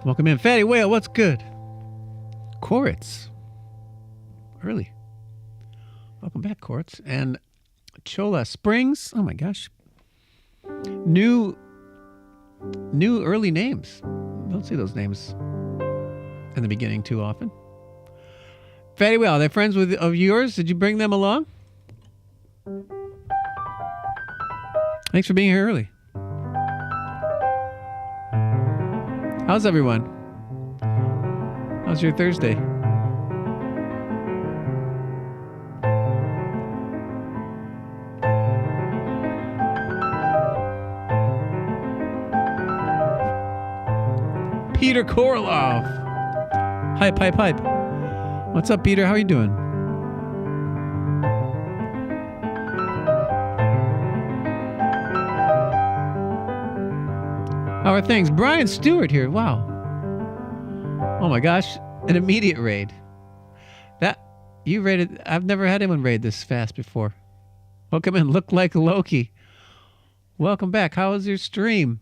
Welcome in. Fatty Whale, what's good? Koritz. Early. Welcome back, Koritz. And Chola Springs. Oh my gosh. New early names. Don't see those names in the beginning too often. Fatty Whale, they're friends of yours. Did you bring them along? Thanks for being here early. How's everyone? How's your Thursday? Peter Korolev. Hype, hype, hype. What's up, Peter? How are you doing? How are things? Brian Stewart here. Wow. Oh my gosh. An immediate raid. That you raided. I've never had anyone raid this fast before. Welcome in. Look like Loki. Welcome back. How was your stream?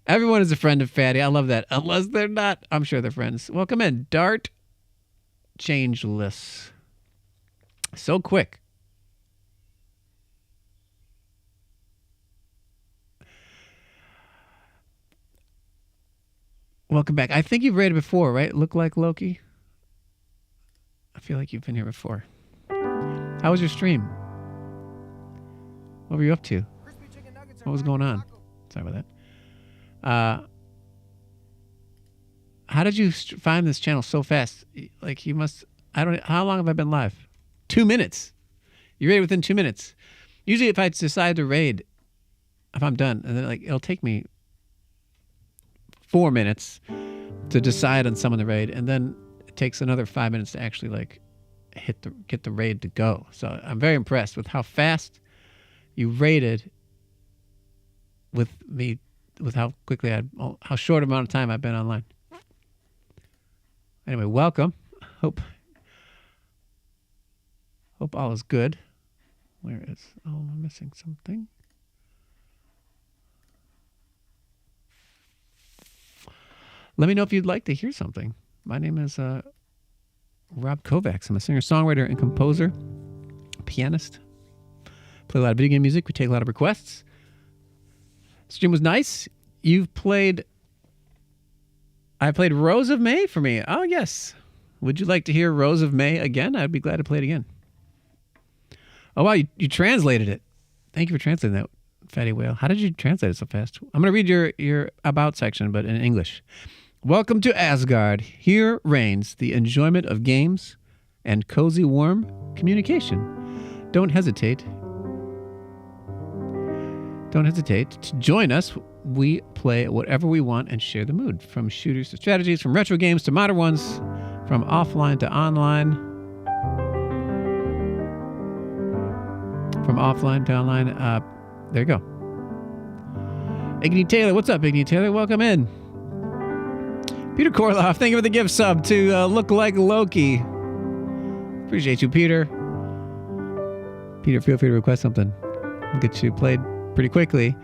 Everyone is a friend of Fatty. I love that. Unless they're not, I'm sure they're friends. Welcome in. Dart Changeless. So quick. Welcome back. I think you've raided before, right? Look like Loki. I feel like you've been here before. How was your stream? What were you up to? What was going on? Sorry about that. How did you find this channel so fast? Like you must, how long have I been live? 2 minutes. You raid within 2 minutes. Usually if I decide to raid, if I'm done, and then it'll take me 4 minutes to decide on someone to raid, and then it takes another 5 minutes to actually get the raid to go. So I'm very impressed with how fast you raided with me, with how quickly how short amount of time I've been online. Anyway, welcome. Hope all is good. Where is? Oh, I'm missing something. Let me know if you'd like to hear something. My name is Rob Kovacs. I'm a singer, songwriter, and composer, pianist. Play a lot of video game music. We take a lot of requests. Stream was nice. I played Rose of May for me. Oh, yes. Would you like to hear Rose of May again? I'd be glad to play it again. Oh, wow. You translated it. Thank you for translating that, Fatty Whale. How did you translate it so fast? I'm going to read your about section, but in English. Welcome to Asgard. Here reigns the enjoyment of games and cozy, warm communication. Don't hesitate to join us. We play whatever we want and share the mood. From shooters to strategies, from retro games to modern ones, from offline to online. There you go. Iggy Taylor, what's up, Iggy Taylor? Welcome in. Peter Korolev, thank you for the gift sub to Look Like Loki. Appreciate you, Peter. Peter, feel free to request something. We'll get you played pretty quickly.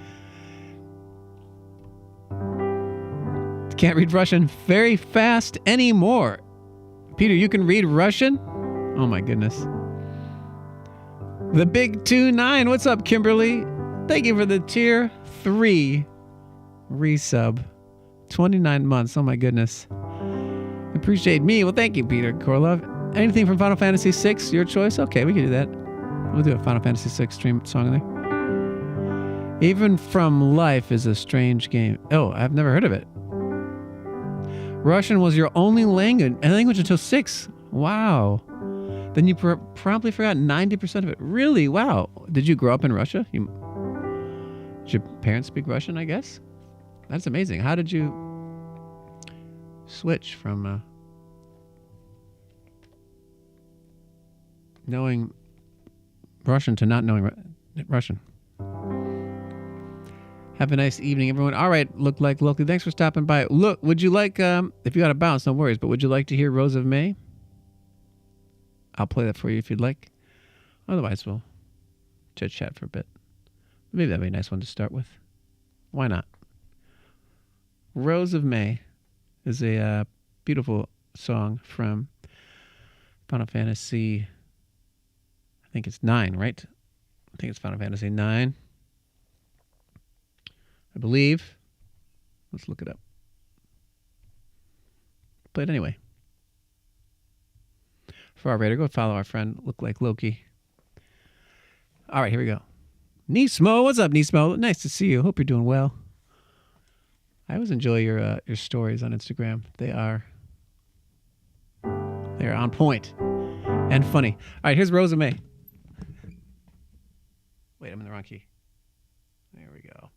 Can't read Russian very fast anymore. Peter, you can read Russian? Oh my goodness. The Big 2-9. What's up, Kimberly? Thank you for the tier 3 resub. 29 months. Oh my goodness. Appreciate me. Well, thank you, Peter Korolev. Anything from Final Fantasy VI? Your choice? Okay, we can do that. We'll do a Final Fantasy VI stream song in there. Even From Life is a strange game. Oh, I've never heard of it. Russian was your only language until 6. Wow. Then you promptly forgot 90% of it. Really? Wow. Did you grow up in Russia? Did your parents speak Russian, I guess? That's amazing. How did you switch from knowing Russian to not knowing Russian? Have a nice evening, everyone. All right, Look Like Loki. Thanks for stopping by. Look, would you like, if you got to bounce, no worries, but would you like to hear Rose of May? I'll play that for you if you'd like. Otherwise, we'll chit-chat for a bit. Maybe that'd be a nice one to start with. Why not? Rose of May is a beautiful song from Final Fantasy. I think it's 9, right? I think it's Final Fantasy 9. I believe. Let's look it up. Play it anyway. For our radar, go follow our friend Look Like Loki. All right, here we go. Nismo, what's up, Nismo? Nice to see you. Hope you're doing well. I always enjoy your stories on Instagram. They are on point and funny. All right, here's Rose of May. Wait, I'm in the wrong key. There we go.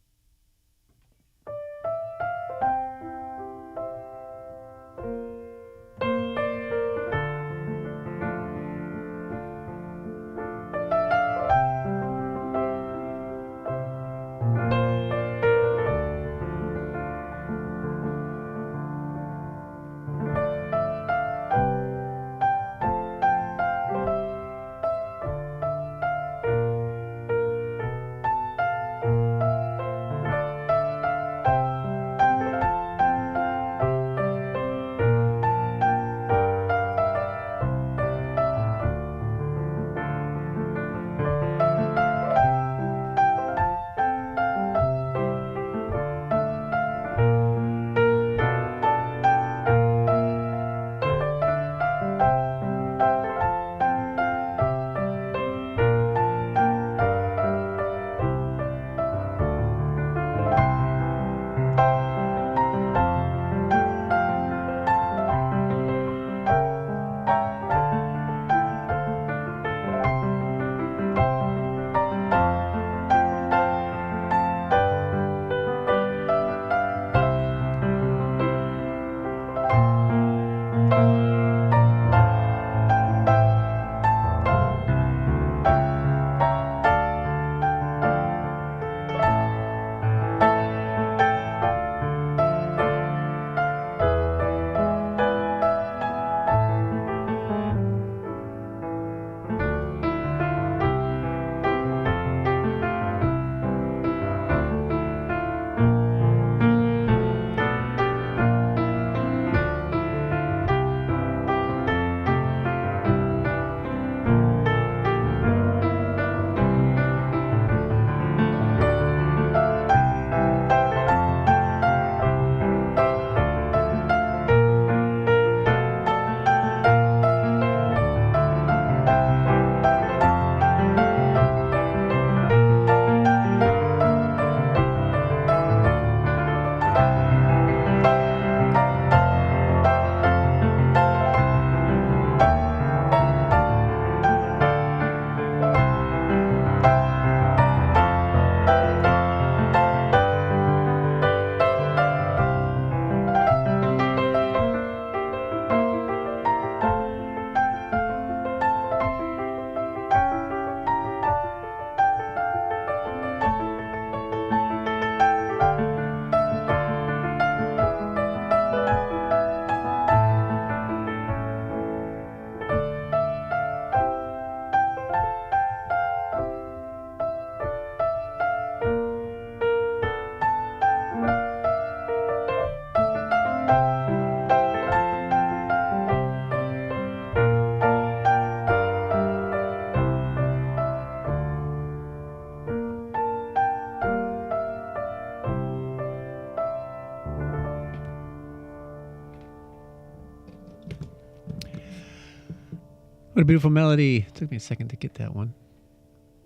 What a beautiful melody. It took me a second to get that one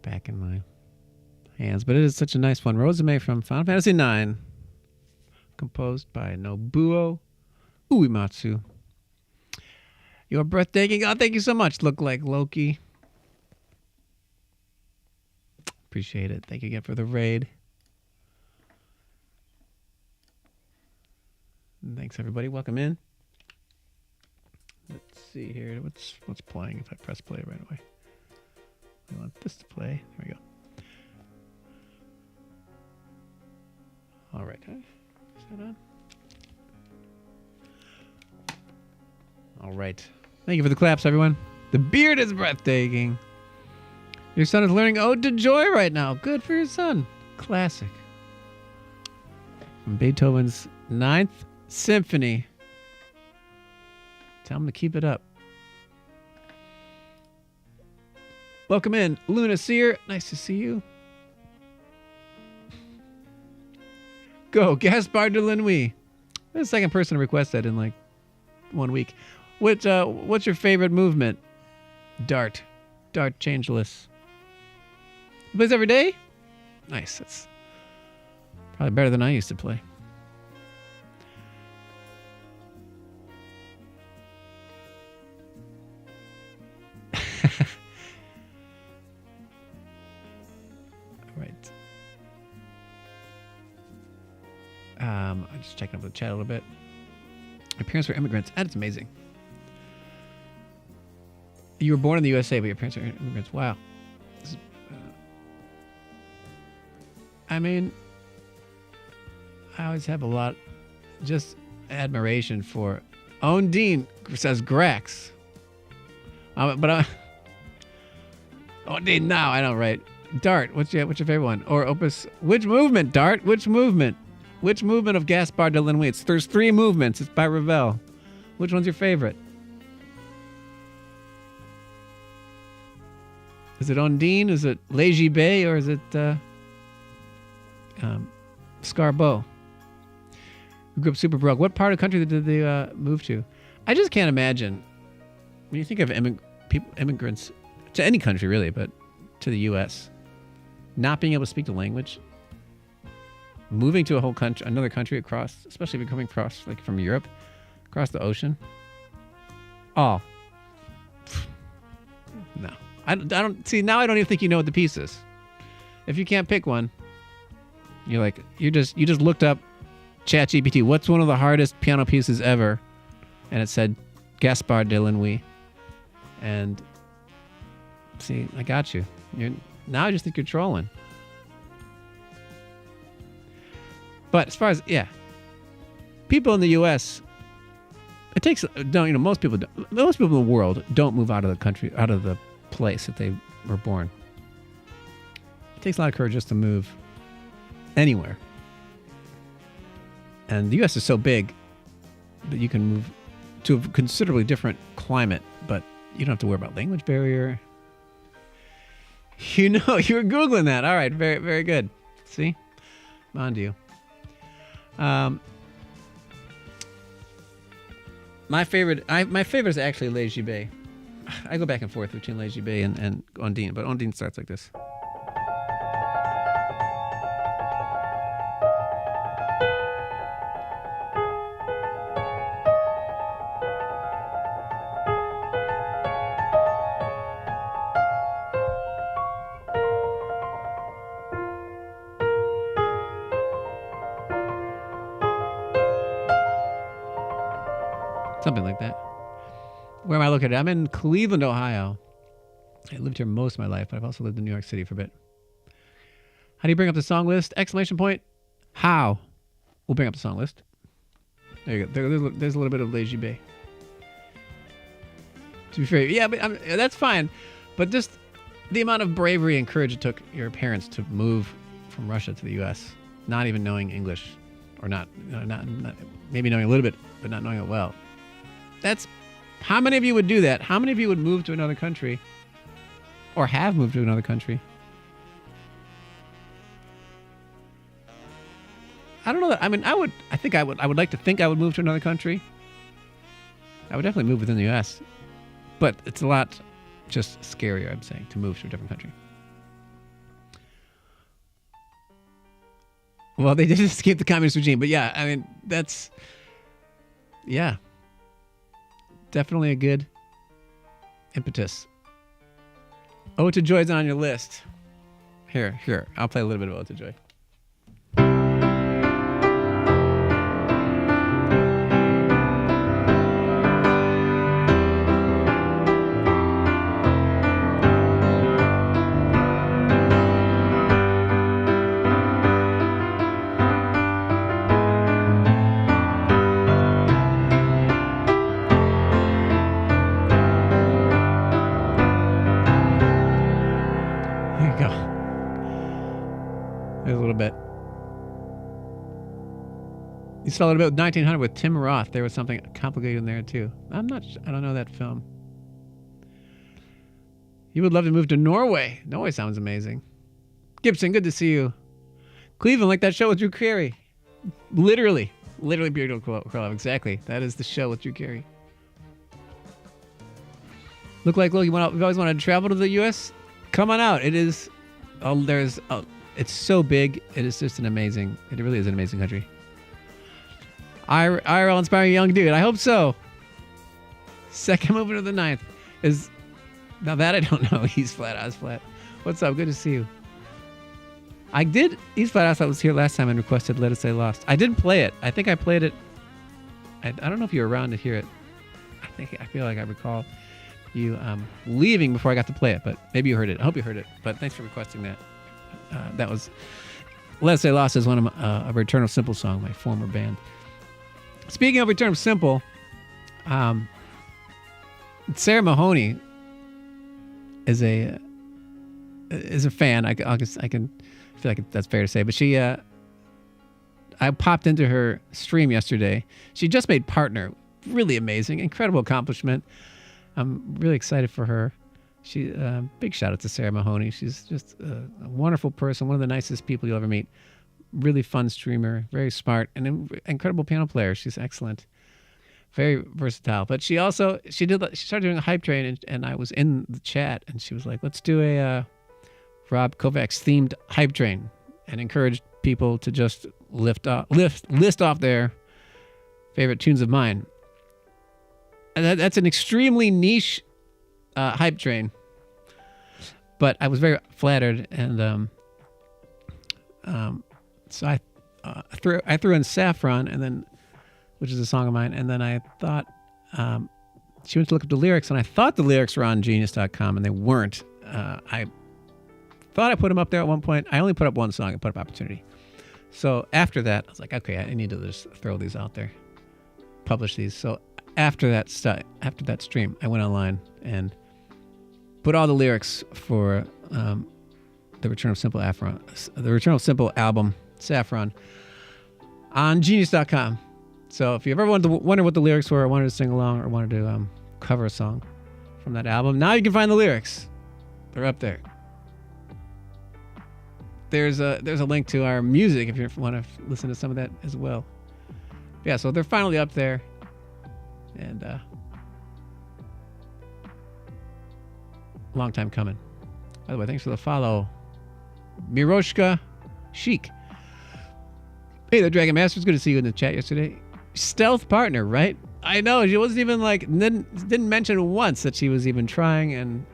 back in my hands, but it is such a nice one. Rose of May from Final Fantasy IX, composed by Nobuo Uematsu. You're breathtaking. Oh, thank you so much. Look Like Loki. Appreciate it. Thank you again for the raid. And thanks, everybody. Welcome in. Let's see here. What's playing if I press play right away? I want this to play. There we go. All right. Is that on? All right. Thank you for the claps, everyone. The beard is breathtaking. Your son is learning Ode to Joy right now. Good for your son. Classic. From Beethoven's Ninth Symphony. Tell them to keep it up. Welcome in, Luna Sear. Nice to see you. Go, Gaspard de Lanois. The second person to request that in like 1 week. What's your favorite movement? Dart. Dart Changeless. You plays every day? Nice. That's probably better than I used to play. Right. I'm just checking up the chat a little bit. My parents were immigrants. That's amazing. You were born in the USA, but your parents are immigrants. Wow. I mean, I always have a lot, just admiration for. Ondine says Grax. Ondine now, I know, right? Dart, what's your favorite one? Or Opus, which movement, Dart? Which movement? Which movement of Gaspard de Lanois? There's 3 movements. It's by Ravel. Which one's your favorite? Is it Ondine? Is it Léger Bay? Or is it Scarbeau? Who grew up super broke. What part of the country did they move to? I just can't imagine. When you think of immigrants to any country, really, but to the U.S., not being able to speak the language, moving to a whole country, another country across, especially if you're coming across, like from Europe, across the ocean. Oh, no. I don't see now. I don't even think you know what the piece is. If you can't pick one, you just looked up ChatGPT. What's one of the hardest piano pieces ever? And it said Gaspard de Lanois. And see, I got you. Now I just think you're trolling. But as far as people in the U.S. It takes most people in the world don't move out of the country, out of the place that they were born. It takes a lot of courage just to move anywhere. And the U.S. is so big that you can move to a considerably different climate, but you don't have to worry about language barrier. You were Googling that. All right, very, very good. See? I'm on to you. My favorite is actually Léger Bay. I go back and forth between Léger Bay and Ondine, but Ondine starts like this. Something like that. Where am I located? I'm in Cleveland, Ohio. I lived here most of my life, but I've also lived in New York City for a bit. How do you bring up the song list? Exclamation point. How? We'll bring up the song list. There you go. There's a little bit of Léger Bay. To be fair, but that's fine. But just the amount of bravery and courage it took your parents to move from Russia to the U.S., not even knowing English, or not maybe knowing a little bit, but not knowing it well. That's how many of you would do that? How many of you would move to another country, or have moved to another country? I don't know that. I mean, I would like to think I would move to another country. I would definitely move within the U.S., but it's a lot just scarier, I'm saying, to move to a different country. Well, they did escape the communist regime, but yeah, I mean, that's, definitely a good impetus. Ode to Joy's on your list. Here, I'll play a little bit of Ode to Joy. just followed it up with 1900 with Tim Roth. There was something complicated in there too. I don't know that film. You would love to move to Norway. Norway sounds amazing. Gibson, good to see you. Cleveland, like that show with Drew Carey. Literally beautiful quote. Exactly. That is the show with Drew Carey. Look, you've always wanted to travel to the U.S.? Come on out. It is, it's so big. It really is an amazing country. IRL inspiring young dude. I hope so. Second movement of the ninth is, now that I don't know. East Flat, Oz Flat. What's up? Good to see you. I did, East Flat Oz Flat was here last time and requested Let Us Say Lost. I did play it. I think I played it. I don't know if you were around to hear it. I feel like I recall you leaving before I got to play it, but maybe you heard it. I hope you heard it. But thanks for requesting that. That was Let Us Say Lost is one of a Return of Simple song, my former band. Speaking of Return of Simple, Sarah Mahoney is a fan. I can feel like that's fair to say, but she I popped into her stream yesterday. She just made Partner. Really amazing, incredible accomplishment. I'm really excited for her. She big shout out to Sarah Mahoney. She's just a wonderful person, one of the nicest people you'll ever meet. Really fun streamer, very smart, and incredible piano player. She's excellent, very versatile. But she started doing a hype train, and I was in the chat, and she was like, "Let's do a Rob Kovacs themed hype train," and encouraged people to just list off their favorite tunes of mine. And that's an extremely niche hype train, but I was very flattered, and so I threw in Saffron, and then, which is a song of mine, and then I thought she went to look up the lyrics, and I thought the lyrics were on Genius.com, and they weren't. I thought I put them up there at one point. I only put up one song. I put up Opportunity. So after that, I was like, okay, I need to just throw these out there, publish these. So after that stream, I went online and put all the lyrics for the Return of Simple album, Saffron, on Genius.com. So if you ever wonder what the lyrics were, or wanted to sing along, or wanted to cover a song from that album, now you can find the lyrics. They're up there. There's a link to our music if you want to listen to some of that as well. Yeah, so they're finally up there. And long time coming. By the way, thanks for the follow, Miroshka Chic. Hey there, Dragon Master. It's good to see you in the chat yesterday. Stealth Partner, right? I know, she wasn't even didn't mention once that she was even trying, and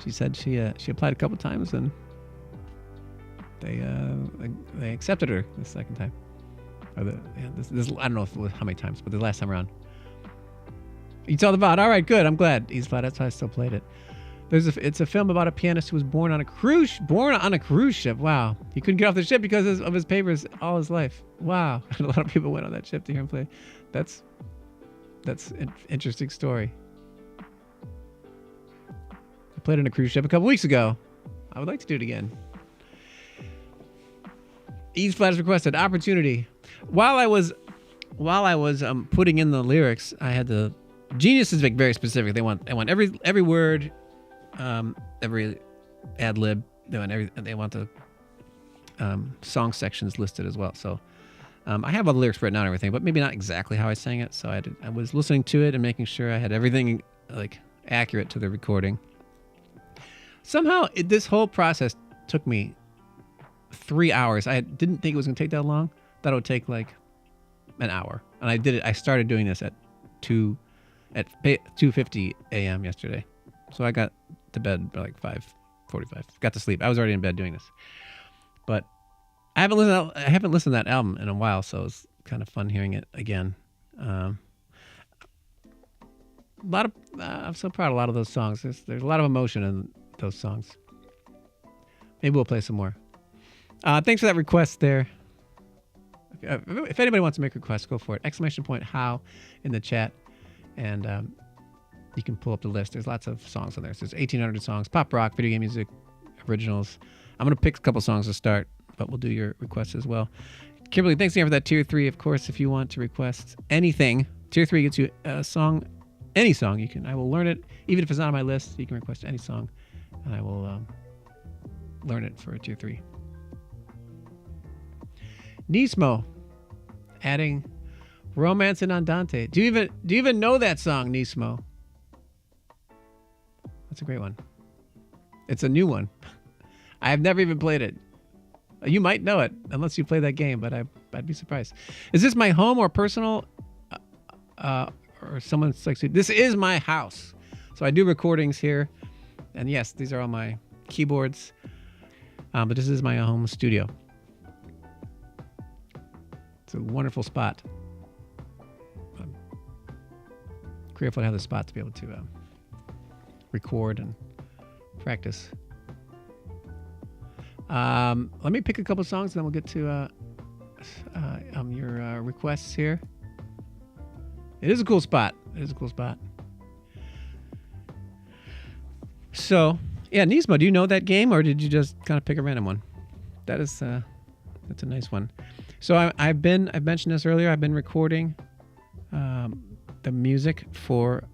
she said she applied a couple times, and they accepted her the second time. Or this I don't know how many times, but the last time around. You saw the VOD. All right, good. I'm glad. He's glad. That's why I still played it. It's a film about a pianist who was born on a cruise ship. Wow. He couldn't get off the ship because of his papers all his life. Wow. A lot of people went on that ship to hear him play. That's an interesting story. I played on a cruise ship a couple weeks ago. I would like to do it again. Ease Flat has requested Opportunity. While I was putting in the lyrics, I had to. Genius is very specific. They want every word, every ad lib. They want the song sections listed as well. So I have all the lyrics written out and everything, but maybe not exactly how I sang it. So I was listening to it and making sure I had everything accurate to the recording. Somehow this whole process took me 3 hours. I didn't think it was going to take that long. Thought it would take an hour, and I did it. I started doing this at 2:50 a.m. yesterday, so I got to bed by 5:45. Got to sleep. I was already in bed doing this, but I haven't listened to that album in a while, so it's kind of fun hearing it again. I'm so proud of a lot of those songs. There's a lot of emotion in those songs. Maybe we'll play some more. Thanks for that request there. If anybody wants to make requests, go for it. ! How in the chat. And you can pull up the list. There's lots of songs on there. So there's 1,800 songs, pop rock, video game music, originals. I'm going to pick a couple songs to start, but we'll do your requests as well. Kimberly, thanks again for that tier 3. Of course, if you want to request anything, tier 3 gets you a song, any song. I will learn it, even if it's not on my list. You can request any song, and I will learn it for a tier 3. Nismo, adding Romance and Andante. Do you even know that song, Nismo? That's a great one. It's a new one. I have never even played it. You might know it unless you play that game, but I'd be surprised. Is this my home or personal? Or someone's like, this is my house. So I do recordings here. And yes, these are all my keyboards. But this is my home studio. It's a wonderful spot. I'm grateful to have the spot to be able to record and practice. Let me pick a couple songs, and then we'll get to your requests here. It is a cool spot. So, yeah, Nismo, do you know that game, or did you just kind of pick a random one? That's a nice one. So I've mentioned this earlier. I've been recording the music for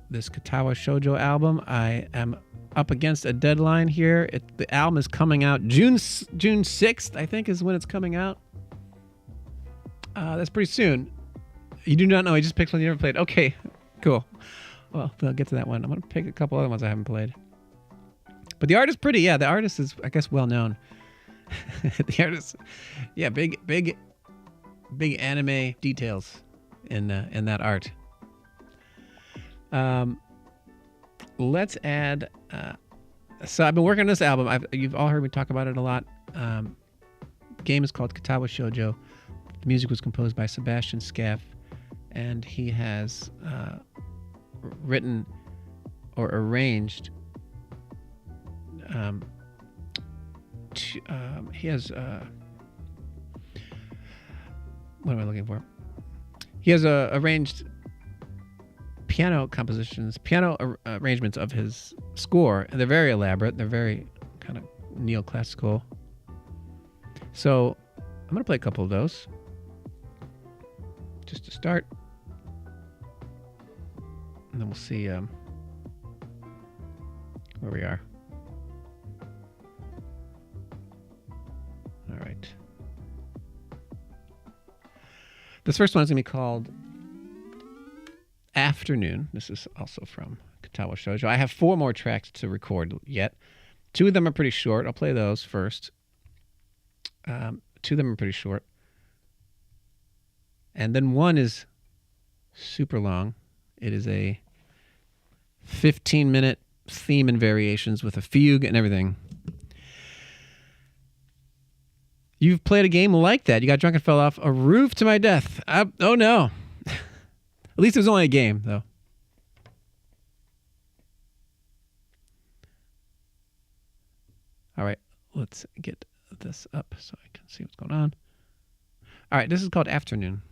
this Katawa Shoujo album. I am up against a deadline here. The album is coming out June 6th, I think, is when it's coming out. That's pretty soon. You do not know. I just picked one you never played. Okay, cool. Well, I'll get to that one. I'm going to pick a couple other ones I haven't played. But the art is pretty. Yeah, the artist is, I guess, well known. The artist, yeah, big anime details in that art. Let's add. So I've been working on this album. You've all heard me talk about it a lot. Game is called Katawa Shoujo. The music was composed by Sebastian Scaff, and he has written or arranged. He has. What am I looking for? He has arranged piano arrangements of his score, and they're very elaborate. They're very kind of neoclassical. So I'm going to play a couple of those just to start, and then we'll see where we are. All right. This first one is going to be called Afternoon. This is also from Katawa Shoujo. I have 4 more tracks to record yet. 2 of them are pretty short. I'll play those first. 2 of them are pretty short. And then one is super long. It is a 15-minute theme and variations with a fugue and everything. You've played a game like that. You got drunk and fell off a roof to my death. Oh, no. At least it was only a game, though. All right, let's get this up so I can see what's going on. All right, this is called Afternoon.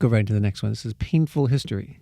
go right into the next one. This is Painful History.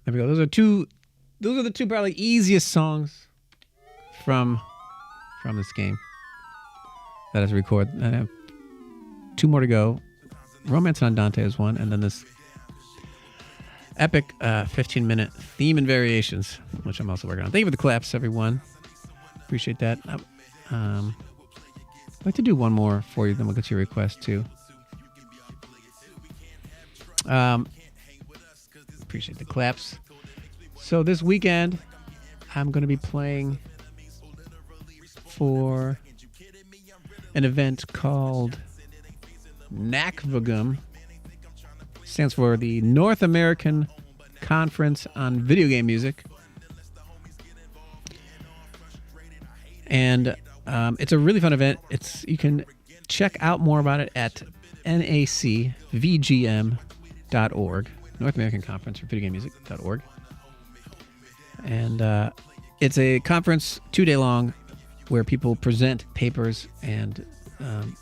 There we go. Those are the two probably easiest songs from this game that is recorded. I have two more to go. Romance on Dante is one, and then this epic 15-minute theme and variations, which I'm also working on. Thank you for the claps, everyone. Appreciate that. I'd like to do one more for you, then we'll get to your request too. Appreciate the claps. So this weekend, I'm going to be playing for an event called NACVGM. Stands for the North American Conference on Video Game Music. And it's a really fun event. You can check out more about it at nacvgm.org. North American Conference for Video Game Music.org. And it's a conference 2-day long where people present papers and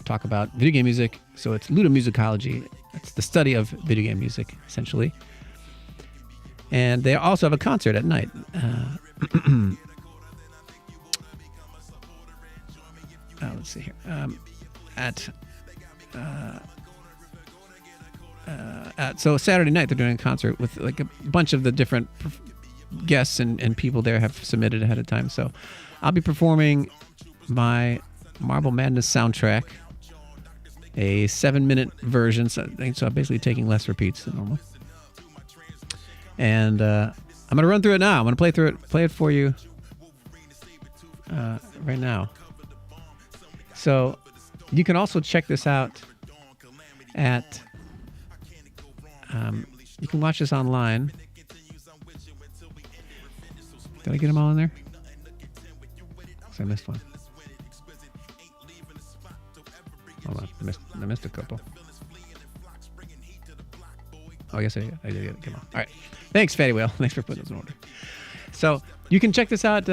talk about video game music. So it's ludomusicology. It's the study of video game music, essentially. And they also have a concert at night. Let's see here. So Saturday night they're doing a concert with like a bunch of the different guests and people there have submitted ahead of time. So I'll be performing my Marble Madness soundtrack, a 7-minute version. So I'm basically taking less repeats than normal. And I'm gonna run through it now. I'm gonna play it for you right now. So you can also check this out at. You can watch this online. Did I get them all in there? I missed one. Hold on, I missed a couple. Oh, yes, I did get them all. All right. Thanks, Fatty Whale. Thanks for putting those in order. So you can check this out.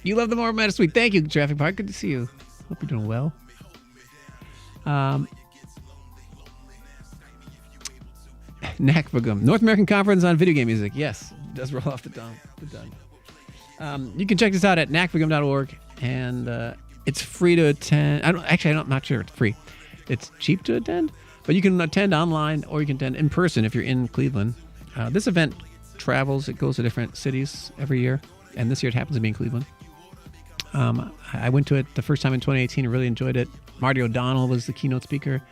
You love the Marble Madness Week. Thank you, Traffic Park. Good to see you. Hope you're doing well. NACVGM, North American Conference on Video Game Music. Yes, it does roll off the tongue. You can check this out at nacvgm.org, and it's free to attend. I'm not sure it's free. It's cheap to attend, but you can attend online or you can attend in person if you're in Cleveland. This event travels. It goes to different cities every year, and this year it happens to be in Cleveland. I went to it the first time in 2018 and really enjoyed it. Marty O'Donnell was the keynote speaker.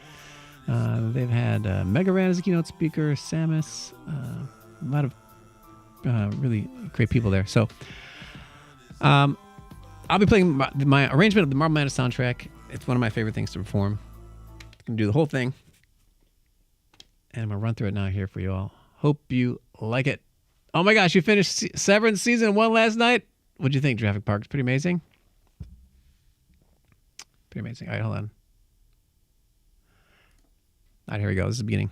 They've had Mega Ran as a keynote speaker, Samus, a lot of really great people there. So I'll be playing my arrangement of the Marble Madness soundtrack. It's one of my favorite things to perform. Gonna do the whole thing. And I'm gonna run through it now here for you all. Hope you like it. Oh my gosh, you finished Severance season 1 last night? What'd you think, Traffic Park? It's pretty amazing. Pretty amazing. All right, hold on. All right, here we go. This is the beginning.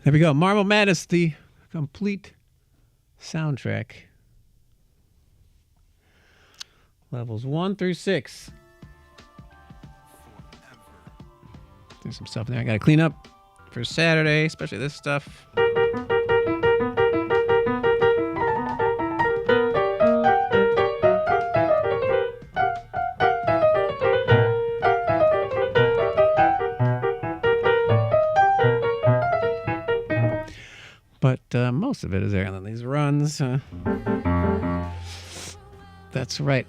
There we go. Marble Madness, the complete soundtrack. Levels 1 through 6. There's some stuff in there I gotta clean up for Saturday, especially this stuff. But most of it is there. And then these runs. That's right.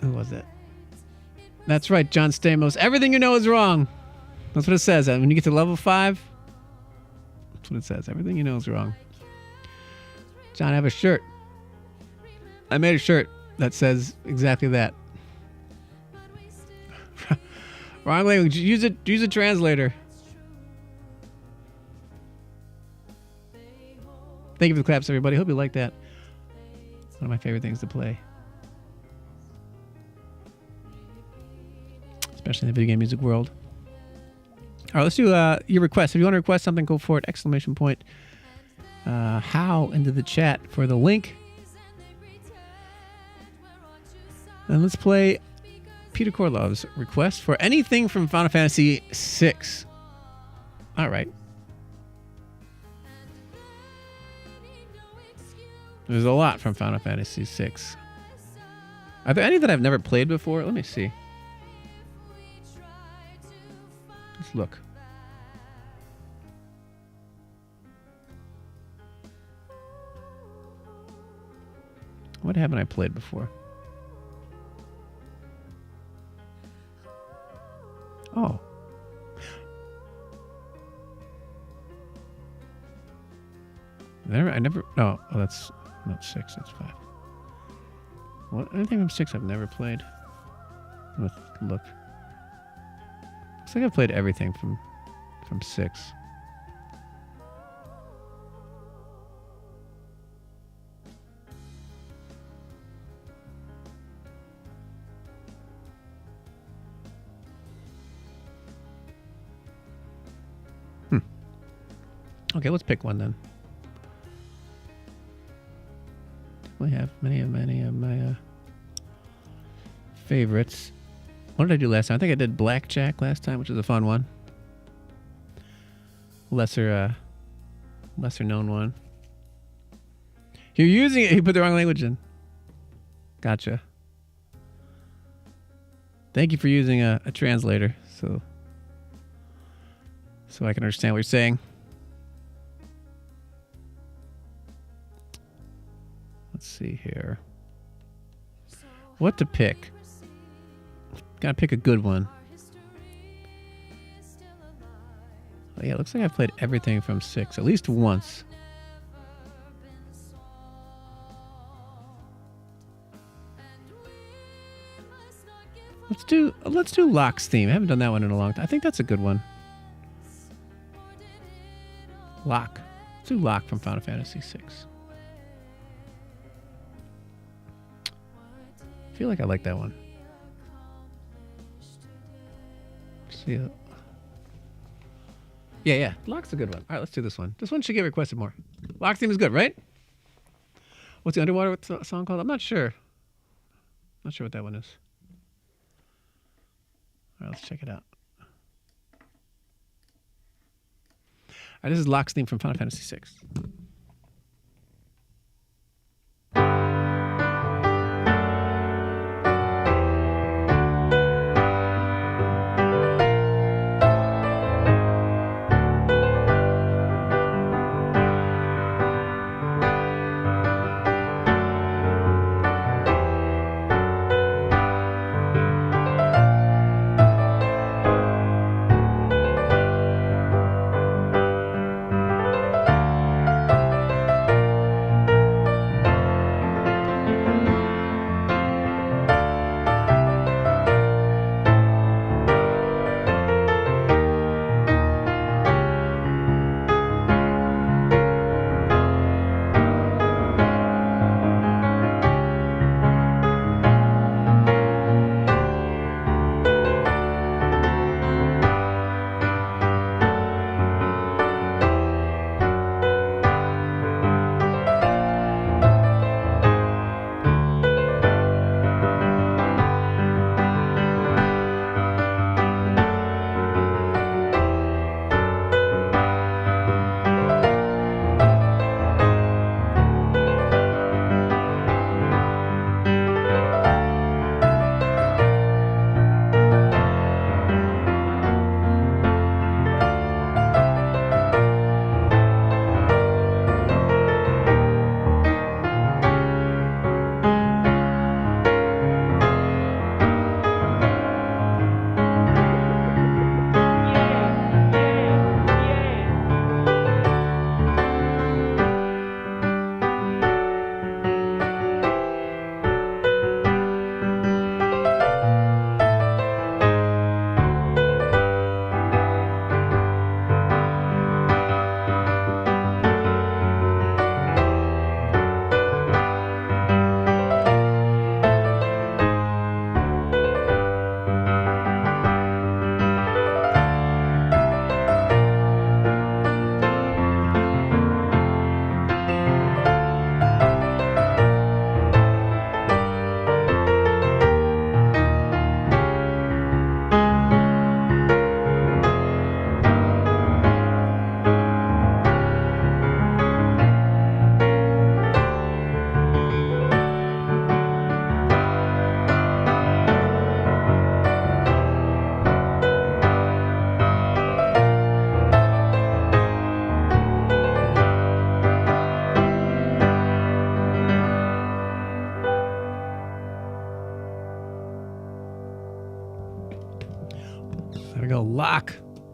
Who was it? That's right, John Stamos. Everything you know is wrong. That's what it says. And when you get to level 5, that's what it says. Everything you know is wrong. John, I have a shirt. I made a shirt that says exactly that. Wrong language. Use a translator. Thank you for the claps, everybody. Hope you like that. It's one of my favorite things to play. Especially in the video game music world. All right, let's do your request. If you want to request something, go for it. Exclamation point. How into the chat for the link. And let's play Peter Korlov's request for anything from Final Fantasy VI. All right. There's a lot from Final Fantasy VI. Are there any that I've never played before? Let me see. Let's look. What haven't I played before? Oh. I never. Oh, that's not 6. That's 5. What? Anything from 6 I've never played. Let's look. Looks like I've played everything from 6. Okay, let's pick one then. We have many of my favorites. What did I do last time? I think I did Blackjack last time, which was a fun one. Lesser known one. You're using it. You put the wrong language in. Gotcha. Thank you for using a translator, so I can understand what you're saying. Let's see here. What to pick? Gotta pick a good one. Oh, yeah, it looks like I've played everything from 6 at least once. Let's do Locke's theme. I haven't done that one in a long time. I think that's a good one. Locke. Let's do Locke from Final Fantasy VI. I feel like I like that one. See it. Yeah. Locke's a good one. All right, let's do this one. This one should get requested more. Locke's theme is good, right? What's the underwater song called? I'm not sure. Not sure what that one is. All right, let's check it out. All right, this is Locke's theme from Final Fantasy VI.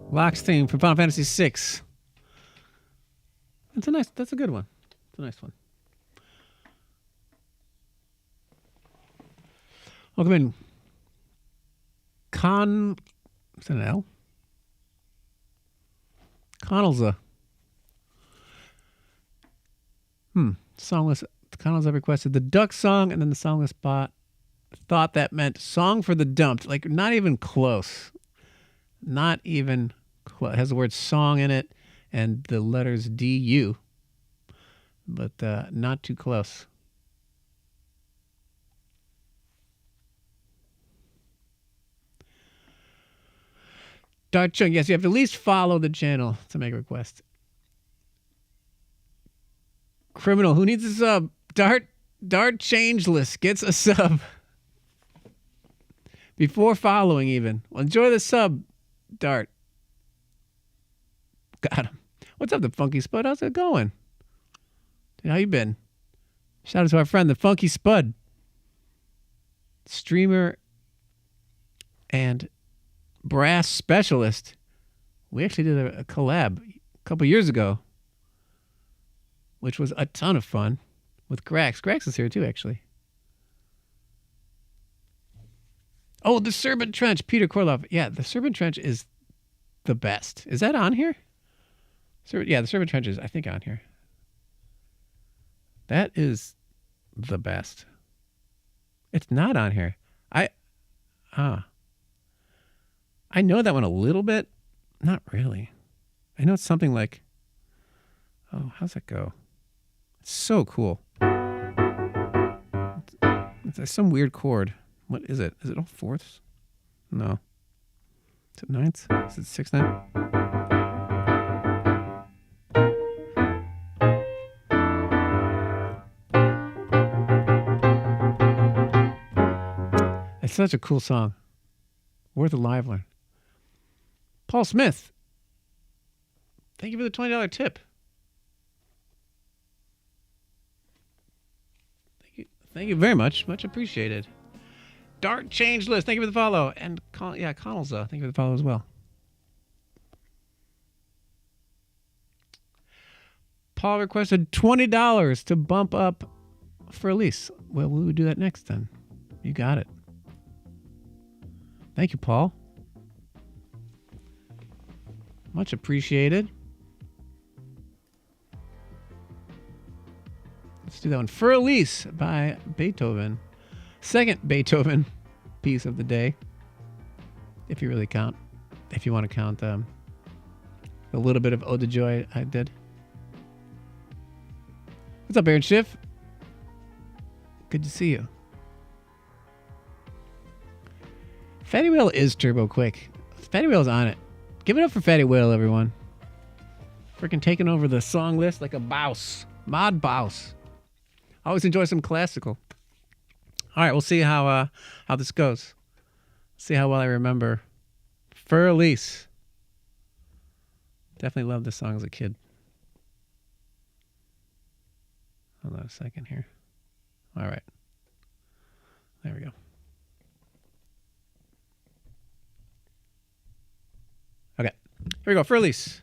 Locke's theme from Final Fantasy VI. That's a good one. It's a nice one. Welcome in. Is that an L? Connellsa. Songless. Connell's have requested the Duck song and then the songless bot. Thought that meant song for the dumped. Like, not even close. Not even close. It has the word song in it and the letters DU. But not too close. Dart Chung, yes, you have to at least follow the channel to make a request. Criminal, who needs a sub? Dart Changeless gets a sub. Before following even. Well, enjoy the sub, Dart. Got him. What's up, the Funky Spud? How's it going? Dude, how you been? Shout out to our friend, the Funky Spud. Streamer and brass specialist. We actually did a collab a couple years ago, which was a ton of fun with Grax. Grax is here too, actually. Oh, the Serpent Trench, Peter Korloff. Yeah, the Serpent Trench is the best. Is that on here? Yeah, the Serpent Trench is, I think, on here. That is the best. It's not on here. I know that one a little bit. Not really. I know it's something like, oh, how's that go? It's so cool. It's some weird chord. What is it? Is it all fourths? No. Is it ninths? Is it 6/9? It's such a cool song. Worth a live one. Paul Smith. Thank you for the $20 tip. Thank you very much. Much appreciated. Dart Changeless, thank you for the follow. And Connell's, thank you for the follow as well. Paul requested $20 to bump up for Elise. Well, we would do that next then. You got it. Thank you, Paul. Much appreciated. Let's do that one. For Elise by Beethoven. Second Beethoven piece of the day. If you really count. If you want to count a little bit of Ode to Joy I did. What's up, Aaron Schiff? Good to see you. Fatty Whale is turbo quick. Fatty Whale's on it. Give it up for Fatty Whale, everyone. Freaking taking over the song list like a boss. Mod boss. Always enjoy some classical. All right, we'll see how this goes. See how well I remember. For Elise. Definitely loved this song as a kid. Hold on a second here. All right. There we go. Okay. Here we go. For Elise.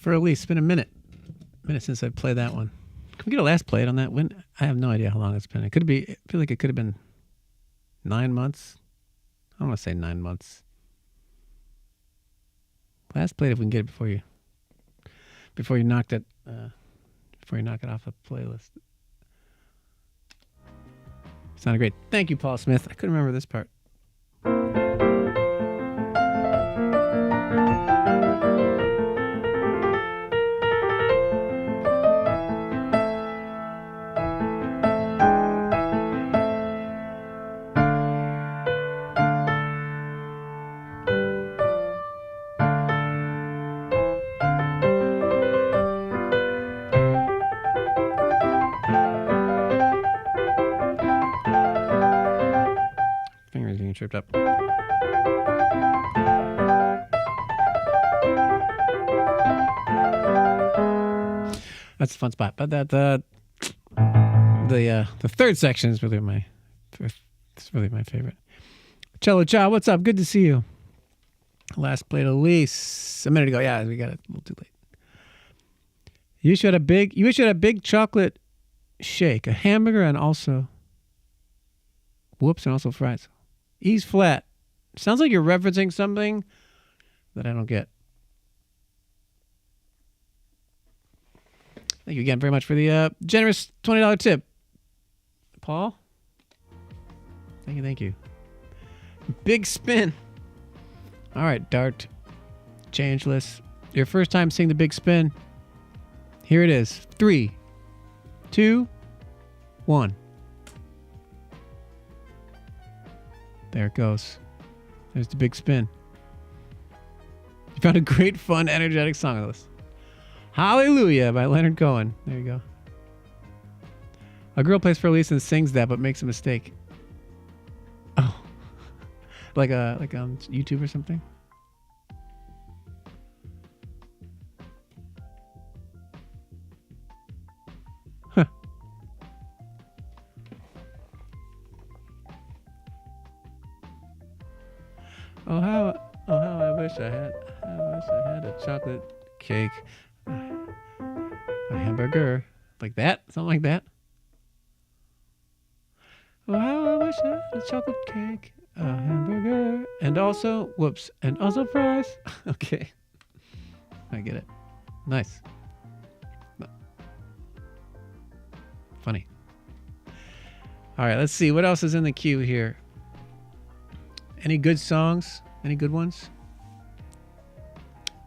for Elise. It's been a minute since I played that one. Can we get a last play on that? When I have no idea how long it's been. It could be. I feel like it could have been 9 months. I don't want to say 9 months. Last played if we can get it before you knock it off the playlist. Sounded great. Thank you, Paul Smith. I couldn't remember this part. Fingers getting tripped up. That's a fun spot. But the third section is really my favorite. Cello Cha, what's up? Good to see you. Last played Elise a minute ago. Yeah, we got it a little too late. You wish you had a big chocolate shake, a hamburger, and also fries. E's flat. Sounds like you're referencing something that I don't get. Thank you again very much for the generous $20 tip. Paul? Thank you. Big spin. All right, Dart. Changeless. Your first time seeing the big spin. Here it is. 3, 2, 1. There it goes. There's the big spin. You found a great, fun, energetic song on this. Hallelujah by Leonard Cohen. There you go. A girl plays for Elise and sings that but makes a mistake. Oh. like on YouTube or something? Huh. Oh how I wish I had a chocolate cake. A hamburger. Like that? Something like that? Oh, how I wish I had a chocolate cake, a hamburger, and also fries. Okay. I get it. Nice. Funny. All right, let's see. What else is in the queue here? Any good songs? Any good ones?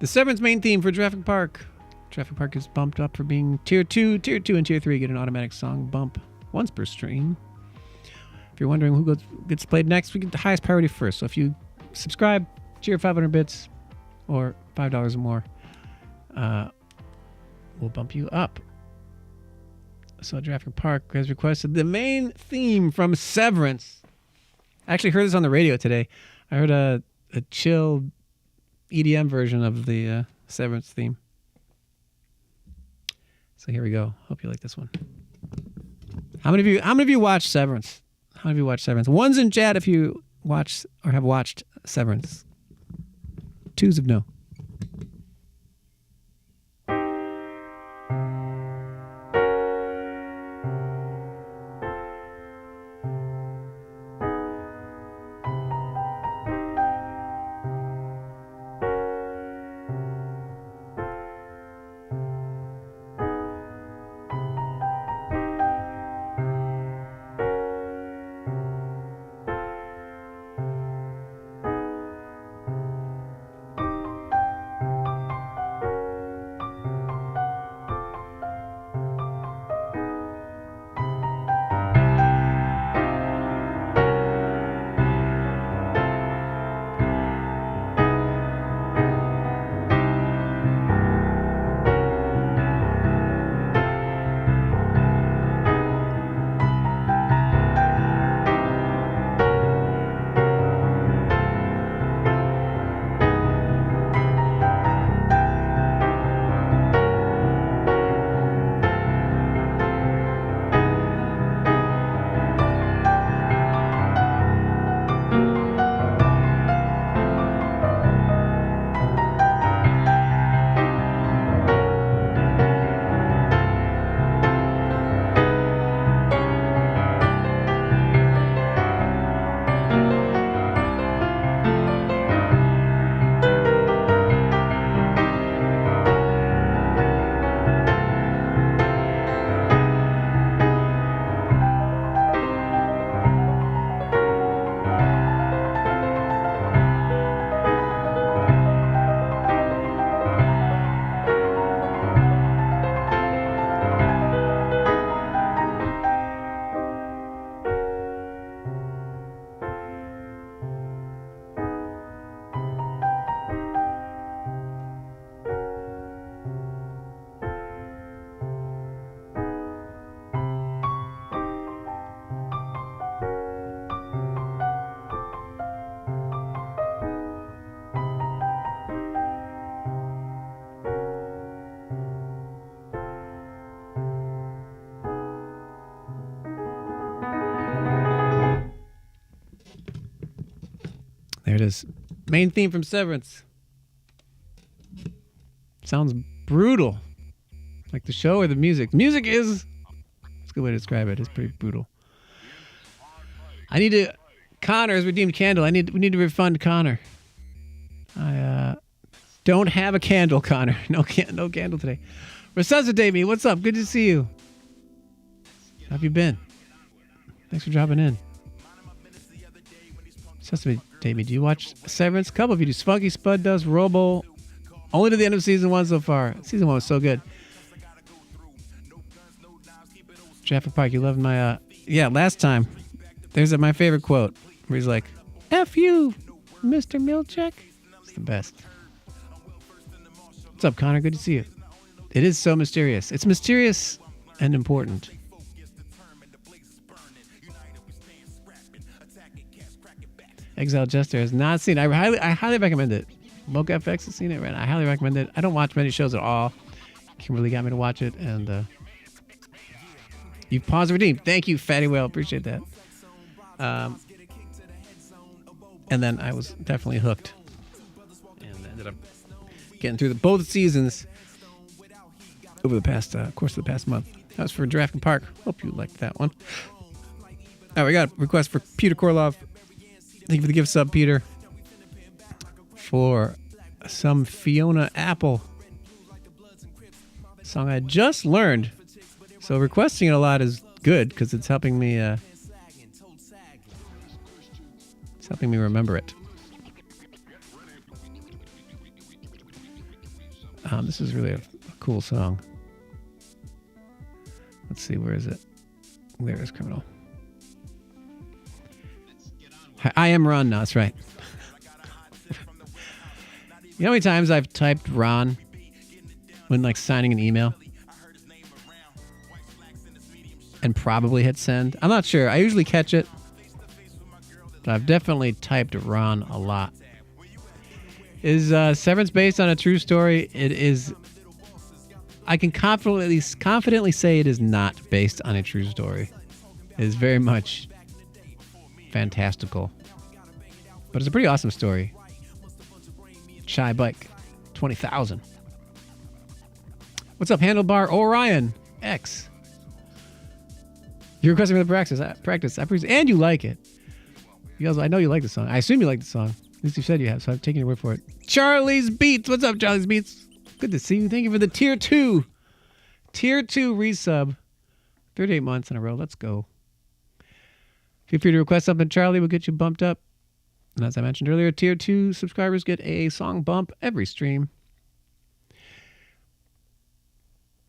The Severance main theme for Jurassic Park. Jurassic Park is bumped up for being Tier 2. Tier 2 and Tier 3 get an automatic song bump once per stream. If you're wondering who gets played next, we get the highest priority first. So if you subscribe, cheer 500 bits or $5 or more, we'll bump you up. So Jurassic Park has requested the main theme from Severance. I actually heard this on the radio today. I heard a chill EDM version of the Severance theme. So here we go. Hope you like this one. How many of you watched Severance? How many of you watched Severance? One's in chat if you watch or have watched Severance. Twos of no. There it is. Main theme from Severance. Sounds brutal. Like the show or the music. Music is... That's a good way to describe it. It's pretty brutal. I need to... Connor has redeemed candle. We need to refund Connor. I don't have a candle, Connor. No candle today. Resuscitate me. What's up? Good to see you. How have you been? Thanks for dropping in. Resuscitate me. Do you watch Severance? A couple of you do. Spunky Spud does. Robo. Only to the end of season 1 so far. Season 1 was so good. Traffic Park, you loved my... Yeah, last time. There's my favorite quote. Where he's like, F you, Mr. Milchek. It's the best. What's up, Connor? Good to see you. It is so mysterious. It's mysterious and important. Exile Jester has not seen it. I highly recommend it. Mocha FX has seen it, right? I highly recommend it. I don't watch many shows at all. Kimberly got me to watch it, and you've paused and redeemed. Thank you, Fatty Whale. Appreciate that. And then I was definitely hooked, and ended up getting through both seasons over the past course of the past month. That was for Jurassic Park. Hope you liked that one. All right, we got a request for Peter Korlov. Thank you for the gift sub, Peter. For some Fiona Apple song I just learned. So requesting it a lot is good because it's helping me. It's helping me remember it. This is really a cool song. Let's see, where is it? Where is Criminal? I am Ron. No, that's right. You know how many times I've typed Ron when like signing an email? And probably hit send? I'm not sure. I usually catch it. But I've definitely typed Ron a lot. Is Severance based on a true story? It is. I can confidently say it is not based on a true story. It is very much fantastical. But it's a pretty awesome story. Shy Bike 20,000. What's up, Handlebar Orion X? You're requesting for the practice. I appreciate, and you like it. I know you like the song. I assume you like the song. At least you said you have, so I'm taking your word for it. Charlie's Beats. What's up, Charlie's Beats? Good to see you. Thank you for the tier 2. Tier 2 resub. 38 months in a row. Let's go. Feel free to request something, Charlie. We'll get you bumped up. And as I mentioned earlier, tier 2 subscribers get a song bump every stream.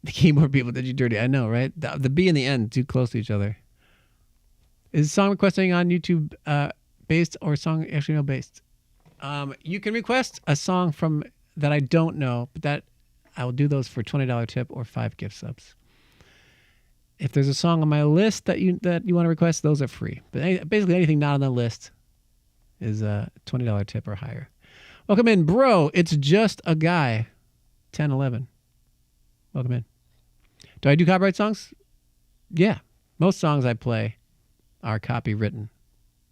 The keyboard people did you dirty. I know, right? The B and the N too close to each other. Is song requesting on YouTube based or song actually no based? You can request a song from that I don't know, but that I will do those for $20 tip or 5 gift subs. If there's a song on my list that you want to request, those are free. But basically anything not on the list is a $20 tip or higher. Welcome in, bro. It's just a guy. 1011. Welcome in. Do I do copyright songs? Yeah. Most songs I play are copywritten,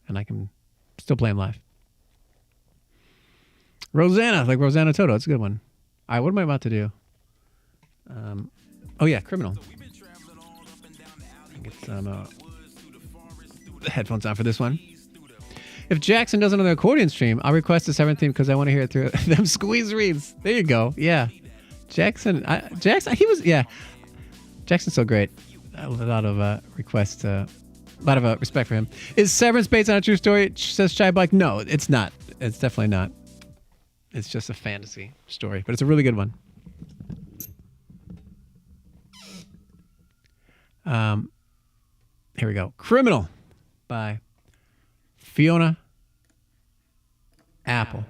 and I can still play them live. Rosanna, like Rosanna Toto. It's a good one. All right, what am I about to do? Oh, yeah, Criminal. Get some headphones on for this one. If Jackson does another accordion stream, I'll request a 7th theme because I want to hear it through them squeeze reads. There you go. Yeah. Jackson, he was, yeah. Jackson's so great. A lot of requests, a lot of respect for him. Is Severance based on a true story? Says Shy Bike. No, it's not. It's definitely not. It's just a fantasy story, but it's a really good one. Here we go. Criminal by Fiona Apple.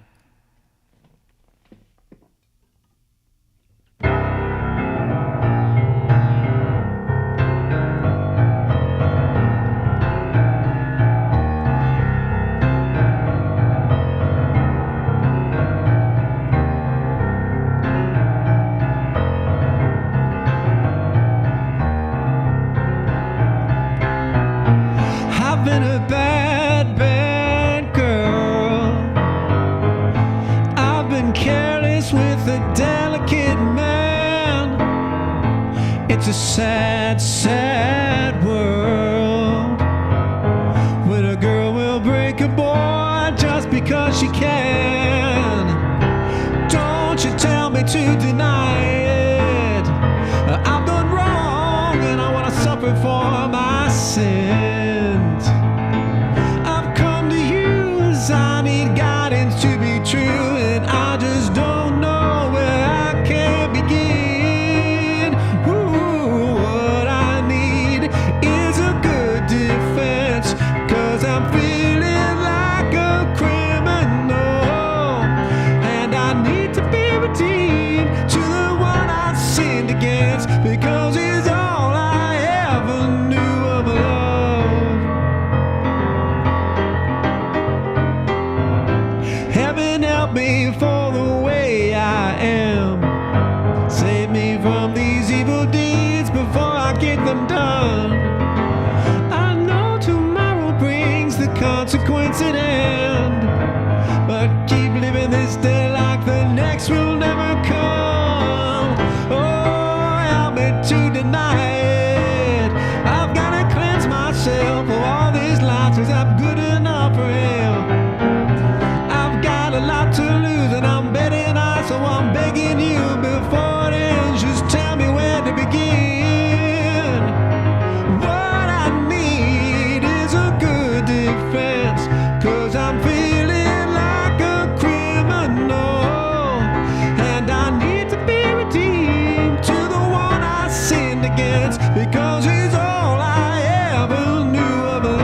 I've been a bad, bad girl. It's a sad, sad world when a girl will break a boy just because she can. Don't you tell me to deny it. I've done wrong and I want to suffer for my sins. I've come to you as I need guidance to be true, and I just don't know where I can begin. Ooh, what I need is a good defense, 'cause I'm feeling like a criminal, and I need to be redeemed to the one I sinned against, because he's all I ever knew of love. Heaven help me for the way I am. Save me from these evil deeds before I get them done. I know tomorrow brings the consequence at hand, but keep living this day like the next will never come. Oh, help me to deny it. I've gotta cleanse myself of all these lies, 'cause I'm good enough for him. I've got a lot to lose and I'm betting on, so I'm begging you before it ends, just tell me where to begin. What I need is a good defense, 'cause I'm feeling like a criminal, and I need to be redeemed to the one I sinned against, because he's all I ever knew of love.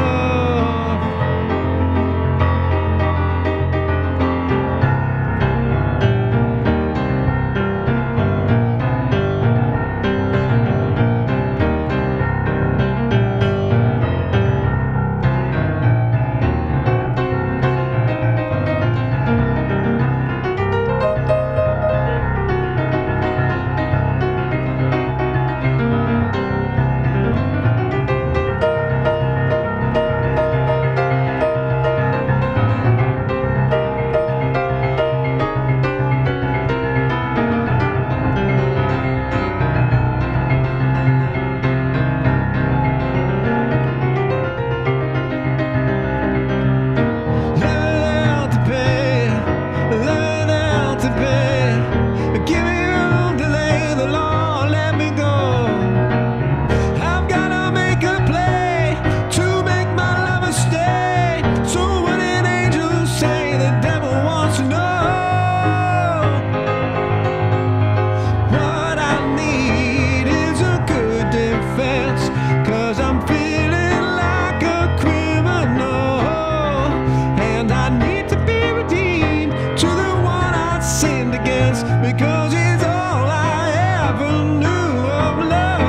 Learn how to pay. Give me room to lay the law, let me go. I've gotta make a play to make my lover stay. So when an angel say the devil wants to know what I need is a good defense, 'cause I'm feeling like a criminal, and I need to be redeemed to the one I sinned against, because he's all I ever knew of love.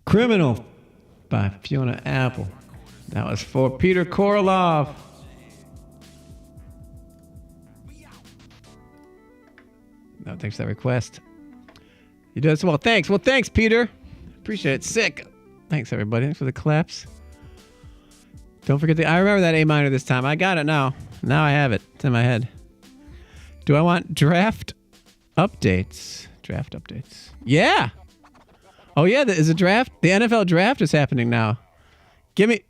Criminal by Fiona Apple. That was for Peter Korolev. No, thanks for that request. You did so well. Thanks. Well, thanks, Peter. Appreciate it. Sick. Thanks, everybody. Thanks for the claps. Don't forget I remember that A minor this time. I got it now. Now I have it. It's in my head. Do I want draft updates? Draft updates. Yeah. Oh, yeah. Is a draft? The NFL draft is happening now. Give me...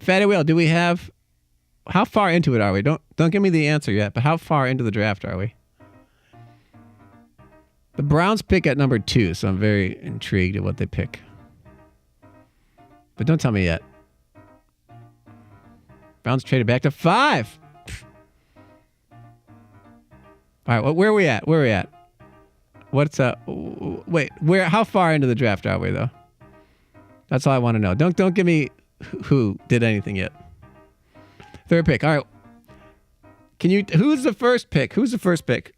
Fatty Whale, do we have... How far into it are we? Don't give me the answer yet, but how far into the draft are we? The Browns pick at number 2, so I'm very intrigued at what they pick. But don't tell me yet. Browns traded back to 5. All right, where are we at? Where are we at? What's wait, where? How far into the draft are we though? That's all I want to know. Don't give me who did anything yet. Third pick. All right. Who's the first pick? Who's the first pick?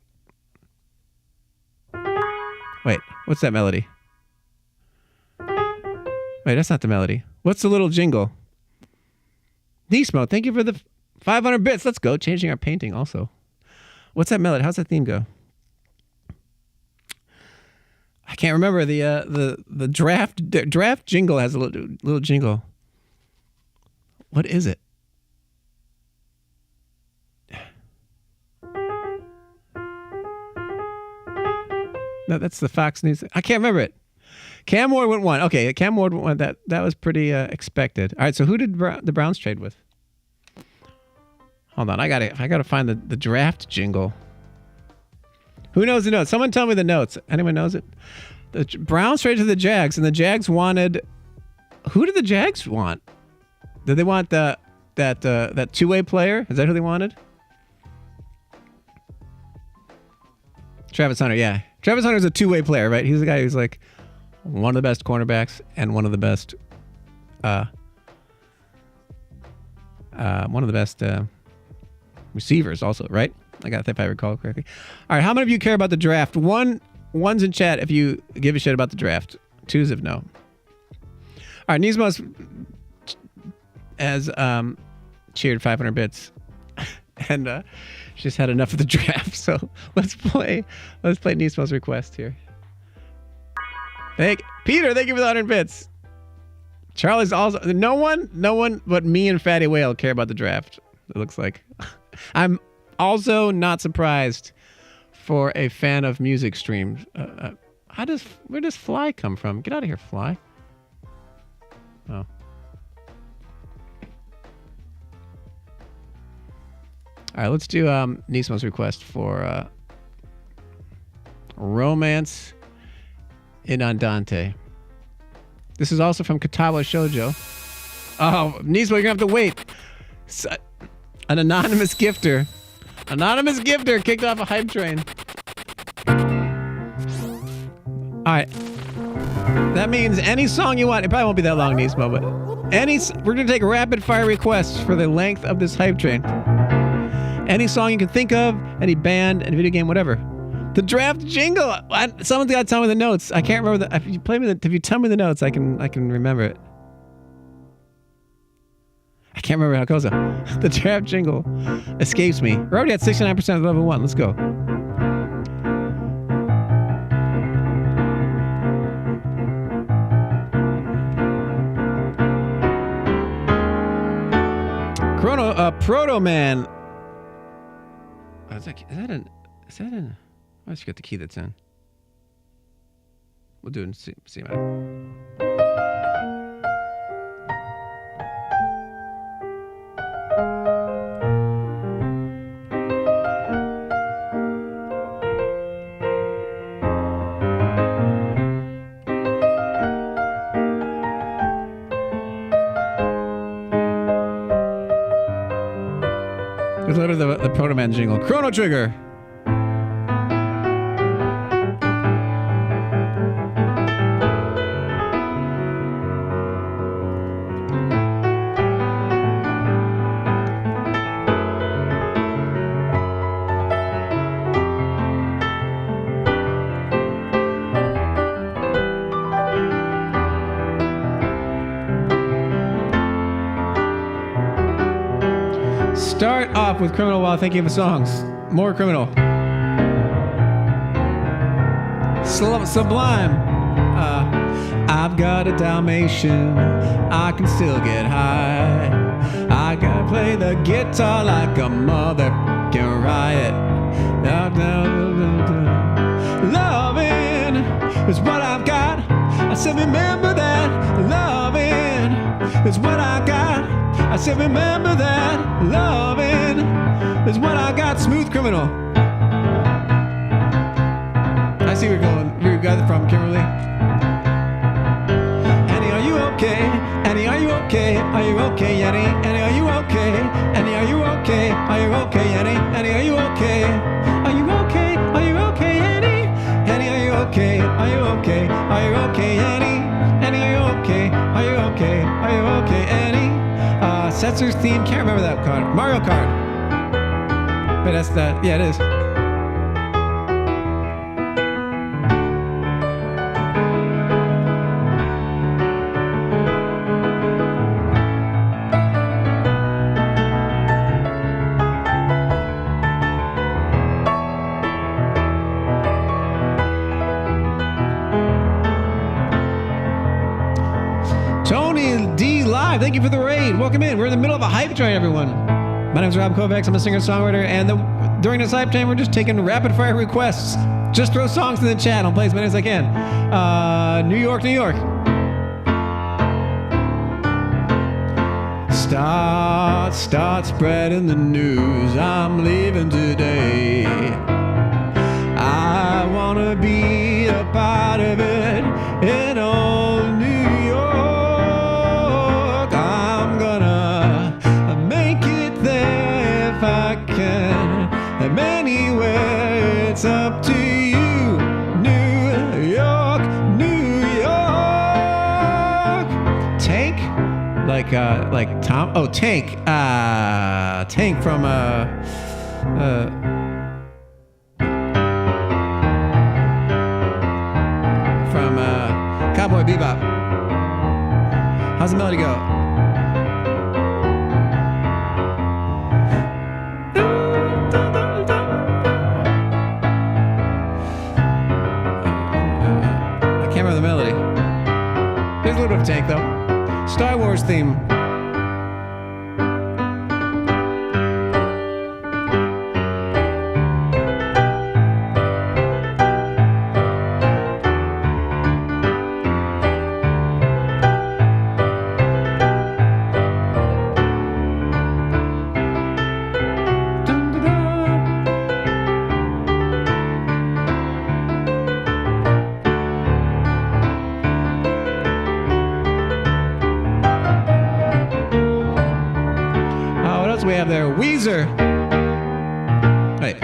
Wait, what's that melody? Wait, that's not the melody. What's the little jingle? Nismo, thank you for the 500 bits. Let's go. Changing our painting also. What's that melody? How's that theme go? I can't remember the draft jingle has a little jingle. What is it? No, that's the Fox News. I can't remember it. Cam Ward went one. Okay, Cam Ward went one. That was pretty expected. All right, so who did the Browns trade with? Hold on, I gotta find the draft jingle. Who knows the notes? Someone tell me the notes. Anyone knows it? The Browns traded to the Jags, and the Jags wanted. Who did the Jags want? Did they want that two-way player? Is that who they wanted? Travis Hunter, yeah. Travis Hunter's a two-way player, right? He's the guy who's like one of the best cornerbacks and one of the best receivers also, right? I got that if I recall correctly. All right, how many of you care about the draft? One's in chat if you give a shit about the draft. Two's if no. All right, Nismos has cheered 500 bits and just had enough of the draft. So let's play Nismos' request here. Peter, thank you for the 100 bits. Charlie's also no one but me and Fatty Whale care about the draft. It looks like. I'm also not surprised for a fan of music streams. Where does Fly come from? Get out of here, Fly. Oh. All right, let's do Nismo's request for Romance in Andante. This is also from Katawa Shoujo. Oh, Nismo, you're gonna have to wait. An anonymous gifter kicked off a hype train. All right. That means any song you want. It probably won't be that long, Nismo, but we're going to take rapid fire requests for the length of this hype train. Any song you can think of, any band, any video game, whatever. The draft jingle. Someone's got to tell me the notes. I can't remember if you tell me the notes, I can remember it. I can't remember how it goes though. The draft jingle escapes me. We're already at 69% of level 1. Let's go. Proto Man. Oh, is that in? I just got the key that's in. We'll do it and see about it. There's literally the Proto Man jingle. Chrono Trigger. Start off with Criminal while thinking of the songs. More Criminal. Sublime. I've got a Dalmatian. I can still get high. I gotta play the guitar like a motherfucking riot. Loving is what I've got. I said remember that. Loving is what I got. I said remember that. Loving is what I got. Smooth Criminal. I see where you got it from, Kimberly. Annie, are you okay? Annie, are you okay? Are you okay, Annie? Annie, are you okay? Annie, are you okay? Are you okay, Annie? Annie, are you okay? Are you okay? Are you okay, Annie? Annie, are you Setzer's theme. Can't remember that card. Mario Kart. But that's that. Yeah, it is. Thank you for the raid. Welcome in. We're in the middle of a hype train, everyone. My name is Rob Kovacs. I'm a singer-songwriter, and during this hype train, we're just taking rapid-fire requests. Just throw songs in the chat. I'll play as many as I can. New York, New York. Start spreading the news. I'm leaving today. I want to be a part of it in old New York. Anywhere, it's up to you. New York, New York. Tank, like Tom. Oh, Tank. Tank from Cowboy Bebop. How's the melody go? The melody. There's a little bit of Tank though. Star Wars theme. We have there Weezer. Hey.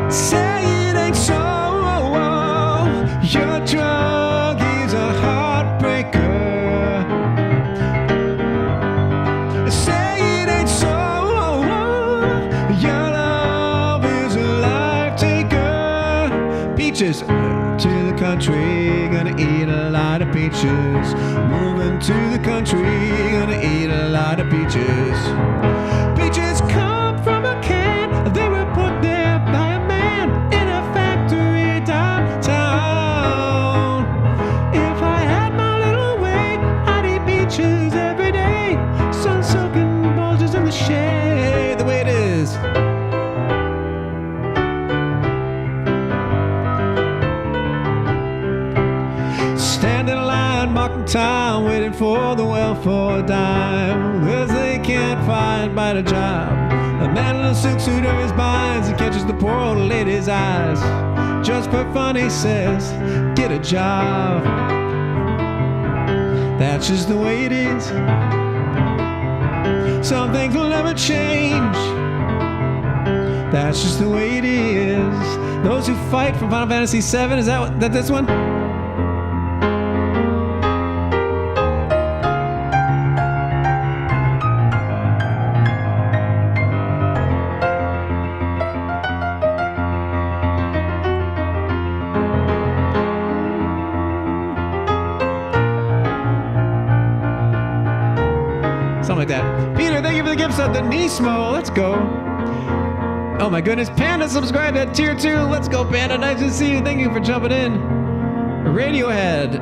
Say it ain't so. Your drug is a heartbreaker. Say it ain't so. Your love is a life taker. Peaches to the country, gonna eat a lot of peaches. Moving to the country, gonna eat a lot of peaches. Peaches come from a can. They were put there by a man in a factory downtown. If I had my little way, I'd eat peaches every day. Sun-soaking bulges in the shade. The way it is. Standing in line, marking time, waiting for the welfare dime, cause they can't find a job. A man in a silk suit over his binds and catches the poor old lady's eyes. Just for fun, he says, get a job. That's just the way it is. Some things will never change. That's just the way it is. Those who fight from Final Fantasy VII, is that this one? Something like that. Peter, thank you for the gift sub. The Nismo, let's go. Oh my goodness, Panda subscribed at tier 2. Let's go, Panda. Nice to see you. Thank you for jumping in. Radiohead.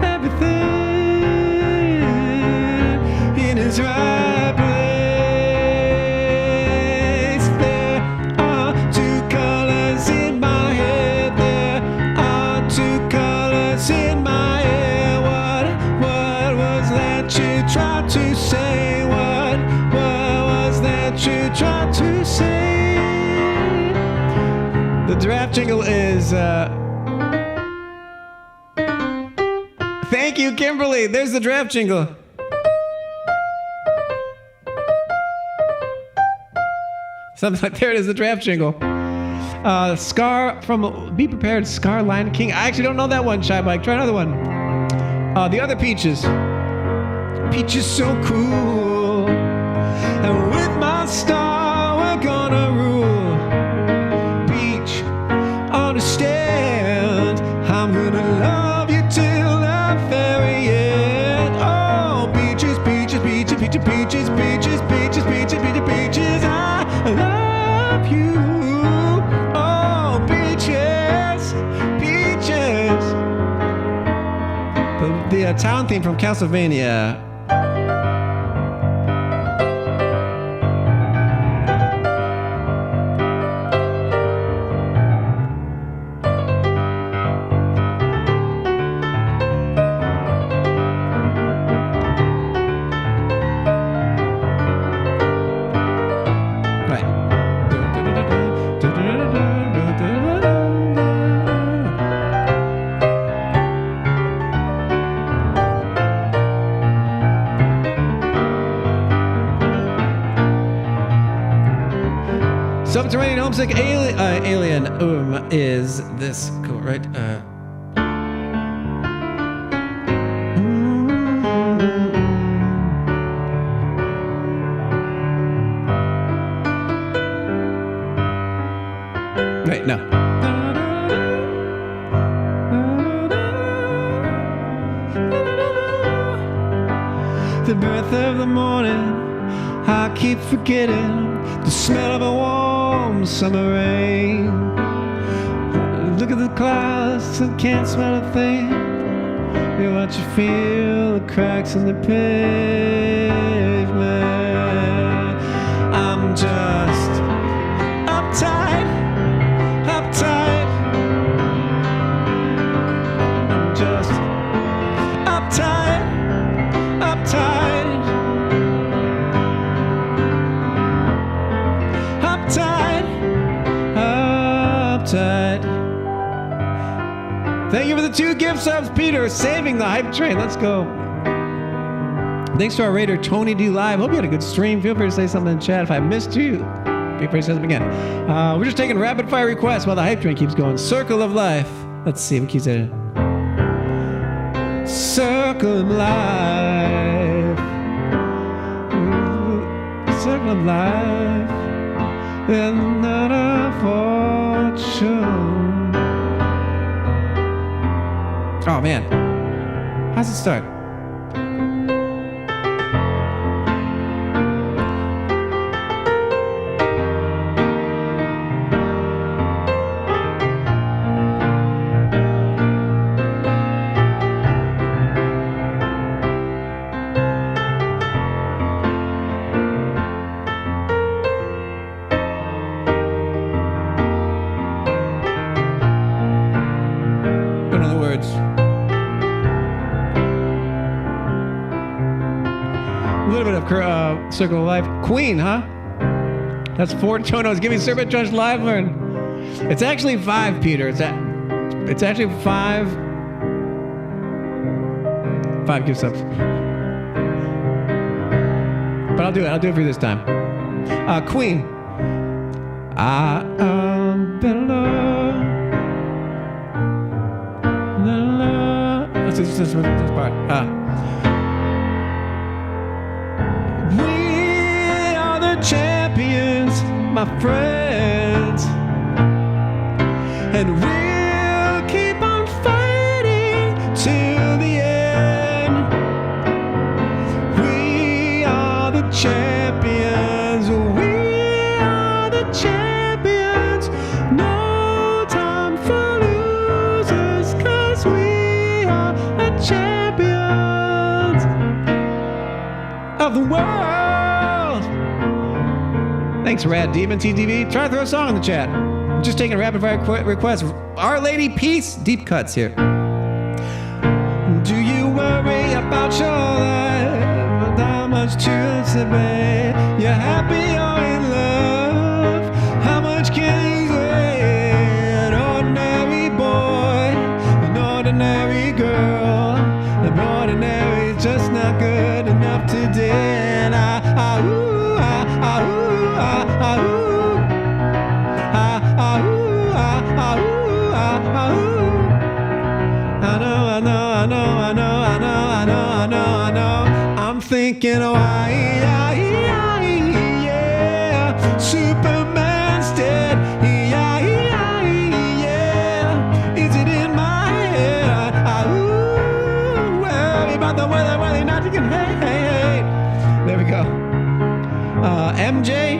Everything in its right place. The draft jingle is thank you, Kimberly. There's the draft jingle. Something like, there it is, the draft jingle. Scar from Be Prepared, Scar Lion King. I actually don't know that one, Shy Bike. Try another one. The other Peaches. Peach is so cool. And with my star, we're gonna rule. Peach, understand, I'm gonna love you till the very end. Oh, peaches, peaches, peaches, peaches, peaches, peaches, peaches, peaches, peaches, peaches, I love you. Oh, peaches, peaches. The town theme from Castlevania. Subterranean homesick alien is this cool, right? Wait, no. The birth of the morning, I keep forgetting the smell of a warm summer rain. Look at the clouds, I can't smell a thing. You watch you feel the cracks in the pavement. I'm just uptight, uptight. I'm just uptight, uptight. Uptight, uptight. Thank you for the 2 gift subs, Peter. Saving the hype train. Let's go. Thanks to our raider, Tony D Live. Hope you had a good stream. Feel free to say something in chat if I missed you. Feel free to say something again. We're just taking rapid fire requests while the hype train keeps going. Circle of Life. Let's see if it keeps it. Circle of Life. Ooh, Circle of Life. And not a fortune. Oh man, how's it start? Circle of Life. Queen, huh? That's 4 tonos. Give me Serpent Trunch Live Learn. It's actually 5, Peter. It's actually 5 gift subs. But I'll do it. I'll do it for you this time. Queen. I am better. Let's do this part. Champions, my friends, and we'll keep on fighting till the end. We are the champions, we are the champions. No time for losers, 'cause we are the champions of the world. Thanks, Rad Demon TTV. Try to throw a song in the chat. I'm just taking a rapid fire request. Our Lady Peace, deep cuts here. Do you worry about your life? How much to be? You're happy or in love? How much can you say? An ordinary boy, an ordinary girl. An ordinary is just not good enough today. And ooh, I know, I know, I know, I know, I know, I know. I'm thinking, why, yeah, Superman's dead, yeah, is it in my head? Worry about the weather, whether not you can, hey. There we go. MJ.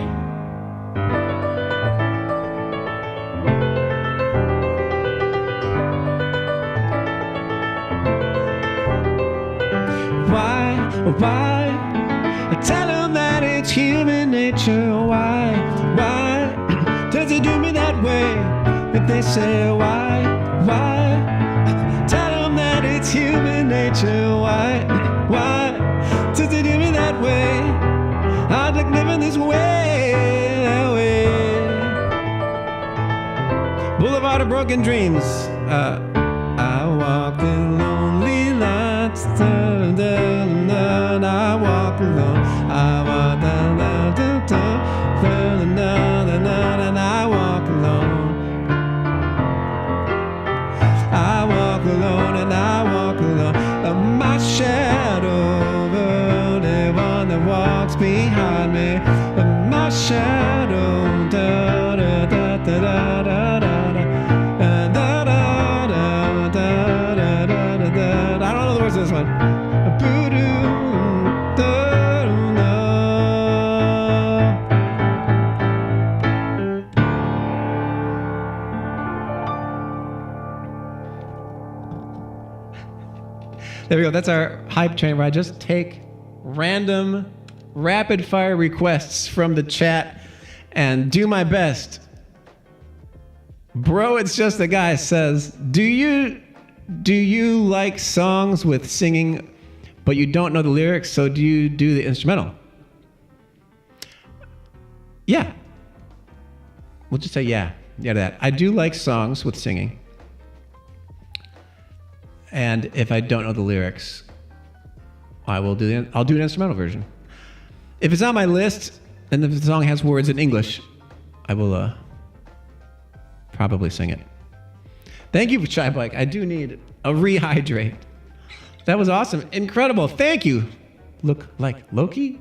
Why? Tell him that it's human nature. Why does it do me that way? If they say why? Tell him that it's human nature. Why does it do me that way? I'd like living this way, that way. Boulevard of Broken Dreams. I walk the lonely lights, I walk alone. I walk down, and I walk alone. I walk alone, and I walk alone. My shadow, the one that walks behind me. My shadow, da da da da da da da. I don't know the words of this one. There we go. That's our hype train where I just take random rapid fire requests from the chat and do my best. Bro, it's just a guy says, do you like songs with singing but you don't know the lyrics, so do you do the instrumental? Yeah. We'll just say yeah to that. I do like songs with singing. And if I don't know the lyrics, I'll do an instrumental version. If it's on my list and if the song has words in English, I will probably sing it. Thank you for Shy Bike. I do need a rehydrate. That was awesome. Incredible. Thank you. Look like Loki.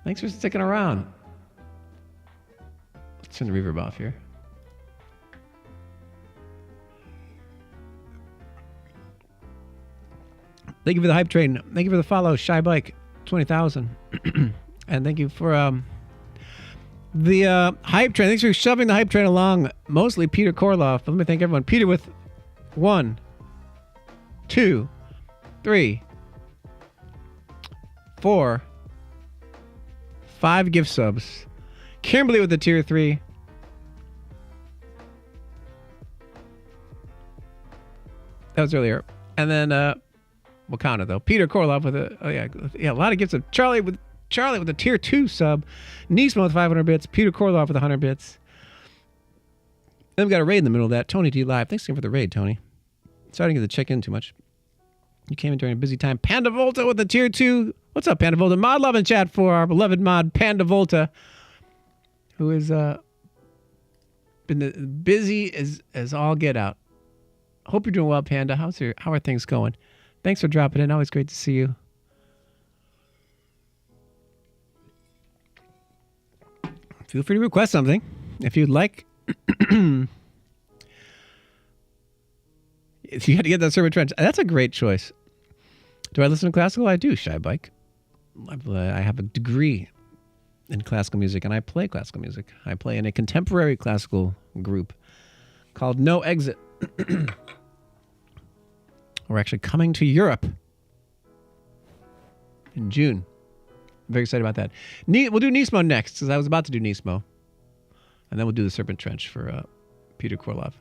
Thanks for sticking around. Let's turn the reverb off here. Thank you for the hype train. Thank you for the follow, Shy Bike 20,000. And thank you for the hype train. Thanks for shoving the hype train along. Mostly Peter Korloff. Let me thank everyone. Peter with 1, 2, 3, 4, 5 gift subs. Kimberly with the tier 3. That was earlier. And then we'll count it though. Peter Korloff with a lot of gifts of Charlie with a tier 2 sub. Nismo with 500 bits. Peter Korloff with 100 bits. Then we got a raid in the middle of that. Tony D Live. Thanks again for the raid, Tony. Sorry I didn't get to check in too much. You came in during a busy time. Panda Volta with the tier 2. What's up, Panda Volta? Mod love in chat for our beloved mod, Panda Volta, who has been busy as all get out. Hope you're doing well, Panda. How are things going? Thanks for dropping in. Always great to see you. Feel free to request something if you'd like. If you had to get that Serpent Trench, that's a great choice. Do I listen to classical? I do, Shy Bike. I have a degree in classical music, and I play classical music. I play in a contemporary classical group called No Exit. We're actually coming to Europe in June. I'm very excited about that. We'll do Nismo next, because I was about to do Nismo. And then we'll do the Serpent Trench for Peter Korloff.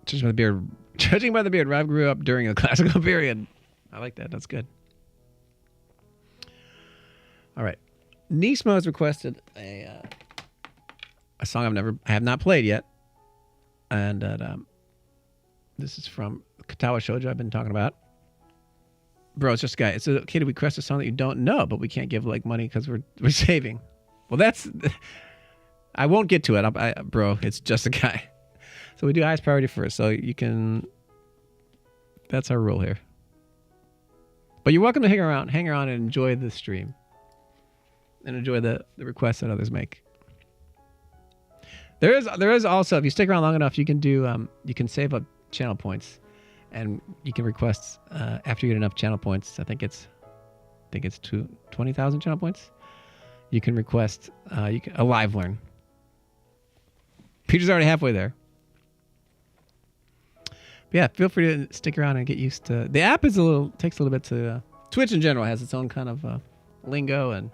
Judging by the beard, Rob grew up during a classical period. I like that. That's good. All right. Nismo has requested a song I have not played yet. And this is from Katawa Shoujo I've been talking about. Bro, it's just a guy. It's okay to request a song that you don't know, but we can't give like money because we're saving. Well, that's. I won't get to it, bro. It's just a guy. So we do highest priority first. So you can. That's our rule here. But you're welcome to hang around and enjoy the stream, and enjoy the requests that others make. There is also, if you stick around long enough, you can do you can save up channel points. And you can request after you get enough channel points. I think it's 20,000 channel points. You can request a live learn. Peter's already halfway there. But yeah, feel free to stick around and get used to. The app takes a little bit to. Twitch in general has its own kind of lingo and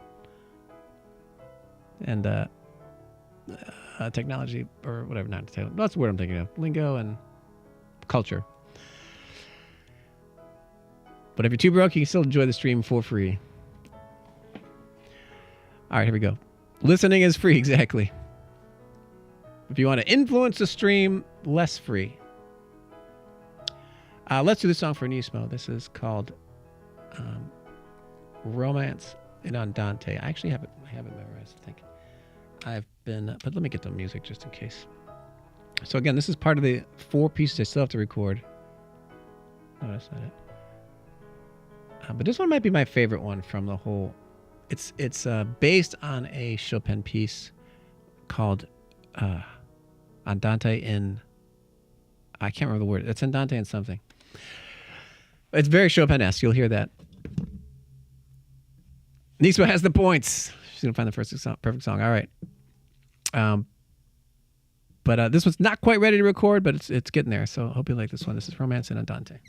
technology or whatever. Not technology. That's the word I'm thinking of. Lingo and culture. But if you're too broke, you can still enjoy the stream for free. All right, here we go. Listening is free, exactly. If you want to influence the stream, less free. Let's do this song for Nismo. This is called Romance in Andante. I actually have it memorized, I think. But let me get the music just in case. So again, this is part of the 4 pieces I still have to record. No, that's not it. But this one might be my favorite one from the whole. It's based on a Chopin piece called Andante in. I can't remember the word. It's Andante in something. It's very Chopin-esque. You'll hear that. Nismo has the points. She's gonna find the perfect song. All right. But this one's not quite ready to record, but it's getting there. So I hope you like this one. This is Romance in Andante.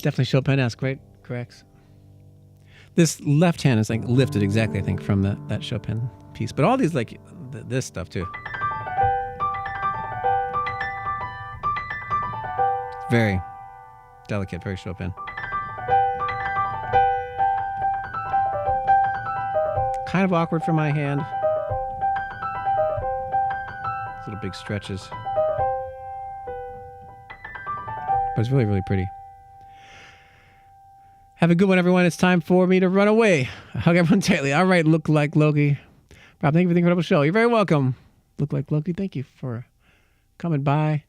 Definitely Chopin-esque, right? Correct. This left hand is like lifted exactly, I think, from that Chopin piece. But all these, like this stuff too. Very delicate, very Chopin. Kind of awkward for my hand. Little big stretches. But it's really, really pretty. Have a good one, everyone. It's time for me to run away. I hug everyone tightly. All right, look like Loki. Rob, thank you for the incredible show. You're very welcome. Look like Loki, thank you for coming by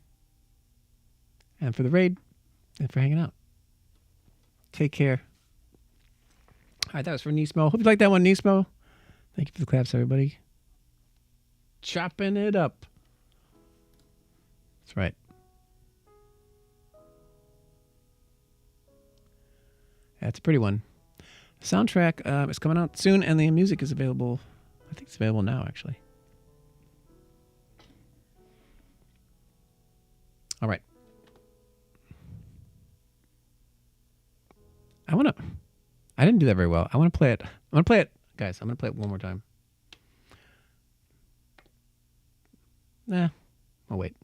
and for the raid and for hanging out. Take care. All right, that was for Nismo. Hope you like that one, Nismo. Thank you for the claps, everybody. Chopping it up. That's right. That's a pretty one. The soundtrack is coming out soon, and the music is available. I think it's available now, actually. All right. I didn't do that very well. I want to play it. Guys, I'm going to play it one more time. Nah. Oh, wait.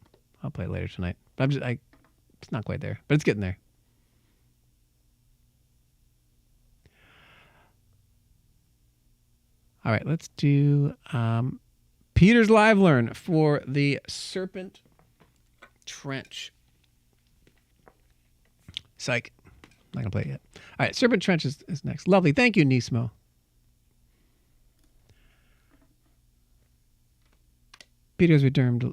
I'll play it later tonight. But it's not quite there, but it's getting there. All right, let's do Peter's Live Learn for the Serpent Trench. Psych. I'm not going to play it yet. All right, Serpent Trench is next. Lovely. Thank you, Nismo. Peter's redeemed.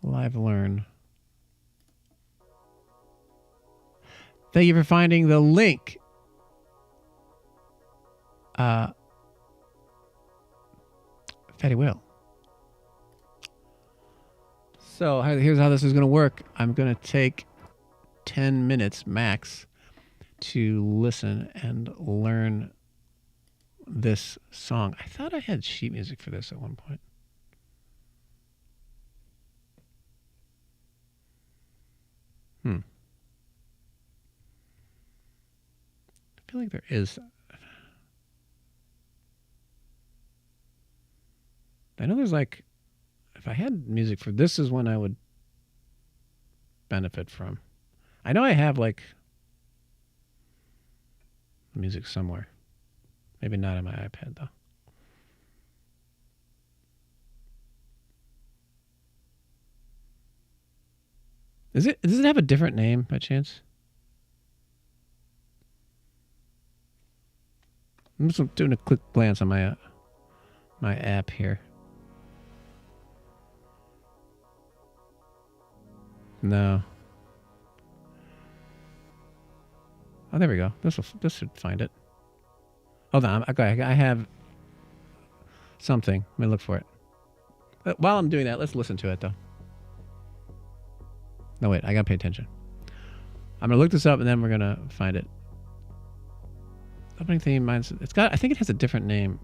Live Learn. Thank you for finding the link. Fatty Will. So here's how this is going to work. I'm going to take 10 minutes max to listen and learn this song. I thought I had sheet music for this at one point. I feel like there is. I know there's like, if I had music for this is when I would benefit from. I know I have like music somewhere. Maybe not on my iPad though. Does it have a different name by chance? I'm just doing a quick glance on my my app here. No. Oh, there we go. This should find it. Hold on. Okay, I have something. Let me look for it. While I'm doing that, let's listen to it though. No, wait. I gotta pay attention. I'm gonna look this up and then we're gonna find it. Opening theme, I think it has a different name.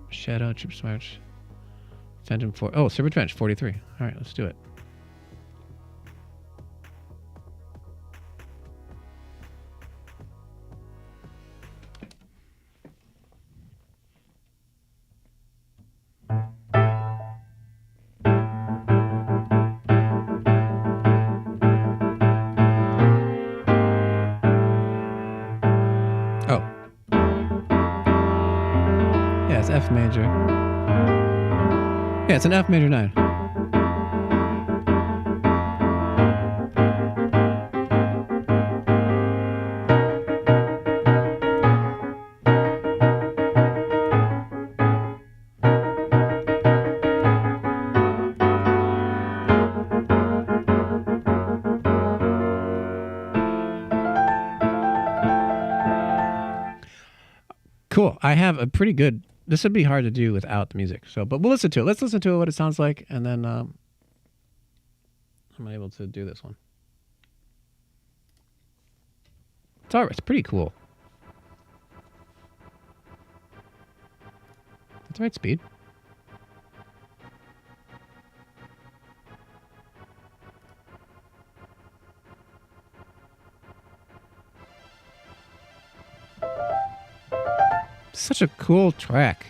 Shadow, Chip Smarch, Phantom 4. Oh, Serpent Trench 43. All right, let's do it. F major. Yeah, it's an F major 9. Cool. I have a pretty good. This would be hard to do without the music. So, but we'll listen to it. Let's listen to what it sounds like, and then I'm able to do this one. It's all right. It's pretty cool. That's the right speed. Such a cool track.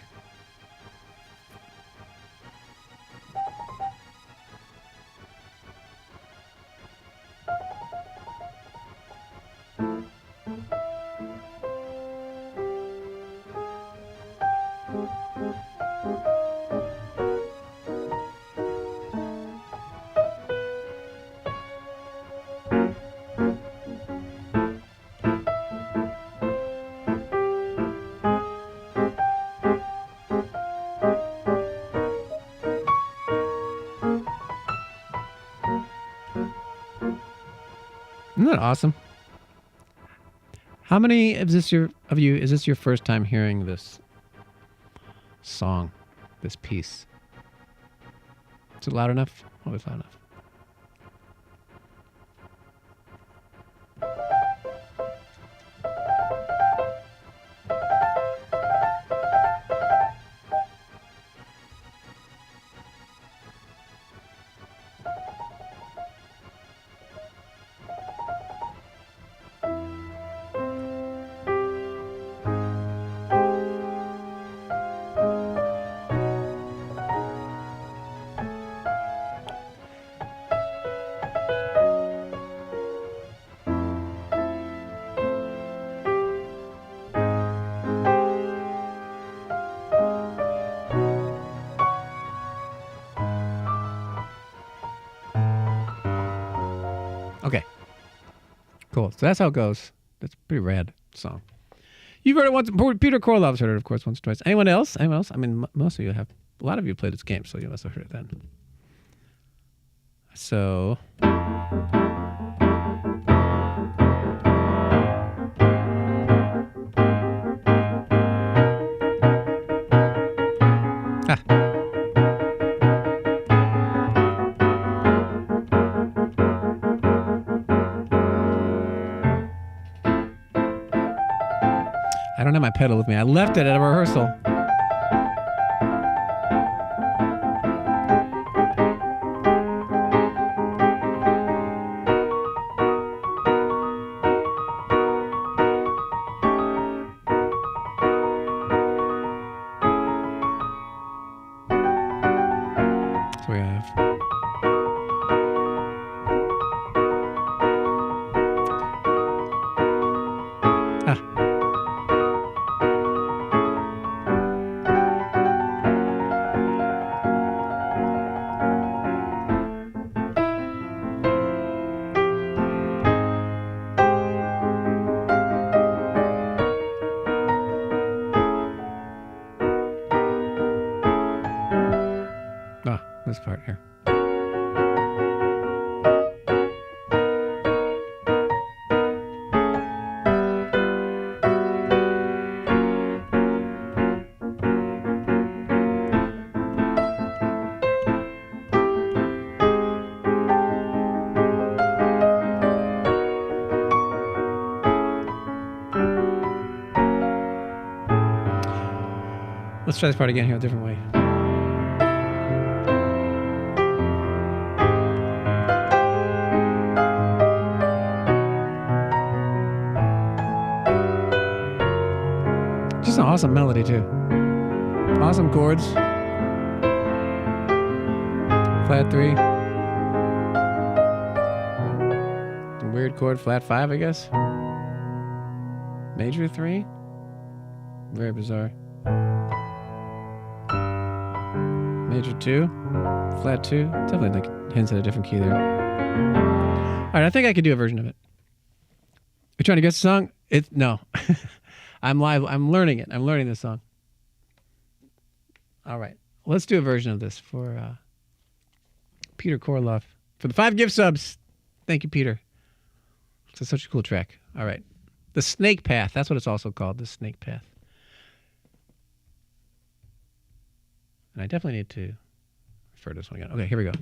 Isn't that awesome? How many is this your first time hearing this song, this piece? Is it loud enough? Oh, it's loud enough. Okay. Cool. So that's how it goes. That's a pretty rad song. You've heard it once. Peter Korlov's heard it, of course, once or twice. Anyone else? Anyone else? I mean, most of you have. A lot of you played this game, so you must have heard it then. So. I don't have my pedal with me. I left it at a rehearsal. So we have. This part here. Let's try this part again here a different way. Just an awesome melody, too. Awesome chords. Flat 3. Some weird chord, flat 5, I guess. Major 3. Very bizarre. Major 2. Flat 2. Definitely like hints at a different key there. Alright, I think I could do a version of it. You're trying to guess the song? No. I'm live. I'm learning it. I'm learning this song. All right. Let's do a version of this for Peter Korlov. For the 5 gift subs. Thank you, Peter. It's such a cool track. All right. The Snake Path. That's what it's also called. The Snake Path. And I definitely need to refer to this one again. Okay, here we go.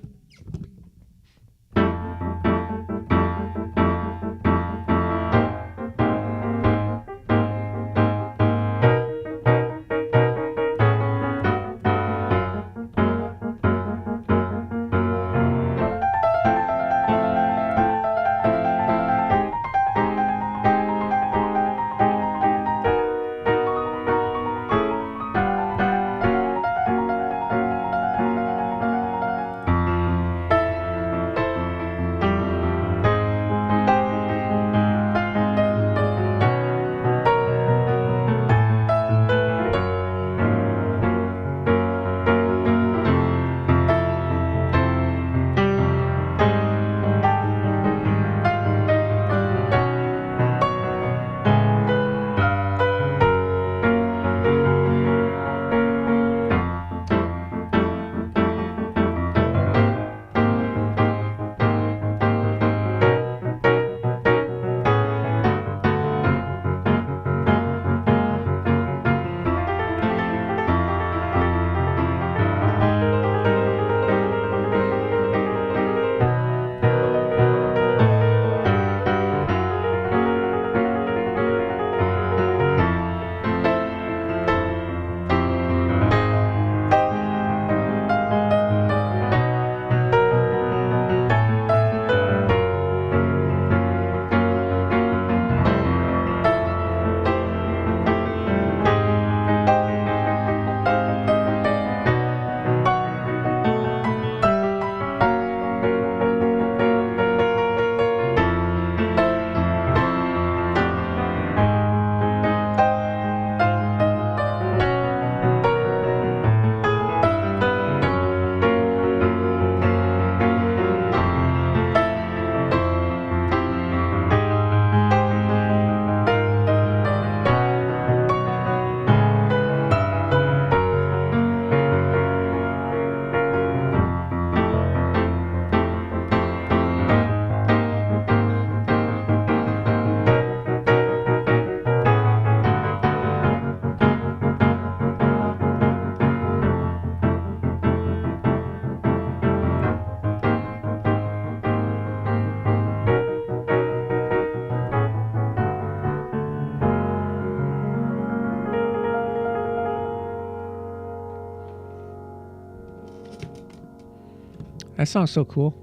That song's so cool.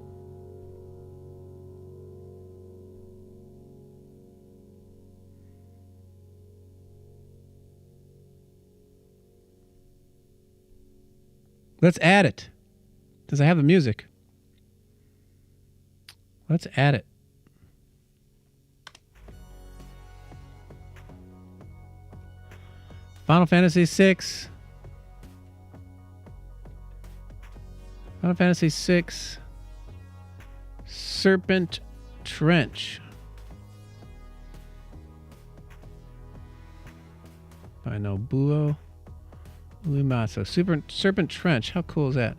Let's add it. Does I have the music? Let's add it. Final Fantasy VI. Final Fantasy VI. Serpent Trench. I know Buo Lumaso. Serpent Trench. How cool is that?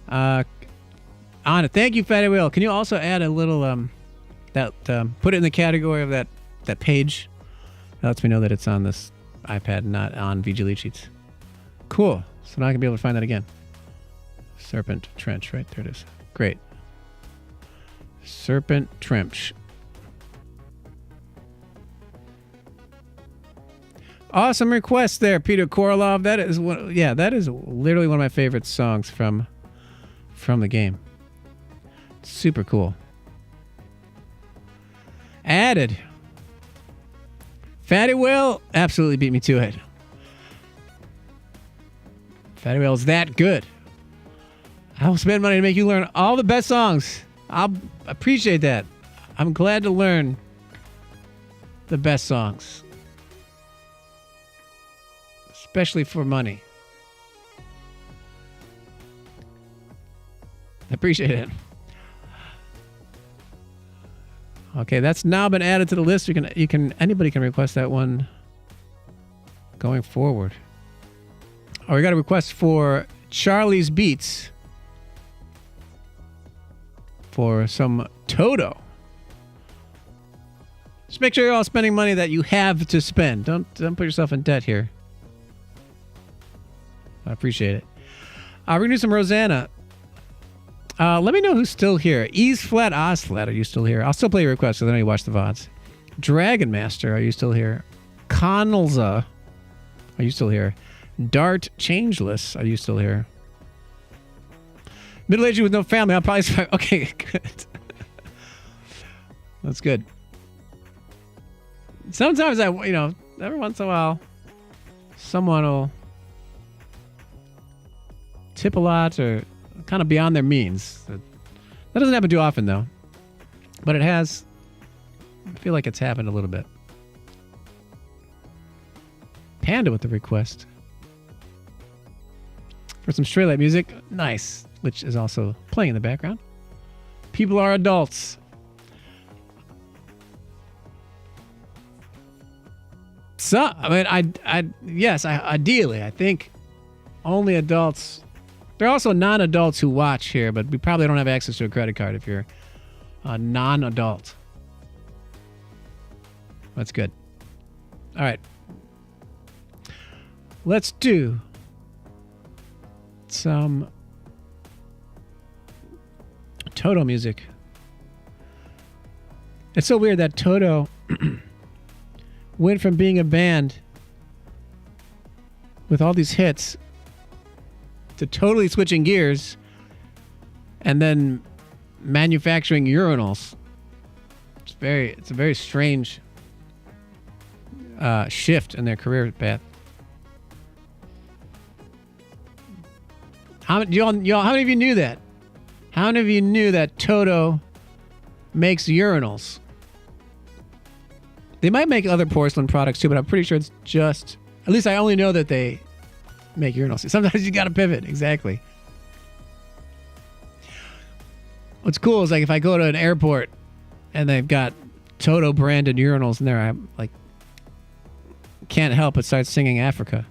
On it. Thank you, Fatty Whale. Can you also add a little put it in the category of that page? That lets me know that it's on this iPad, not on VG Lead Sheets. Cool. So now I can be able to find that again. Serpent Trench, right? There it is. Great. Serpent Trench. Awesome request there, Peter Korolov. That is that is literally one of my favorite songs from the game. Super cool. Added. Fatty Whale absolutely beat me to it. Fatty Whale's that good. I will spend money to make you learn all the best songs. I'll appreciate that. I'm glad to learn the best songs. Especially for money. I appreciate it. Okay, that's now been added to the list. Anybody can request that one going forward. Oh, we got a request for Charlie's Beats for some Toto. Just make sure you're all spending money that you have to spend. Don't put yourself in debt here. I appreciate it. We're gonna do some Rosanna. Let me know who's still here. Ease Flat, Oz Flat, are you still here? I'll still play your requests, so then you watch the VODs. Dragon Master, are you still here? Connelza, are you still here? Dart Changeless, are you still here? Middle-aged with no family, I'll probably survive. Okay, good. That's good. Sometimes every once in a while, someone will tip a lot or kind of beyond their means. That doesn't happen too often, though. But it has. I feel like it's happened a little bit. Panda with the request for some Stray Light music. Nice. Which is also playing in the background. People are adults. So, I mean, ideally, I think only adults. There are also non-adults who watch here, but we probably don't have access to a credit card if you're a non-adult. That's good. All right. Let's do some Toto music. It's so weird that Toto went from being a band with all these hits to totally switching gears and then manufacturing urinals. It's a very strange shift in their career path. How many of you knew that? How many of you knew that Toto makes urinals? They might make other porcelain products too, but I'm pretty sure it's just... At least I only know that they make urinals. Sometimes you gotta pivot. Exactly. What's cool is like if I go to an airport and they've got Toto branded urinals in there, I'm like... can't help but start singing Africa.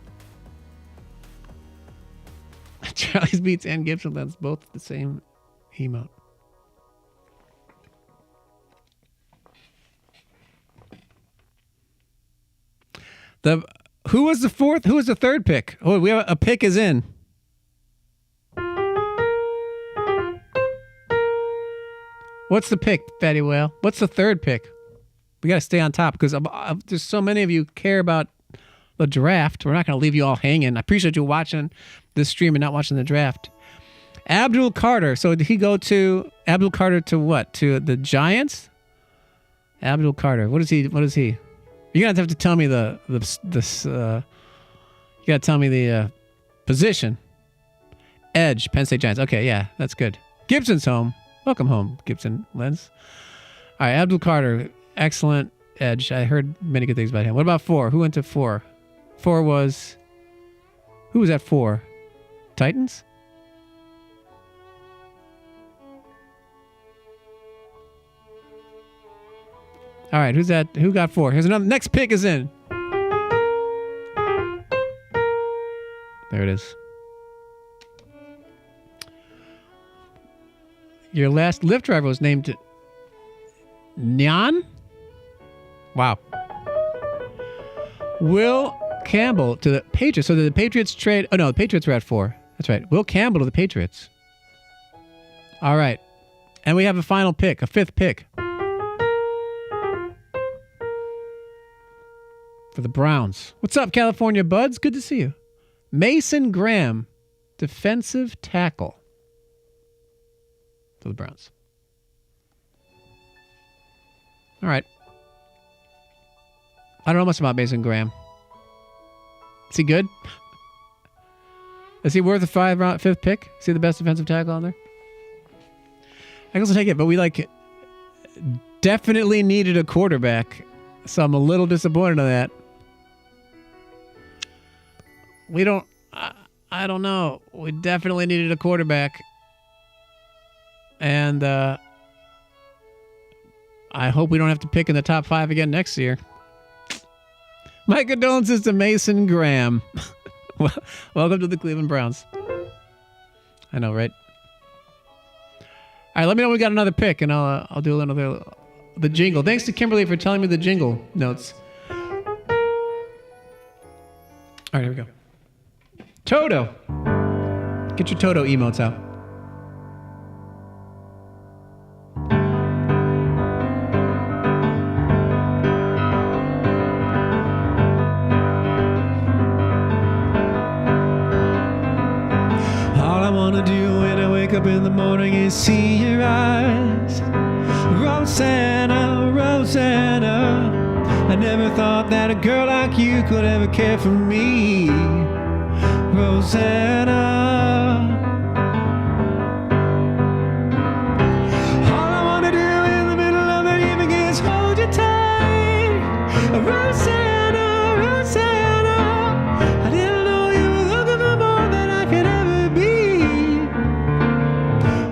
Charlie's Beats and Gibson Lens, both the same emote. Who was the fourth? Who was the third pick? Oh, we have a pick is in. What's the pick, Fatty Whale? What's the third pick? We got to stay on top because there's so many of you care about the draft. We're not going to leave you all hanging. I appreciate you watching this stream and not watching the draft. Abdul Carter. So did he go to Abdul Carter to what? To the Giants? Abdul Carter. What is he? What is he? You're gonna have to tell me you gotta tell me the position. Edge, Penn State Giants. Okay, yeah, that's good. Gibson's home. Welcome home, Gibson Lens. All right, Abdul Carter, excellent edge. I heard many good things about him. What about 4? Who went to 4? 4 was... Who was at 4? Titans? All right, who's that? Who got 4? Here's another. Next pick is in. There it is. Your last Lyft driver was named Nyan? Wow. Will Campbell to the Patriots. So did the Patriots trade? Oh, no, the Patriots were at 4. That's right. Will Campbell to the Patriots. All right. And we have a final pick, a 5th pick. For the Browns. What's up, California Buds? Good to see you. Mason Graham, defensive tackle. For the Browns. All right. I don't know much about Mason Graham. Is he good? Is he worth a 5th pick? Is he the best defensive tackle on there? I can also take it, but we definitely needed a quarterback. So I'm a little disappointed in that. We don't... I don't know. We definitely needed a quarterback. And I hope we don't have to pick in the top 5 again next year. My condolences to Mason Graham. Welcome to the Cleveland Browns. I know, right? All right, let me know when we got another pick, and I'll do the jingle. Thanks to Kimberly for telling me the jingle notes. All right, here we go. Toto. Get your Toto emotes out. All I want to do when I wake up in the morning is see your eyes. Rosanna, Rosanna. I never thought that a girl like you could ever care for me. Rosanna. All I want to do in the middle of the evening is hold you tight. Rosanna, Rosanna. I didn't know you were looking for more than I could ever be.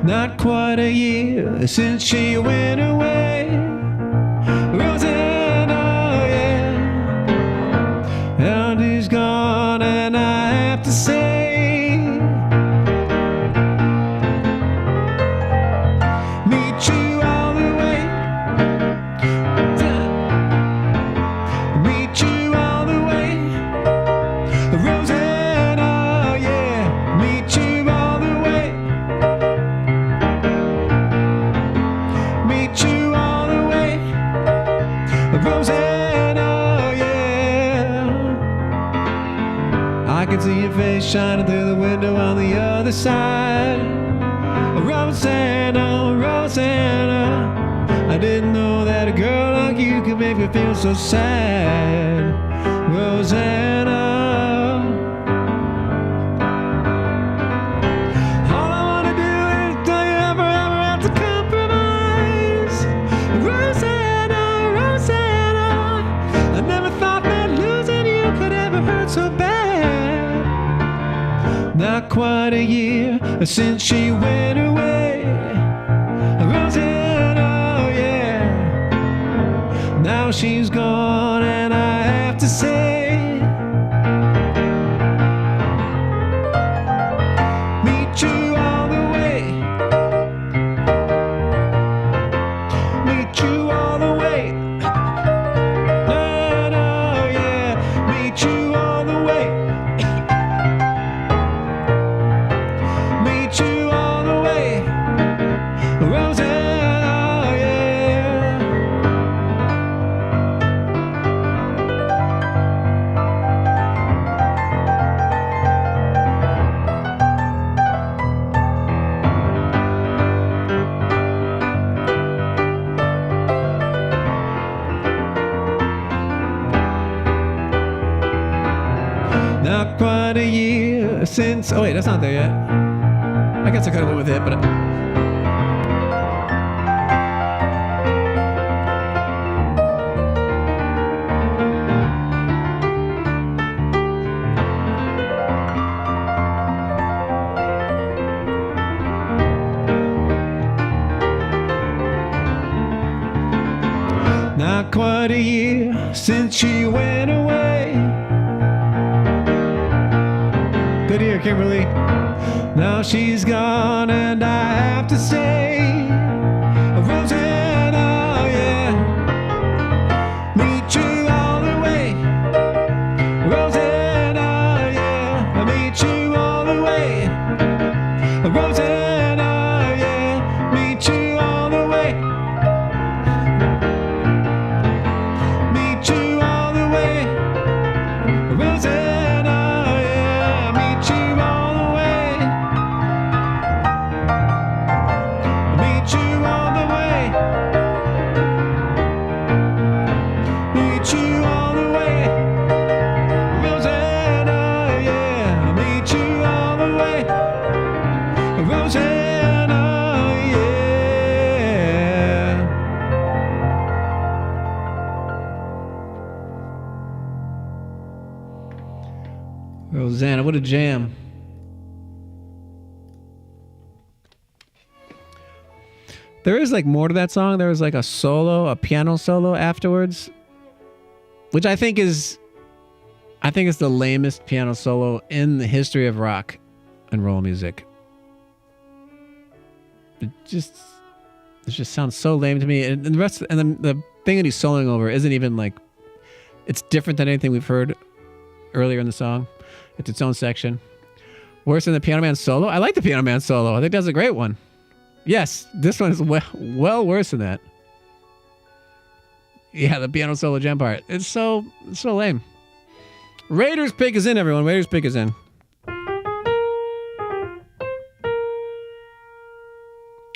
Not quite a year since she went away. Rosanna, yeah. And he's gone and I have to say, meet you all the way, meet you all the way, Rosanna, yeah, meet you all the way, meet you all the way, Rosanna, yeah. I can see your face shining through the window on the other side. Rosanna, Rosanna. I didn't know that a girl like you could make me feel so sad. Rosanna. All I want to do is tell you ever have to compromise. Rosanna, Rosanna. I never thought that losing you could ever hurt so bad. Not quite a year since she went away. Rosanna, yeah. Now she's gone and I have to say, meet you all the way. Meet you all the way. No, no, yeah. Meet you all the way. Meet you all the way, Rosanna, yeah. Not quite a year since. Oh, wait, that's not there yet. I guess I could have went with it, but. Not quite a year since she went away. Good ear, Kimberly. Now she's gone and I have to stay. Rosanna, yeah. Meet you all the way. Rosanna, yeah. I meet you all the way. Rosanna, yeah. Meet you all the way. Meet you all the way. Rosanna, yeah. Meet you all the way. Meet you all the way. Meet you all the way. Rosanna, yeah. Meet you all the way. Rosanna, yeah. Rosanna, what a jam. There is like more to that song. There was like a solo, a piano solo afterwards, which I think is the lamest piano solo in the history of rock and roll music. It just sounds so lame to me. And the rest, and then the thing that he's soloing over isn't even like, it's different than anything we've heard earlier in the song. It's its own section. Worse than the Piano Man solo? I like the Piano Man solo. I think that's a great one. Yes, this one is well worse than that. Yeah, the piano solo jam part. It's so lame. Raiders pick is in, everyone. Raiders pick is in.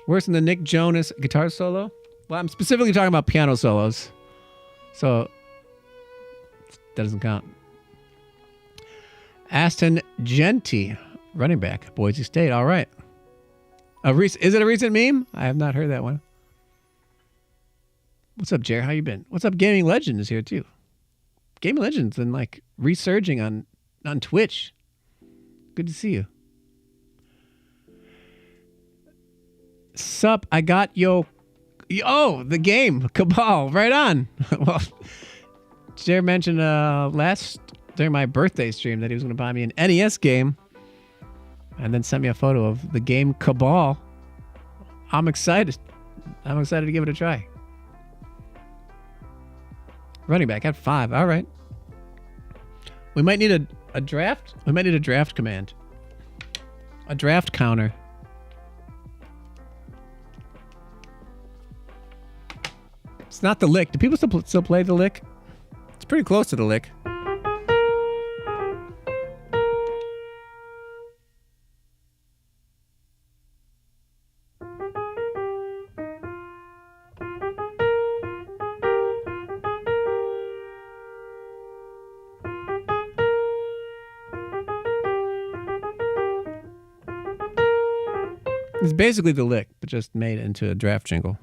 Worse than the Nick Jonas guitar solo? Well, I'm specifically talking about piano solos. So, that doesn't count. Aston Genty, running back, Boise State. All right. Is it a recent meme? I have not heard that one. What's up, Jer? How you been? What's up, Gaming Legend is here too. Gaming Legend's been like resurging on Twitch. Good to see you. Sup, I got the game, Cabal, right on. Well, Jer mentioned during my birthday stream that he was going to buy me an NES game and then sent me a photo of the game Cabal. I'm excited. I'm excited to give it a try. Running back at 5. All right. We might need a draft. We might need a draft command. A draft counter. It's not the lick. Do people still play the lick? It's pretty close to the lick. It's basically the lick, but just made into a draft jingle.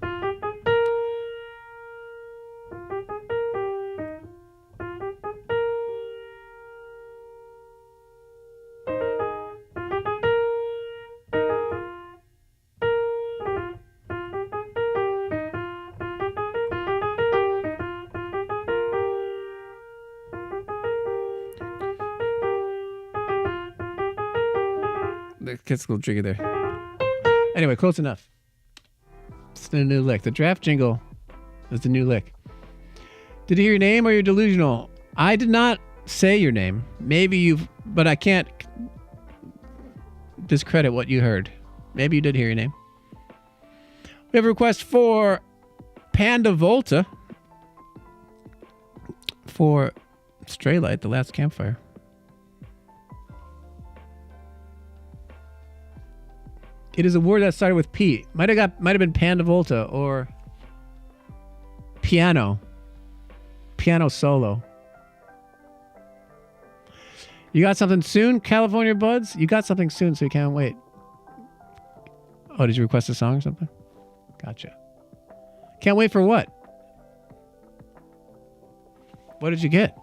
The kid's a little tricky there. Anyway, close enough. It's the new lick. The draft jingle is the new lick. Did you hear your name or you're delusional? I did not say your name. Maybe but I can't discredit what you heard. Maybe you did hear your name. We have a request for Panda Volta for Stray Light, The Last Campfire. It is a word that started with P. Might have been Panda Volta or piano. Piano solo. You got something soon, California Buds? You got something soon, so you can't wait. Oh, did you request a song or something? Gotcha. Can't wait for what? What did you get?